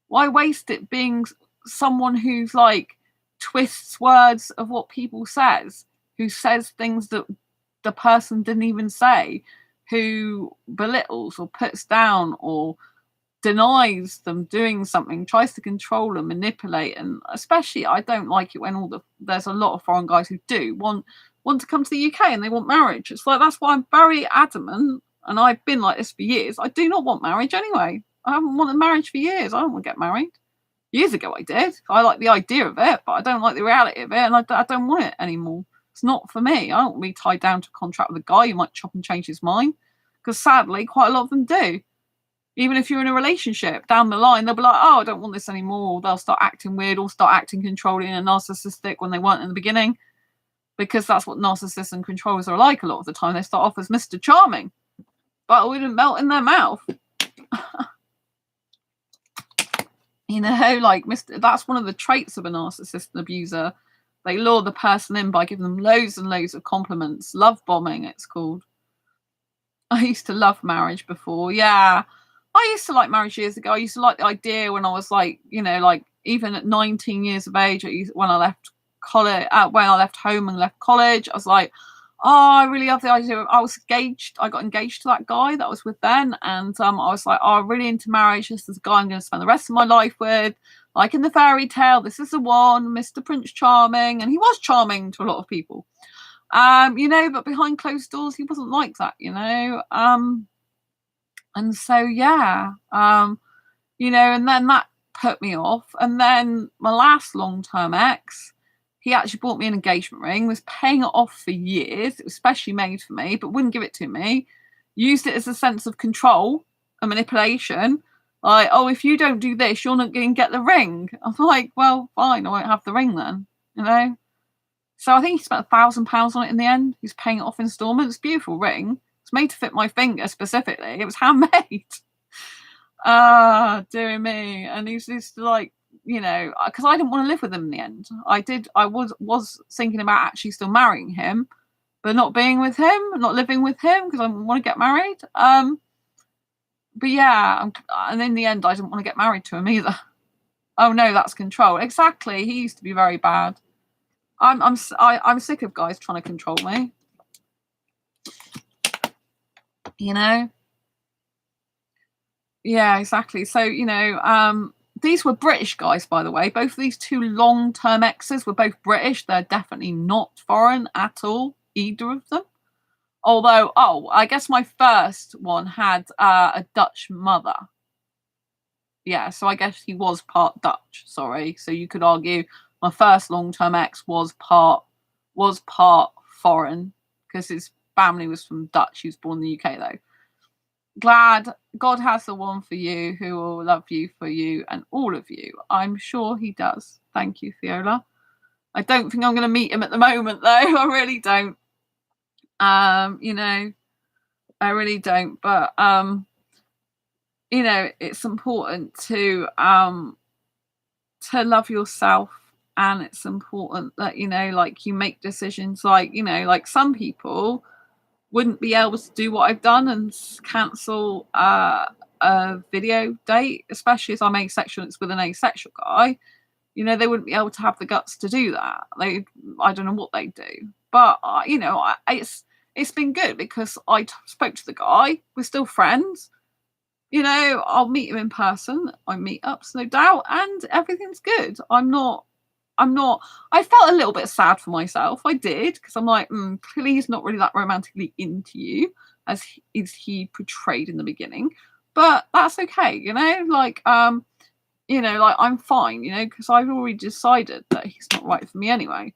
Why waste it being someone who's like twists words of what people says, who says things that the person didn't even say, who belittles or puts down or denies them doing something, tries to control and manipulate. And especially, I don't like it when there's a lot of foreign guys who do want to come to the UK and they want marriage. It's like, that's why I'm very adamant, and I've been like this for years. I do not want marriage anyway. I haven't wanted marriage for years. I don't want to get married. Years ago I did. I like the idea of it, but I don't like the reality of it, and I don't want it anymore. It's not for me. I don't want to be tied down to a contract with a guy who might chop and change his mind, because sadly quite a lot of them do. Even if you're in a relationship, down the line they'll be like, oh, I don't want this anymore, or they'll start acting weird or start acting controlling and narcissistic when they weren't in the beginning, because that's what narcissists and controllers are like. A lot of the time they start off as Mr. Charming, but it wouldn't melt in their mouth. You know, like that's one of the traits of a narcissist and abuser. They lure the person in by giving them loads and loads of compliments. Love bombing, it's called. I used to love marriage before. Yeah. I used to like marriage years ago. I used to like the idea when I was like, you know, like even at 19 years of age, when I left college, when I left home and left college, I was like, oh, I really love the idea. I was engaged. I got engaged to that guy that I was with then. And I was like, oh, I'm really into marriage. This is a guy I'm going to spend the rest of my life with. Like in the fairy tale, this is the one, Mr. Prince Charming. And he was charming to a lot of people. You know, but behind closed doors, he wasn't like that, you know. And so, yeah, you know, and then that put me off. And then my last long-term ex, he actually bought me an engagement ring, was paying it off for years. It was specially made for me, but wouldn't give it to me. Used it as a sense of control and manipulation. Like, oh, if you don't do this, you're not going to get the ring. I'm like, well, fine, I won't have the ring then, you know. So I think he spent £1,000 on it in the end. He's paying it off installments. Beautiful ring. It's made to fit my finger specifically. It was handmade. Dear me. And he's just like, you know, because I didn't want to live with him in the end. I was thinking about actually still marrying him, but not being with him, not living with him because I want to get married. But yeah, and in the end, I didn't want to get married to him either. Oh no, that's control. Exactly. He used to be very bad. I'm sick of guys trying to control me. You know? Yeah, exactly. So, you know, these were British guys, by the way. Both of these two long-term exes were both British. They're definitely not foreign at all, either of them. Although, I guess my first one had a Dutch mother. Yeah, so I guess he was part Dutch, sorry. So you could argue my first long-term ex was part foreign, because his family was from Dutch. He was born in the UK though. Glad God has the one for you who will love you for you and all of you. I'm sure he does. Thank you, Fiola. I don't think I'm going to meet him at the moment though. I really don't. You know, I really don't. But you know, it's important to love yourself, and it's important that, you know, like, you make decisions, like, you know, like some people wouldn't be able to do what I've done and cancel a video date, especially as I'm asexual and it's with an asexual guy. You know, they wouldn't be able to have the guts to do that. I don't know what they do, but you know, it's been good because I spoke to the guy. We're still friends. You know, I'll meet him in person. I meet ups, no doubt, and everything's good. I felt a little bit sad for myself. I did, because I'm like, clearly he's not really that romantically into you as he portrayed in the beginning. But that's okay, you know, like, you know, like, I'm fine, you know, because I've already decided that he's not right for me anyway.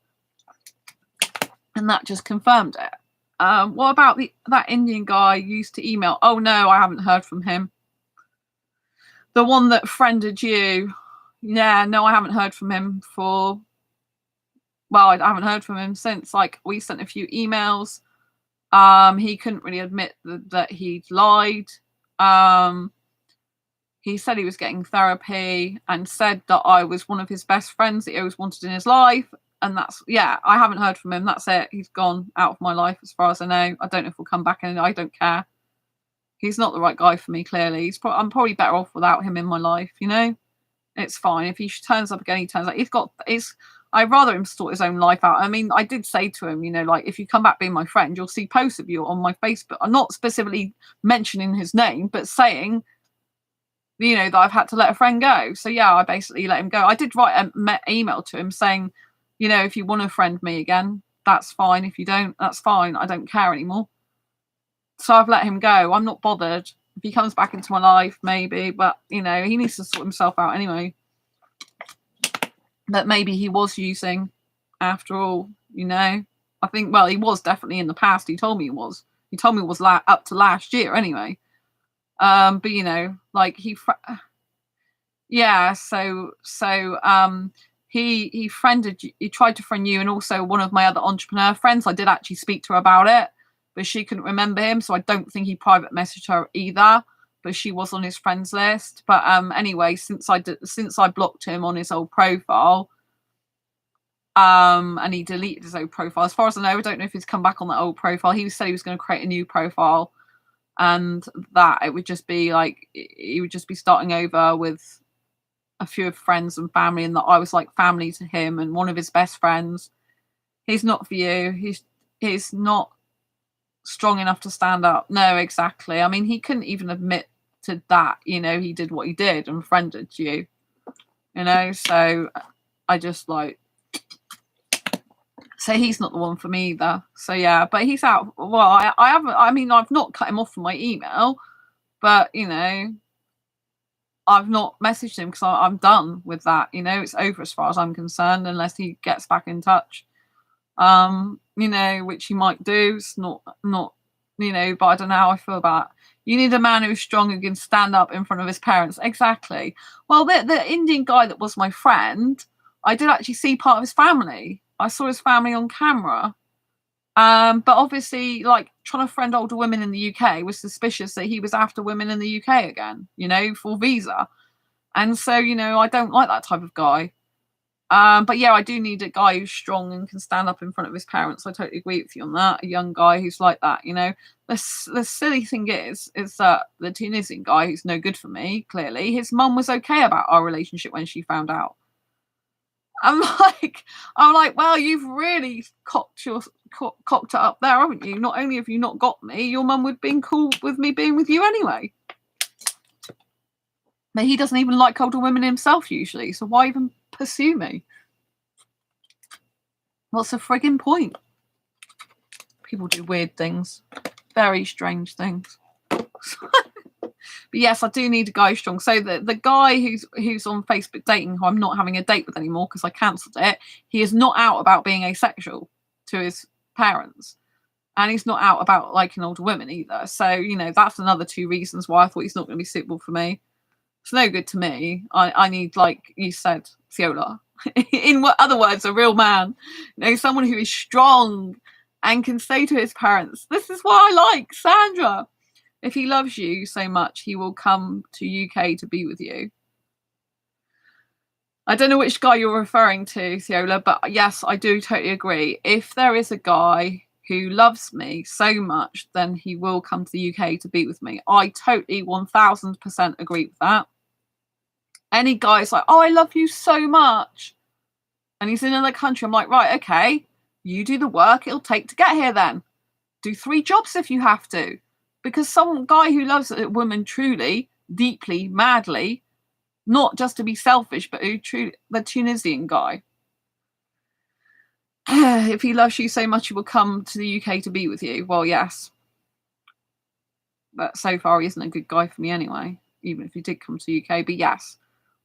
And that just confirmed it. What about that Indian guy you used to email? Oh no, I haven't heard from him. The one that friended you. Yeah, no, I haven't heard from him well, I haven't heard from him since, like, we sent a few emails. He couldn't really admit that he'd lied. He said he was getting therapy and said that I was one of his best friends that he always wanted in his life. And that's, yeah, I haven't heard from him. That's it. He's gone out of my life as far as I know. I don't know if he'll come back, and I don't care. He's not the right guy for me, clearly. I'm probably better off without him in my life, you know? It's fine. If he turns up again, he turns up. I'd rather him sort his own life out. I mean, I did say to him, you know, like, if you come back being my friend, you'll see posts of you on my Facebook. I'm not specifically mentioning his name, but saying, you know, that I've had to let a friend go. So yeah, I basically let him go. I did write an email to him saying, you know, if you want to friend me again, that's fine. If you don't, that's fine. I don't care anymore. So I've let him go. I'm not bothered. If he comes back into my life, maybe, but, you know, he needs to sort himself out anyway. That maybe he was using, after all, you know. I think, well, he was definitely in the past. He told me he was. He told me it was up to last year anyway. But, you know, like, yeah, so he friended you, he tried to friend you, and also one of my other entrepreneur friends. I did actually speak to her about it, but she couldn't remember him, so I don't think he private messaged her either, but she was on his friends list. But anyway, since I blocked him on his old profile, and he deleted his old profile, as far as I know, I don't know if he's come back on that old profile. He said he was going to create a new profile, and that it would just be like, he would just be starting over with a few friends and family, and that I was like family to him and one of his best friends. He's not for you. He's not strong enough to stand up. No, exactly. I mean, he couldn't even admit to that, you know. He did what he did and friended you, you know. So I just like, so he's not the one for me either. So yeah, but he's out. Well, I haven't, I mean, I've not cut him off from my email, but, you know, I've not messaged him because I'm done with that. You know, it's over as far as I'm concerned, unless he gets back in touch. You know, which he might do. It's not, you know, but I don't know how I feel about it. You need a man who's strong, who can stand up in front of his parents. Exactly. Well, the Indian guy that was my friend, I did actually see part of his family. I saw his family on camera. But obviously, like, trying to friend older women in the UK was suspicious that he was after women in the UK again, you know, for visa. And so, you know, I don't like that type of guy. But yeah, I do need a guy who's strong and can stand up in front of his parents. I totally agree with you on that. A young guy who's like that, you know. The silly thing is that the Tunisian guy, who's no good for me, clearly, his mum was okay about our relationship when she found out. I'm like, well, you've really cocked it up there, haven't you? Not only have you not got me, your mum would have been cool with me being with you anyway. But he doesn't even like older women himself usually, so why even pursue me? What's the frigging point? People do weird things, very strange things. But yes, I do need a guy strong. So the guy who's on Facebook dating, who I'm not having a date with anymore because I cancelled it, he is not out about being asexual to his parents. And he's not out about liking older women either. So, you know, that's another 2 reasons why I thought he's not going to be suitable for me. It's no good to me. I need, like you said, Fiola. In other words, a real man. You know, someone who is strong and can say to his parents, this is what I like, Sandra. If he loves you so much, he will come to UK to be with you. I don't know which guy you're referring to, Thiola, but yes, I do totally agree. If there is a guy who loves me so much, then he will come to the UK to be with me. I totally 1000% agree with that. Any guy's like, oh, I love you so much, and he's in another country, I'm like, right, okay, you do the work it'll take to get here then. Do 3 jobs if you have to. Because some guy who loves a woman truly, deeply, madly, not just to be selfish, but who truly, the Tunisian guy, if he loves you so much, he will come to the UK to be with you. Well, yes. But so far, he isn't a good guy for me anyway, even if he did come to the UK. But yes,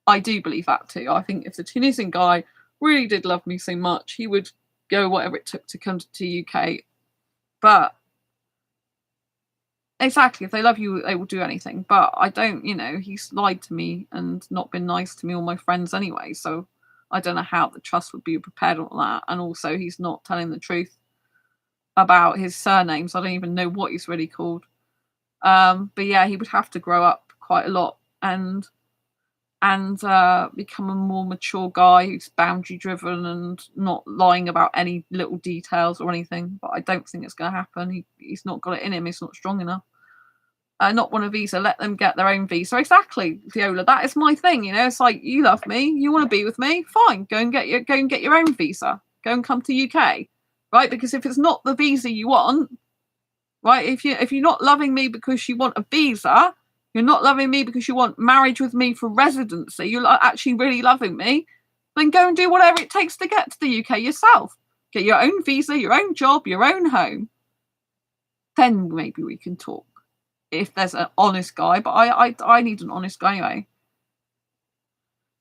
I do believe that too. I think if the Tunisian guy really did love me so much, he would go whatever it took to come to the UK. But exactly, if they love you, they will do anything. But I don't, you know, he's lied to me and not been nice to me or my friends anyway. So I don't know how the trust would be prepared on that. And also, he's not telling the truth about his surnames. I don't even know what he's really called. But yeah, he would have to grow up quite a lot and become a more mature guy who's boundary driven and not lying about any little details or anything. But I don't think it's going to happen. He's not got it in him. He's not strong enough. Not want a visa. Let them get their own visa. Exactly, Viola. That is my thing. You know, it's like, you love me, you want to be with me, fine. Go and get your own visa. Go and come to UK, right? Because if it's not the visa you want, right? If you're not loving me because you want a visa, you're not loving me because you want marriage with me for residency, you're actually really loving me, then go and do whatever it takes to get to the UK yourself. Get your own visa, your own job, your own home. Then maybe we can talk. If there's an honest guy, but I need an honest guy anyway.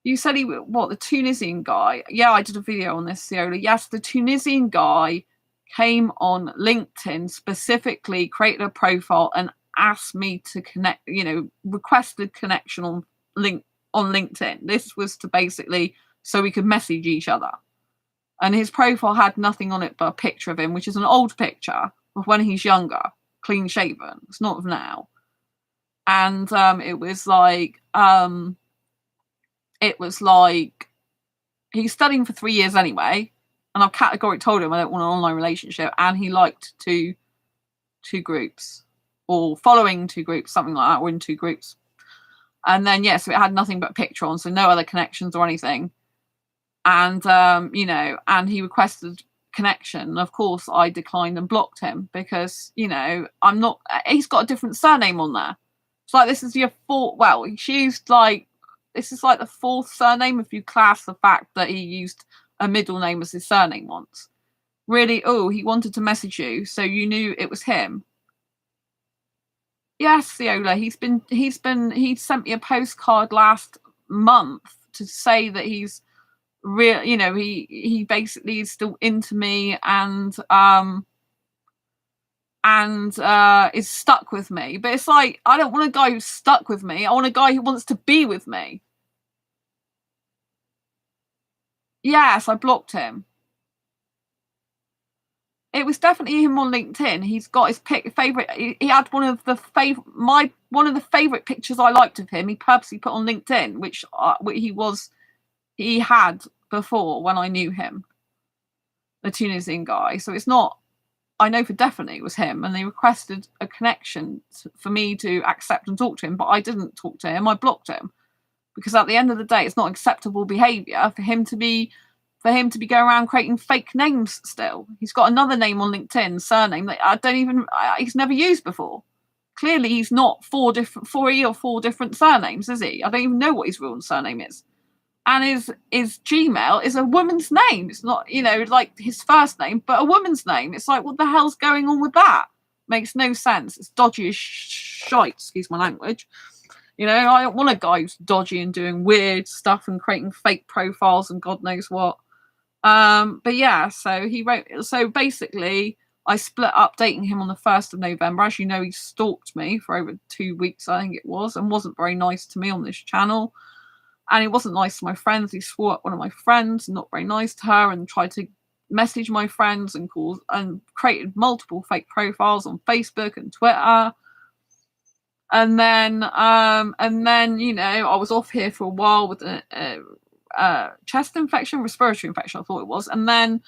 You said the Tunisian guy? Yeah, I did a video on this, Ciola. Yes, the Tunisian guy came on LinkedIn, specifically created a profile and asked me to connect, you know, requested connection on LinkedIn. This was to basically so we could message each other. And his profile had nothing on it but a picture of him, which is an old picture of when he's younger, clean shaven. It's not of now. And it was like he's studying for 3 years anyway, and I've categorically told him I don't want an online relationship, and he liked two groups, or following 2 groups, something like that, or in 2 groups. And then so it had nothing but a picture on, so no other connections or anything. And you know, and he requested connection. Of course, I declined and blocked him because, you know, he's got a different surname on there. It's like, this is your 4th. Well, she used this is like the 4th surname if you class the fact that he used a middle name as his surname once. Really? Oh, he wanted to message you, so you knew it was him. Yes, Ciola. He sent me a postcard last month to say that he's real, you know, he basically is still into me and is stuck with me. But it's like, I don't want a guy who's stuck with me. I want a guy who wants to be with me. Yes, I blocked him. It was definitely him on LinkedIn. He's got his favorite. He had one of the favorite pictures I liked of him. He purposely put on LinkedIn, which he had before when I knew him, the Tunisian guy. So it's not. I know for definitely it was him, and they requested a connection for me to accept and talk to him, but I didn't talk to him. I blocked him because at the end of the day, it's not acceptable behaviour for him to be going around creating fake names. Still, he's got another name on LinkedIn, surname that he's never used before. Clearly, he's not 4 different surnames, is he? I don't even know what his real surname is. And his Gmail is a woman's name. It's not, you know, like his first name, but a woman's name. It's like, what the hell's going on with that? Makes no sense. It's dodgy as shite, excuse my language. You know, I don't want a guy who's dodgy and doing weird stuff and creating fake profiles and God knows what. But yeah, so he wrote. So basically, I split up dating him on the 1st of November. As you know, he stalked me for over 2 weeks, I think it was, and wasn't very nice to me on this channel. And he wasn't nice to my friends. He swore at one of my friends, not very nice to her, and tried to message my friends and calls and created multiple fake profiles on Facebook and Twitter. And then, you know, I was off here for a while with a chest infection, respiratory infection, I thought it was. And then,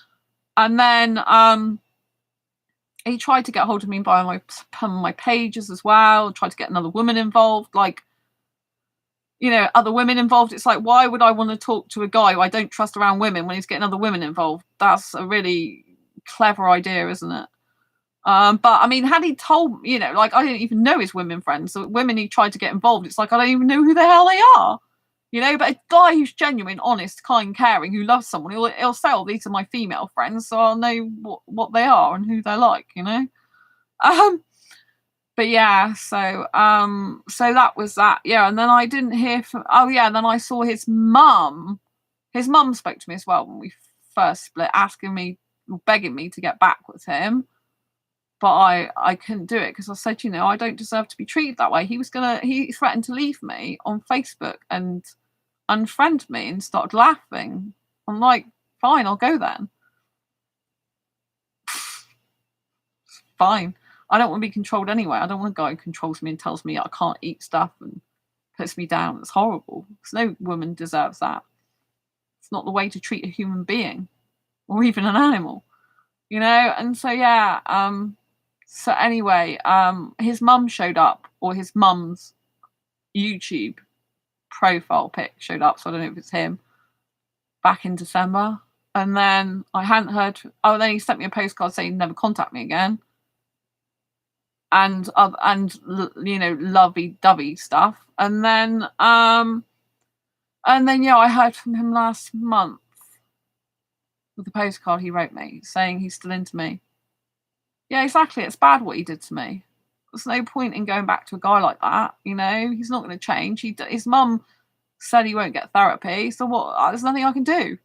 he tried to get hold of me by my pages as well, tried to get another woman involved, like, you know, other women involved. It's like, why would I want to talk to a guy who I don't trust around women when he's getting other women involved? That's a really clever idea, isn't it? But I mean, had he told, you know, like, I didn't even know his women friends. So women he tried to get involved, it's like, I don't even know who the hell they are. You know, but a guy who's genuine, honest, kind, caring, who loves someone, he'll say, oh, these are my female friends, so I'll know what they are and who they're like, you know? But yeah, so that was that. Yeah, and then I didn't hear from, oh yeah, and then I saw his mum. His mum spoke to me as well when we first split, asking me, begging me to get back with him. But I couldn't do it because I said, you know, I don't deserve to be treated that way. He threatened to leave me on Facebook and unfriend me and started laughing. I'm like, fine, I'll go then. Fine. I don't want to be controlled anyway. I don't want a guy who controls me and tells me I can't eat stuff and puts me down. It's horrible. Because no woman deserves that. It's not the way to treat a human being or even an animal, you know? And so, yeah, so anyway, his mum showed up, or his mum's YouTube profile pic showed up, so I don't know if it's him, back in December. And then I hadn't heard, then he sent me a postcard saying he'd never contact me again. And you know, lovey-dovey stuff. And then yeah, I heard from him last month with the postcard he wrote me saying he's still into me. Yeah, exactly. It's bad what he did to me. There's no point in going back to a guy like that. You know, he's not going to change. His mum said he won't get therapy. So what? There's nothing I can do.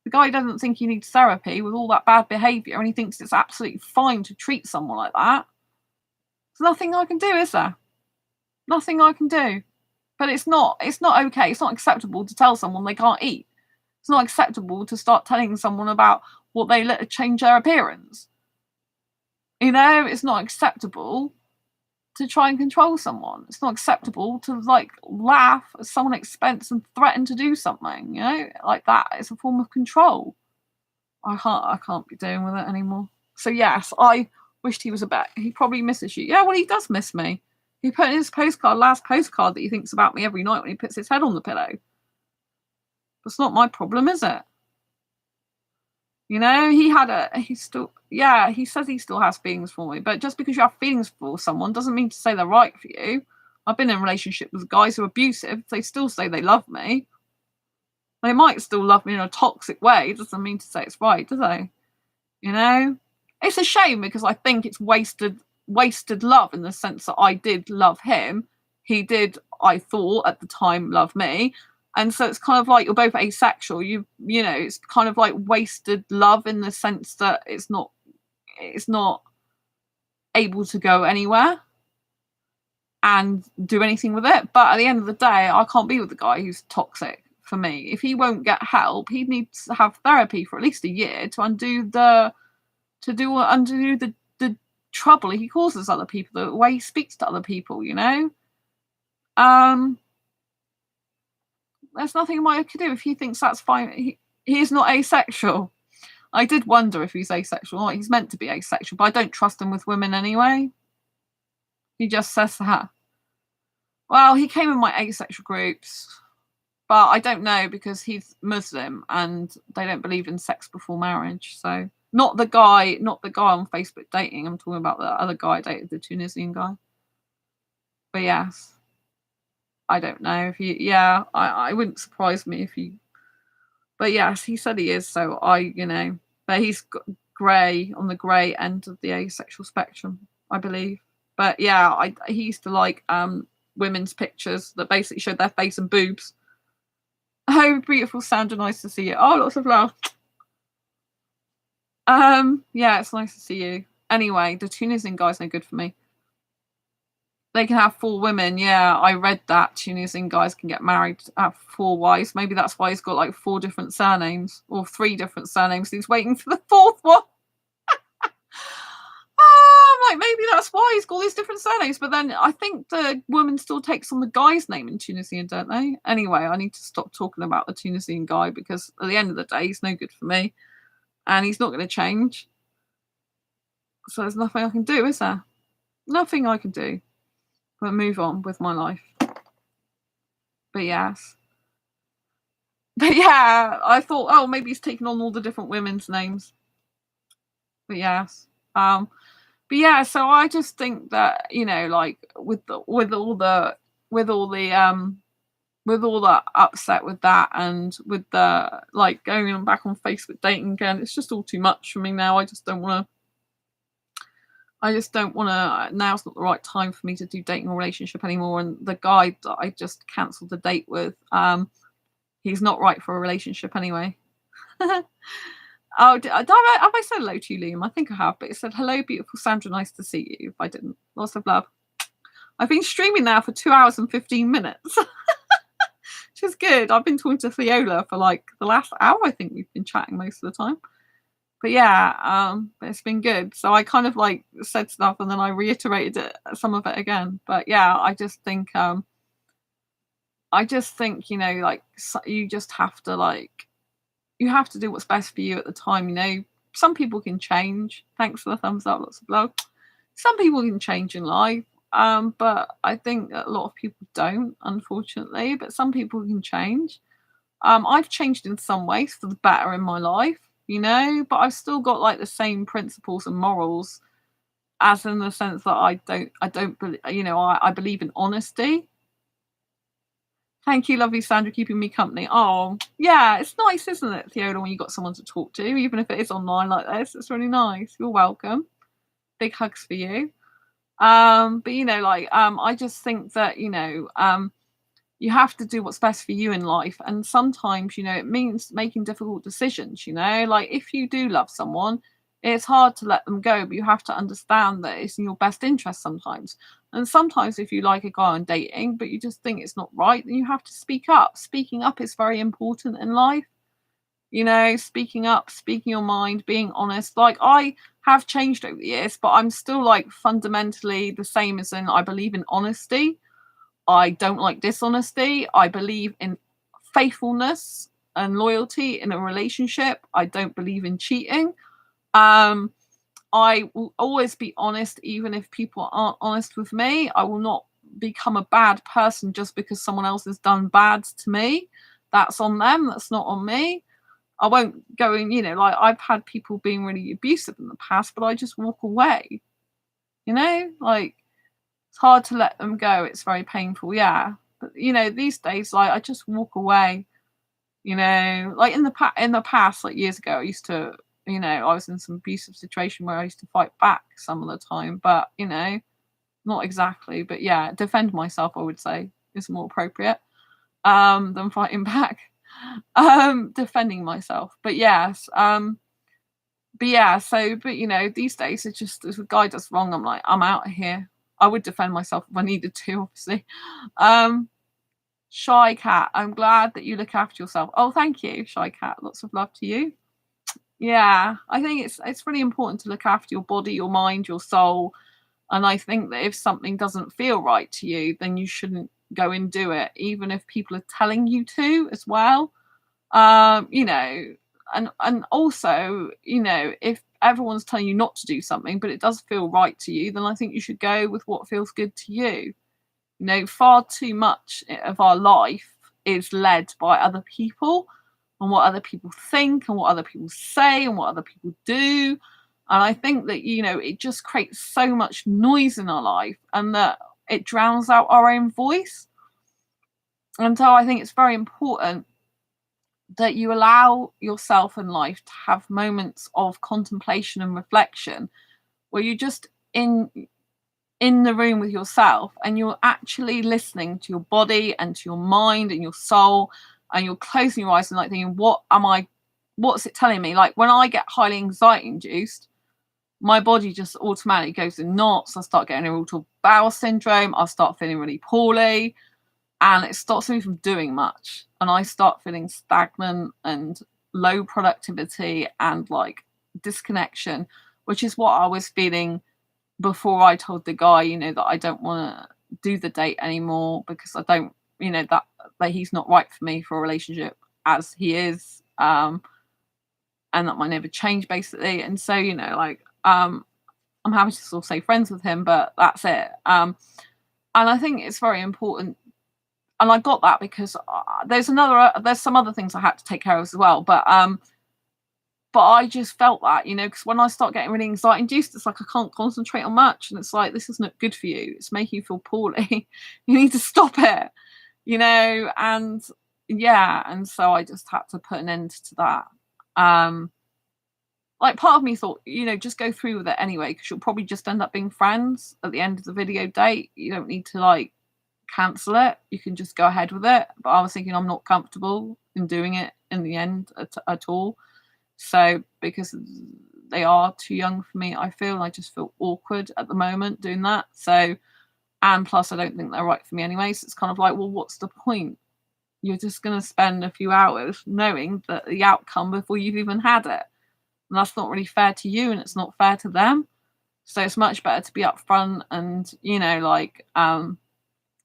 The guy doesn't think he needs therapy with all that bad behaviour, and he thinks it's absolutely fine to treat someone like that. There's nothing I can do, is there? Nothing I can do. But it's not okay. It's not acceptable to tell someone they can't eat. It's not acceptable to start telling someone about what they let change their appearance. You know, it's not acceptable to try and control someone. It's not acceptable to like laugh at someone's expense and threaten to do something, you know, like that. It's a form of control. I can't be dealing with it anymore. So yes, I wished he was a bet. He probably misses you. Yeah, well, he does miss me. He put in his last postcard that he thinks about me every night when he puts his head on the pillow. That's not my problem, is it? You know, he says he still has feelings for me, but just because you have feelings for someone doesn't mean to say they're right for you. I've been in relationships with guys who are abusive. They still say they love me. They might still love me in a toxic way. It doesn't mean to say it's right, do they? You know? It's a shame because I think it's wasted love in the sense that I did love him. He did, I thought, at the time, love me. And so it's kind of like you're both asexual. You know, it's kind of like wasted love in the sense that it's not able to go anywhere and do anything with it. But at the end of the day, I can't be with the guy who's toxic for me. If he won't get help, he needs to have therapy for at least a year to undo the trouble he causes other people, the way he speaks to other people, you know? There's nothing I could do if he thinks that's fine. He is not asexual. I did wonder if he's asexual. He's meant to be asexual, but I don't trust him with women anyway. He just says that. Well, he came in my asexual groups, but I don't know because he's Muslim and they don't believe in sex before marriage. So not the guy on Facebook dating. I'm talking about the other guy I dated, the Tunisian guy. But yes. I don't know if he, I wouldn't surprise me if he, but yes, he said he is. So but he's grey, on the grey end of the asexual spectrum, I believe. But yeah, he used to like women's pictures that basically showed their face and boobs. Oh, beautiful Sandra, nice to see you. Oh, lots of love. Yeah, it's nice to see you. Anyway, the Tunisian guy's no good for me. They can have 4 women. Yeah, I read that Tunisian guys can get married, have 4 wives. Maybe that's why he's got like 4 different surnames or 3 different surnames. He's waiting for the 4th one. Like maybe that's why he's got these different surnames. But then I think the woman still takes on the guy's name in Tunisian, don't they? Anyway, I need to stop talking about the Tunisian guy because at the end of the day, he's no good for me, and he's not going to change. So there's nothing I can do, is there? Nothing I can do but move on with my life. But yes. But yeah, I thought, oh, maybe he's taken on all the different women's names. But yes. But yeah, so I just think that, you know, like with all the upset with that, and with the like going back on Facebook dating again, it's just all too much for me now. I just don't want to. Now's not the right time for me to do dating or relationship anymore. And the guy that I just cancelled the date with, he's not right for a relationship anyway. Oh, have I said hello to you, Liam? I think I have, but it said, hello, beautiful Sandra, nice to see you. If I didn't, lots of love. I've been streaming now for 2 hours and 15 minutes, which is good. I've been talking to Theola for like the last hour. I think we've been chatting most of the time. But yeah, but it's been good. So I kind of like said stuff and then I reiterated some of it again. But yeah, I just think, you know, like you just have to you have to do what's best for you at the time. You know, some people can change. Thanks for the thumbs up, lots of love. Some people can change in life, but I think a lot of people don't, unfortunately. But some people can change. I've changed in some ways for the better in my life, you know, but I've still got like the same principles and morals, as in the sense that I don't believe, you know, I believe in honesty. Thank you, lovely Sandra, keeping me company. Oh, yeah, it's nice, isn't it, Theoda, when you got someone to talk to, even if it is online like this. It's really nice. You're welcome. Big hugs for you. But you know, like, I just think that, you know, you have to do what's best for you in life. And sometimes, you know, it means making difficult decisions, you know, like if you do love someone, it's hard to let them go, but you have to understand that it's in your best interest sometimes. And sometimes if you like a guy on dating, but you just think it's not right, then you have to speak up. Speaking up is very important in life. You know, speaking up, speaking your mind, being honest. Like I have changed over the years, but I'm still like fundamentally the same, as in I believe in honesty. I don't like dishonesty. I believe in faithfulness and loyalty in a relationship. I don't believe in cheating. I will always be honest, even if people aren't honest with me. I will not become a bad person just because someone else has done bad to me. That's on them. That's not on me. I won't go in, you know, like I've had people being really abusive in the past, but I just walk away. You know, like it's hard to let them go. It's very painful, yeah. But you know, these days, like I just walk away. You know, like in the past, like years ago, I used to, you know, I was in some abusive situation where I used to fight back some of the time, but you know, not exactly, but yeah, defend myself, I would say, is more appropriate than fighting back. Defending myself, but yes, but yeah, so but you know, these days it's just if a guy does wrong, I'm like, I'm out of here. I would defend myself if I needed to, obviously. Um, Shy Cat, I'm glad that you look after yourself. Oh, thank you, Shy Cat. Lots of love to you. Yeah, I think it's really important to look after your body, your mind, your soul. And I think that if something doesn't feel right to you, then you shouldn't go and do it, even if people are telling you to as well. You know, and also, you know, if everyone's telling you not to do something, but it does feel right to you, then I think you should go with what feels good to you. You know, far too much of our life is led by other people and what other people think and what other people say and what other people do. And I think that, you know, it just creates so much noise in our life and that it drowns out our own voice. And so I think it's very important that you allow yourself in life to have moments of contemplation and reflection where you're just in in the room with yourself and you're actually listening to your body and to your mind and your soul, and you're closing your eyes and like thinking, what's it telling me? Like when I get highly anxiety induced, my body just automatically goes in knots. I start getting irritable bowel syndrome. I start feeling really poorly, and it stops me from doing much. And I start feeling stagnant and low productivity and like disconnection, which is what I was feeling before I told the guy, you know, that I don't want to do the date anymore because I don't, you know, that he's not right for me for a relationship as he is, and that might never change basically. And so, you know, like, I'm happy to still stay friends with him, but that's it. And I think it's very important. And I got that because there's some other things I had to take care of as well. But I just felt that, you know, because when I start getting really anxiety induced, it's like I can't concentrate on much. And it's like, this is not good for you. It's making you feel poorly. You need to stop it, you know? And yeah, and so I just had to put an end to that. Like part of me thought, you know, just go through with it anyway, because you'll probably just end up being friends at the end of the video date. You don't need to like cancel it. You can just go ahead with it. But I was thinking I'm not comfortable in doing it in the end at all. So because they are too young for me, I just feel awkward at the moment doing that. So, and plus I don't think they're right for me anyway. So it's kind of like, well, what's the point? You're just going to spend a few hours knowing that the outcome before you've even had it. And that's not really fair to you, and it's not fair to them. So it's much better to be upfront and, you know, like,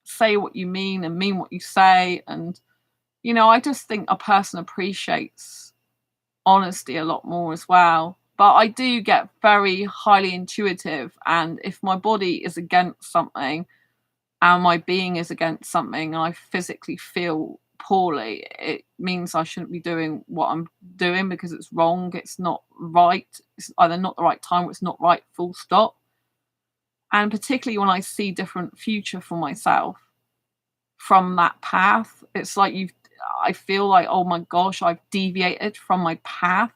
say what you mean and mean what you say. And, you know, I just think a person appreciates honesty a lot more as well. But I do get very highly intuitive, and if my body is against something and my being is against something and I physically feel poorly, it means I shouldn't be doing what I'm doing because it's wrong. It's not right. It's either not the right time or it's not right, full stop. And particularly when I see different future for myself from that path, it's like I feel like, oh my gosh, I've deviated from my path.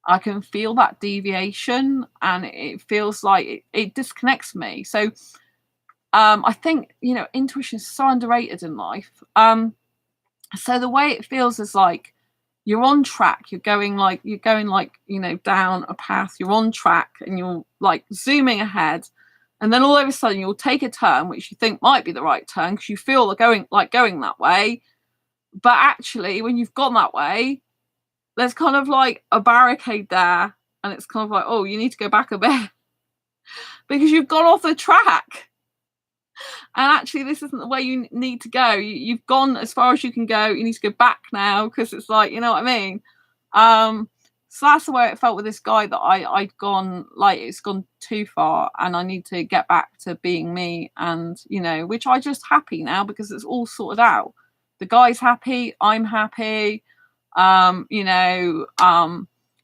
I can feel that deviation and it feels like it disconnects me. So I think, you know, intuition is so underrated in life. So the way it feels is like you're on track. You're going like, you know, down a path. You're on track and you're like zooming ahead. And then all of a sudden you'll take a turn, which you think might be the right turn because you feel going that way. But actually, when you've gone that way, there's kind of like a barricade there. And it's kind of like, oh, you need to go back a bit because you've gone off the track. And actually, this isn't the way you need to go. You've gone as far as you can go. You need to go back now because it's like, you know what I mean? So that's the way it felt with this guy, that I'd gone, like, it's gone too far and I need to get back to being me. And, you know, which I just happy now because it's all sorted out. The guy's happy. I'm happy. You know,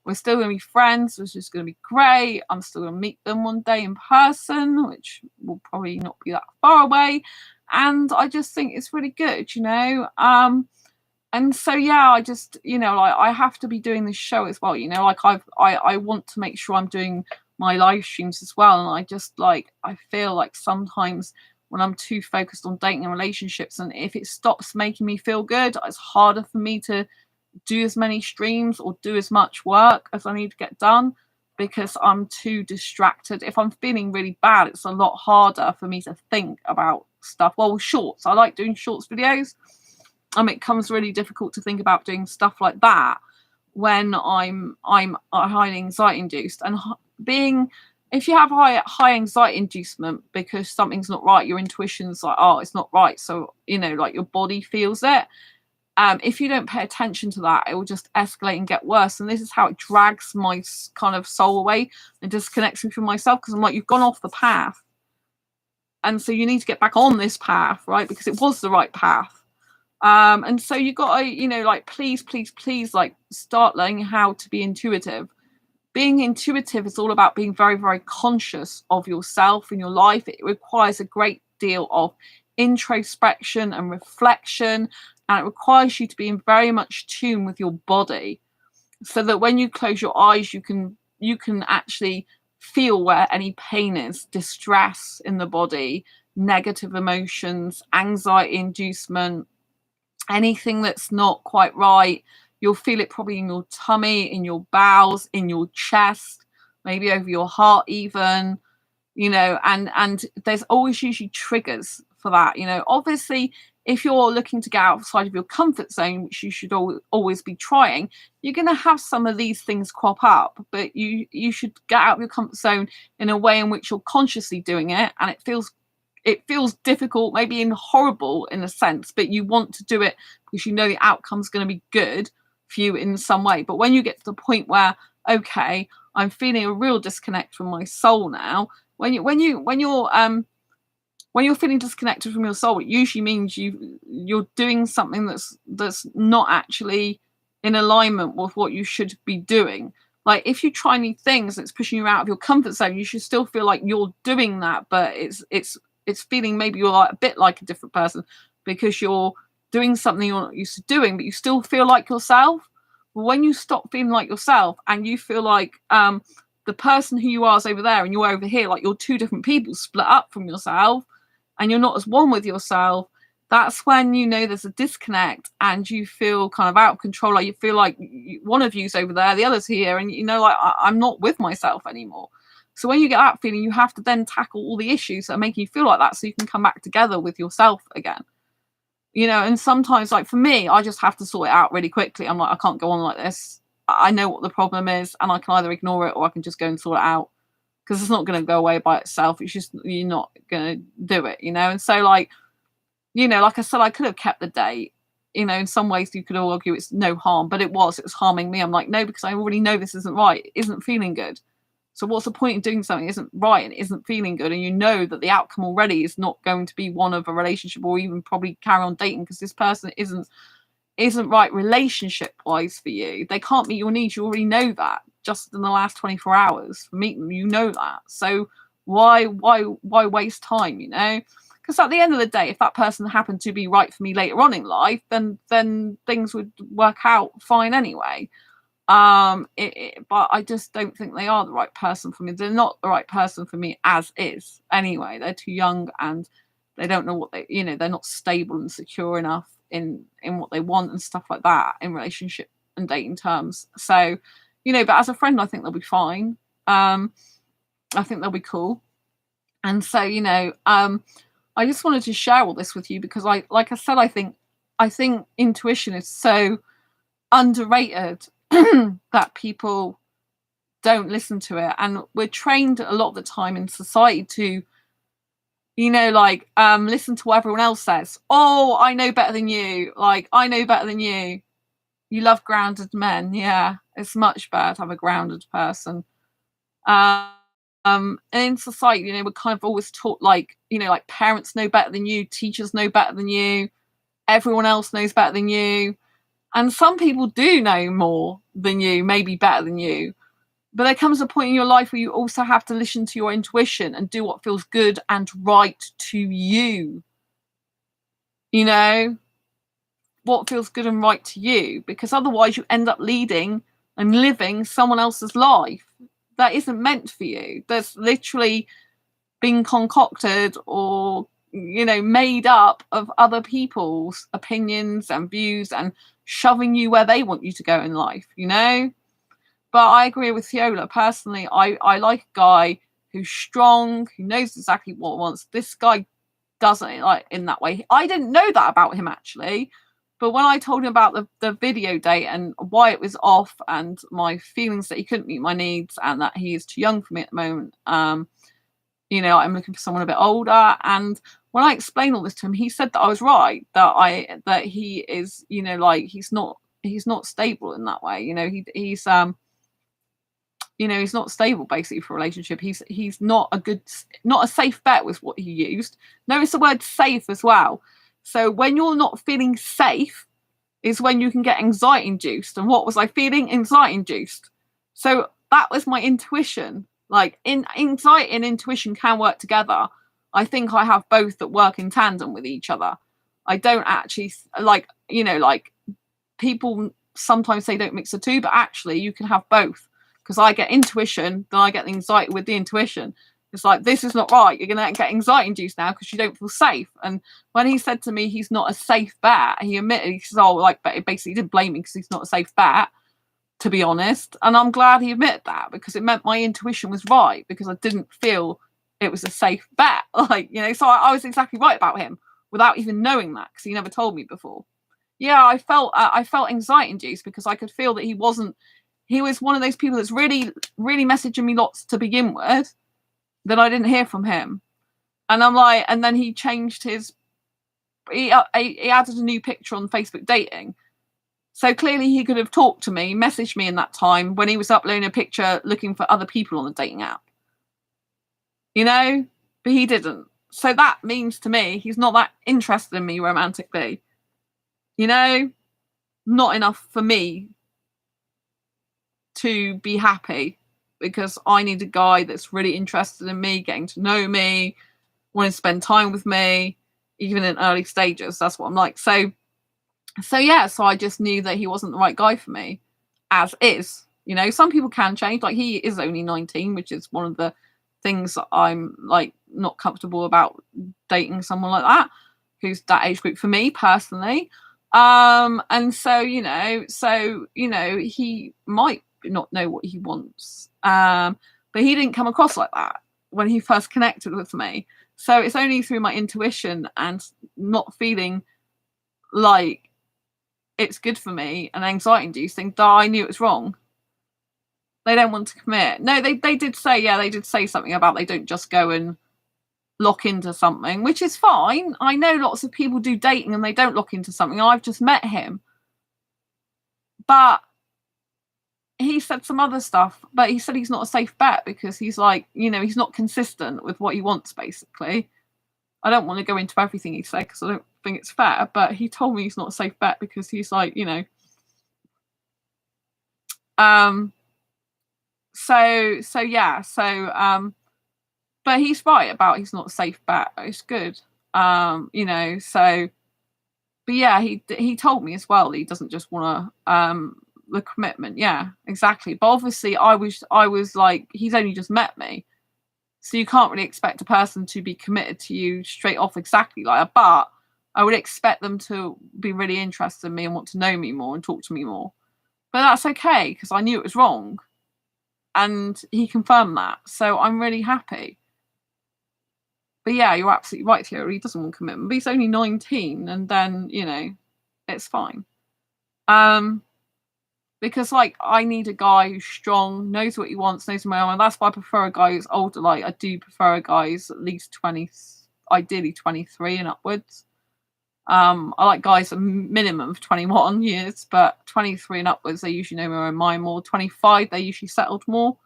we're still going to be friends, which is going to be great. I'm still going to meet them one day in person, which will probably not be that far away. And I just think it's really good, you know. And so, yeah, I just, you know, like I have to be doing this show as well, you know, like I want to make sure I'm doing my live streams as well. And I just like, I feel like sometimes when I'm too focused on dating and relationships, and if it stops making me feel good, it's harder for me to do as many streams or do as much work as I need to get done because I'm too distracted. If I'm feeling really bad, it's a lot harder for me to think about stuff. Well, shorts, I like doing shorts videos. It comes really difficult to think about doing stuff like that when I'm highly anxiety induced. And if you have high anxiety inducement because something's not right, your intuition's like, oh, it's not right. So, you know, like your body feels it. If you don't pay attention to that, it will just escalate and get worse. And this is how it drags my kind of soul away and disconnects me from myself, because I'm like, you've gone off the path. And so you need to get back on this path, right? Because it was the right path. And so you got to, you know, like, please, like, start learning how to be intuitive. Being intuitive is all about being very, very conscious of yourself and your life. It requires a great deal of introspection and reflection, and it requires you to be in very much tune with your body, so that when you close your eyes, you can actually feel where any pain is, distress in the body, negative emotions, anxiety inducement, anything that's not quite right. You'll feel it probably in your tummy, in your bowels, in your chest, maybe over your heart even, you know, and there's always usually triggers for that. You know, obviously, if you're looking to get outside of your comfort zone, which you should always be trying, you're going to have some of these things crop up, but you should get out of your comfort zone in a way in which you're consciously doing it, and it feels difficult, maybe even horrible in a sense, but you want to do it because you know the outcome's going to be good for you in some way. But when you get to the point where, okay, I'm feeling a real disconnect from my soul now, when you're feeling disconnected from your soul, it usually means you're doing something that's not actually in alignment with what you should be doing. Like if you try new things that's pushing you out of your comfort zone, you should still feel like you're doing that, but it's feeling maybe you're like a bit like a different person because you're doing something you're not used to doing, but you still feel like yourself. But when you stop feeling like yourself and you feel like the person who you are is over there and you're over here, like you're two different people split up from yourself and you're not as one with yourself, that's when you know there's a disconnect and you feel kind of out of control. Like you feel like one of you's over there, the other's here, and you know, like I'm not with myself anymore. So when you get that feeling, you have to then tackle all the issues that are making you feel like that so you can come back together with yourself again. You know, and sometimes, like for me, I just have to sort it out really quickly. I'm like, I can't go on like this. I know what the problem is and I can either ignore it or I can just go and sort it out because it's not going to go away by itself. It's just, you're not going to do it, you know? And so like, you know, like I said, I could have kept the date, you know, in some ways you could argue it's no harm, but it was harming me. I'm like, no, because I already know this isn't right. It isn't feeling good. So what's the point in doing something that isn't right and isn't feeling good? And you know that the outcome already is not going to be one of a relationship or even probably carry on dating because this person isn't right relationship wise for you. They can't meet your needs. You already know that just in the last 24 hours for meeting them, you know that. So why waste time, you know? Because at the end of the day, if that person happened to be right for me later on in life, then things would work out fine anyway. But I just don't think they are the right person for me. They're not the right person for me as is anyway. They're too young and they don't know what they, you know, they're not stable and secure enough in what they want and stuff like that in relationship and dating terms. So, you know, but as a friend, I think they'll be fine. I think they'll be cool. And so, you know, I just wanted to share all this with you because like I said, I think intuition is so underrated that people don't listen to it. And we're trained a lot of the time in society to, you know, like listen to what everyone else says. Oh, I know better than you. Like, I know better than you. You love grounded men. Yeah, it's much better to have a grounded person. And in society, you know, we're kind of always taught like, you know, like parents know better than you, teachers know better than you, everyone else knows better than you. And some people do know more than you, maybe better than you. But there comes a point in your life where you also have to listen to your intuition and do what feels good and right to you. You know, what feels good and right to you, because otherwise you end up leading and living someone else's life that isn't meant for you. That's literally been concocted or, you know, made up of other people's opinions and views and shoving you where they want you to go in life, you know? But I agree with Fiola. Personally, I like a guy who's strong, who knows exactly what he wants. This guy doesn't like in that way. I didn't know that about him actually. But when I told him about the video date and why it was off and my feelings that he couldn't meet my needs and that he is too young for me at the moment, you know, I'm looking for someone a bit older. And when I explained all this to him, he said that I was right, that he is, you know, like he's not stable in that way. You know, he's you know, he's not stable basically for a relationship. He's not a safe bet was what he used. Notice the word safe as well. So when you're not feeling safe is when you can get anxiety induced. And what was I feeling? Anxiety induced. So that was my intuition. Like anxiety and intuition can work together. I think I have both that work in tandem with each other. I don't actually like, you know, like people sometimes say don't mix the two, but actually you can have both. because I get intuition, then I get the anxiety with the intuition. It's like, this is not right. You're going to get anxiety induced now because you don't feel safe. And when he said to me he's not a safe bet, he admitted, he says, oh, like, but basically he didn't blame me because he's not a safe bet, to be honest. And I'm glad he admitted that, because it meant my intuition was right, because I didn't feel it was a safe bet. Like, you know, so I was exactly right about him without even knowing that, because he never told me before. Yeah, I felt anxiety induced because I could feel that he was one of those people that's really, really messaging me lots to begin with. Then I didn't hear from him, and I'm like, and then he changed he added a new picture on Facebook dating. So clearly he could have talked to me, messaged me in that time when he was uploading a picture looking for other people on the dating app. You know, but he didn't. So that means to me he's not that interested in me romantically. You know, not enough for me to be happy, because I need a guy that's really interested in me, getting to know me, wanting to spend time with me, even in early stages. That's what I'm like. So yeah, so I just knew that he wasn't the right guy for me, as is. You know, some people can change. Like, he is only 19, which is one of the things that I'm like not comfortable about, dating someone like that, who's that age group for me personally. And so, you know, he might not know what he wants. But he didn't come across like that when he first connected with me. So it's only through my intuition and not feeling like it's good for me and anxiety inducing that I knew it was wrong. They don't want to commit. No, they did say, yeah, they did say something about they don't just go and lock into something, which is fine. I know lots of people do dating and they don't lock into something. I've just met him. But he said some other stuff, but he said he's not a safe bet because he's like, you know, he's not consistent with what he wants, basically. I don't want to go into everything he said because I don't think it's fair, but he told me he's not a safe bet because he's like, you know, but he's right about he's not a safe bet. It's good. You know, so, but yeah, he told me as well that he doesn't just want to the commitment. Yeah, exactly. But obviously I was like, he's only just met me, so you can't really expect a person to be committed to you straight off exactly like that. But I would expect them to be really interested in me and want to know me more and talk to me more. But that's okay, because I knew it was wrong, and he confirmed that, so I'm really happy. But yeah, you're absolutely right, Theo. He doesn't want commitment, but he's only 19, and then, you know, it's fine. Because, like, I need a guy who's strong, knows what he wants, knows my own, and that's why I prefer a guy who's older. Like, I do prefer a guy who's at least 20, ideally 23 and upwards. I like guys a minimum of 21 years, but 23 and upwards, they usually know their own mind more. 25, they usually settled more.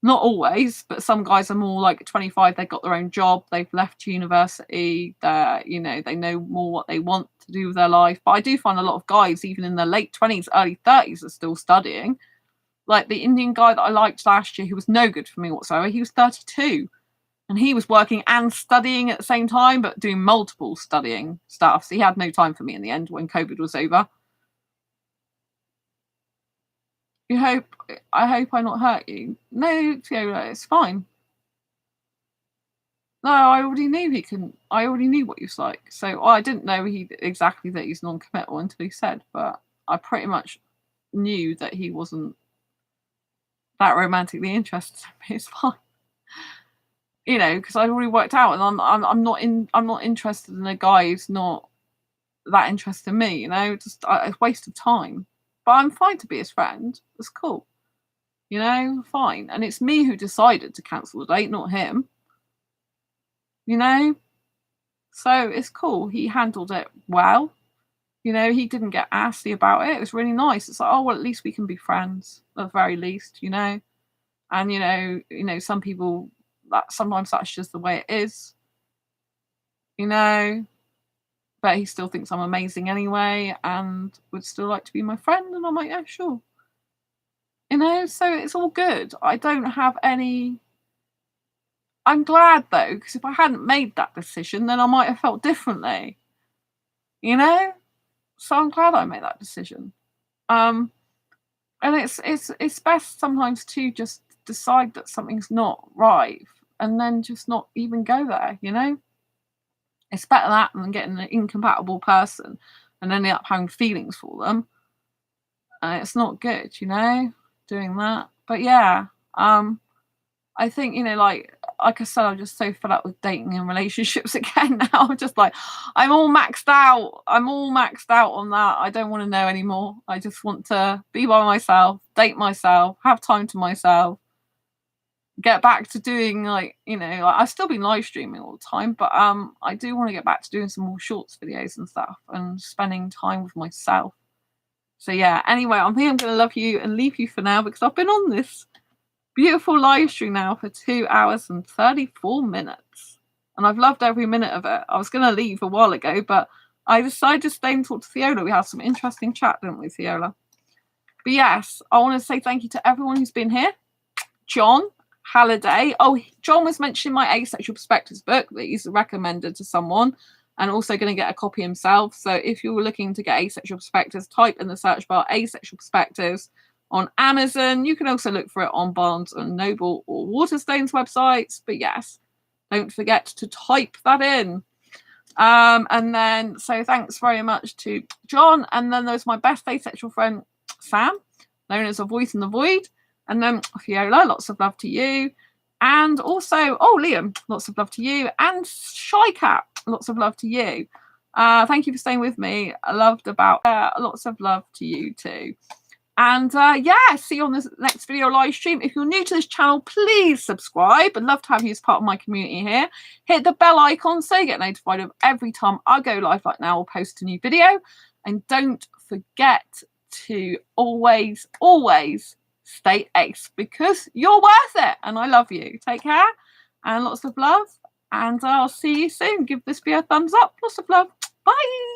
Not always, but some guys are more like 25, they've got their own job, they've left university, they're, you know, they know more what they want to do with their life. But I do find a lot of guys, even in their late 20s, early 30s, are still studying. Like the Indian guy that I liked last year, who was no good for me whatsoever, he was 32. And he was working and studying at the same time, but doing multiple studying stuff. So he had no time for me in the end when COVID was over. I hope I not hurt you. No, Fiona, it's fine. No, I already knew what he was like. So I didn't know exactly that he's non-committal until he said, but I pretty much knew that he wasn't that romantically interested in me. It's fine. You know, because I'd already worked out, and I'm not interested in a guy who's not that interested in me. You know, just a waste of time. But I'm fine to be his friend. It's cool. You know, fine. And it's me who decided to cancel the date, not him. You know, so it's cool. He handled it well. You know, he didn't get assy about it. It was really nice. It's like, oh well, at least we can be friends at the very least. You know, and you know, some people, that sometimes that's just the way it is. You know, but he still thinks I'm amazing anyway, and would still like to be my friend. And I'm like, yeah, sure. You know, so it's all good. I don't have any. I'm glad though, because if I hadn't made that decision, then I might have felt differently. You know, so I'm glad I made that decision. And it's best sometimes to just decide that something's not right and then just not even go there, you know? It's better that than getting an incompatible person and ending up having feelings for them. It's not good, you know, doing that. But yeah, I think, you know, like I said, I'm just so fed up with dating and relationships again now. I'm just like, I'm all maxed out. I'm all maxed out on that. I don't want to know anymore. I just want to be by myself, date myself, have time to myself, get back to doing, like, you know, like, I've still been live streaming all the time, but I do want to get back to doing some more shorts videos and stuff and spending time with myself. So yeah, anyway, I think I'm going to love you and leave you for now because I've been on this beautiful live stream now for 2 hours and 34 minutes. And I've loved every minute of it. I was going to leave a while ago, but I decided to stay and talk to Fiola. We had some interesting chat, didn't we, Fiola? But yes, I want to say thank you to everyone who's been here. John Halliday. Oh, John was mentioning my Asexual Perspectives book that he's recommended to someone, and also going to get a copy himself. So if you're looking to get Asexual Perspectives, type in the search bar Asexual Perspectives on Amazon. You can also look for it on Barnes and Noble or Waterstone's websites. But yes, don't forget to type that in. And then, so thanks very much to John. And then there's my best asexual friend, Sam, known as A Voice in the Void. And then Fiola, lots of love to you. And also, oh, Liam, lots of love to you. And Shy Cat, lots of love to you. Thank you for staying with me. I loved about lots of love to you too. And yeah, see you on the next video live stream. If you're new to this channel, please subscribe. I'd love to have you as part of my community here. Hit the bell icon so you get notified of every time I go live like now or post a new video. And don't forget to always, always stay ace because you're worth it. And I love you. Take care and lots of love. And I'll see you soon. Give this video a thumbs up. Lots of love. Bye.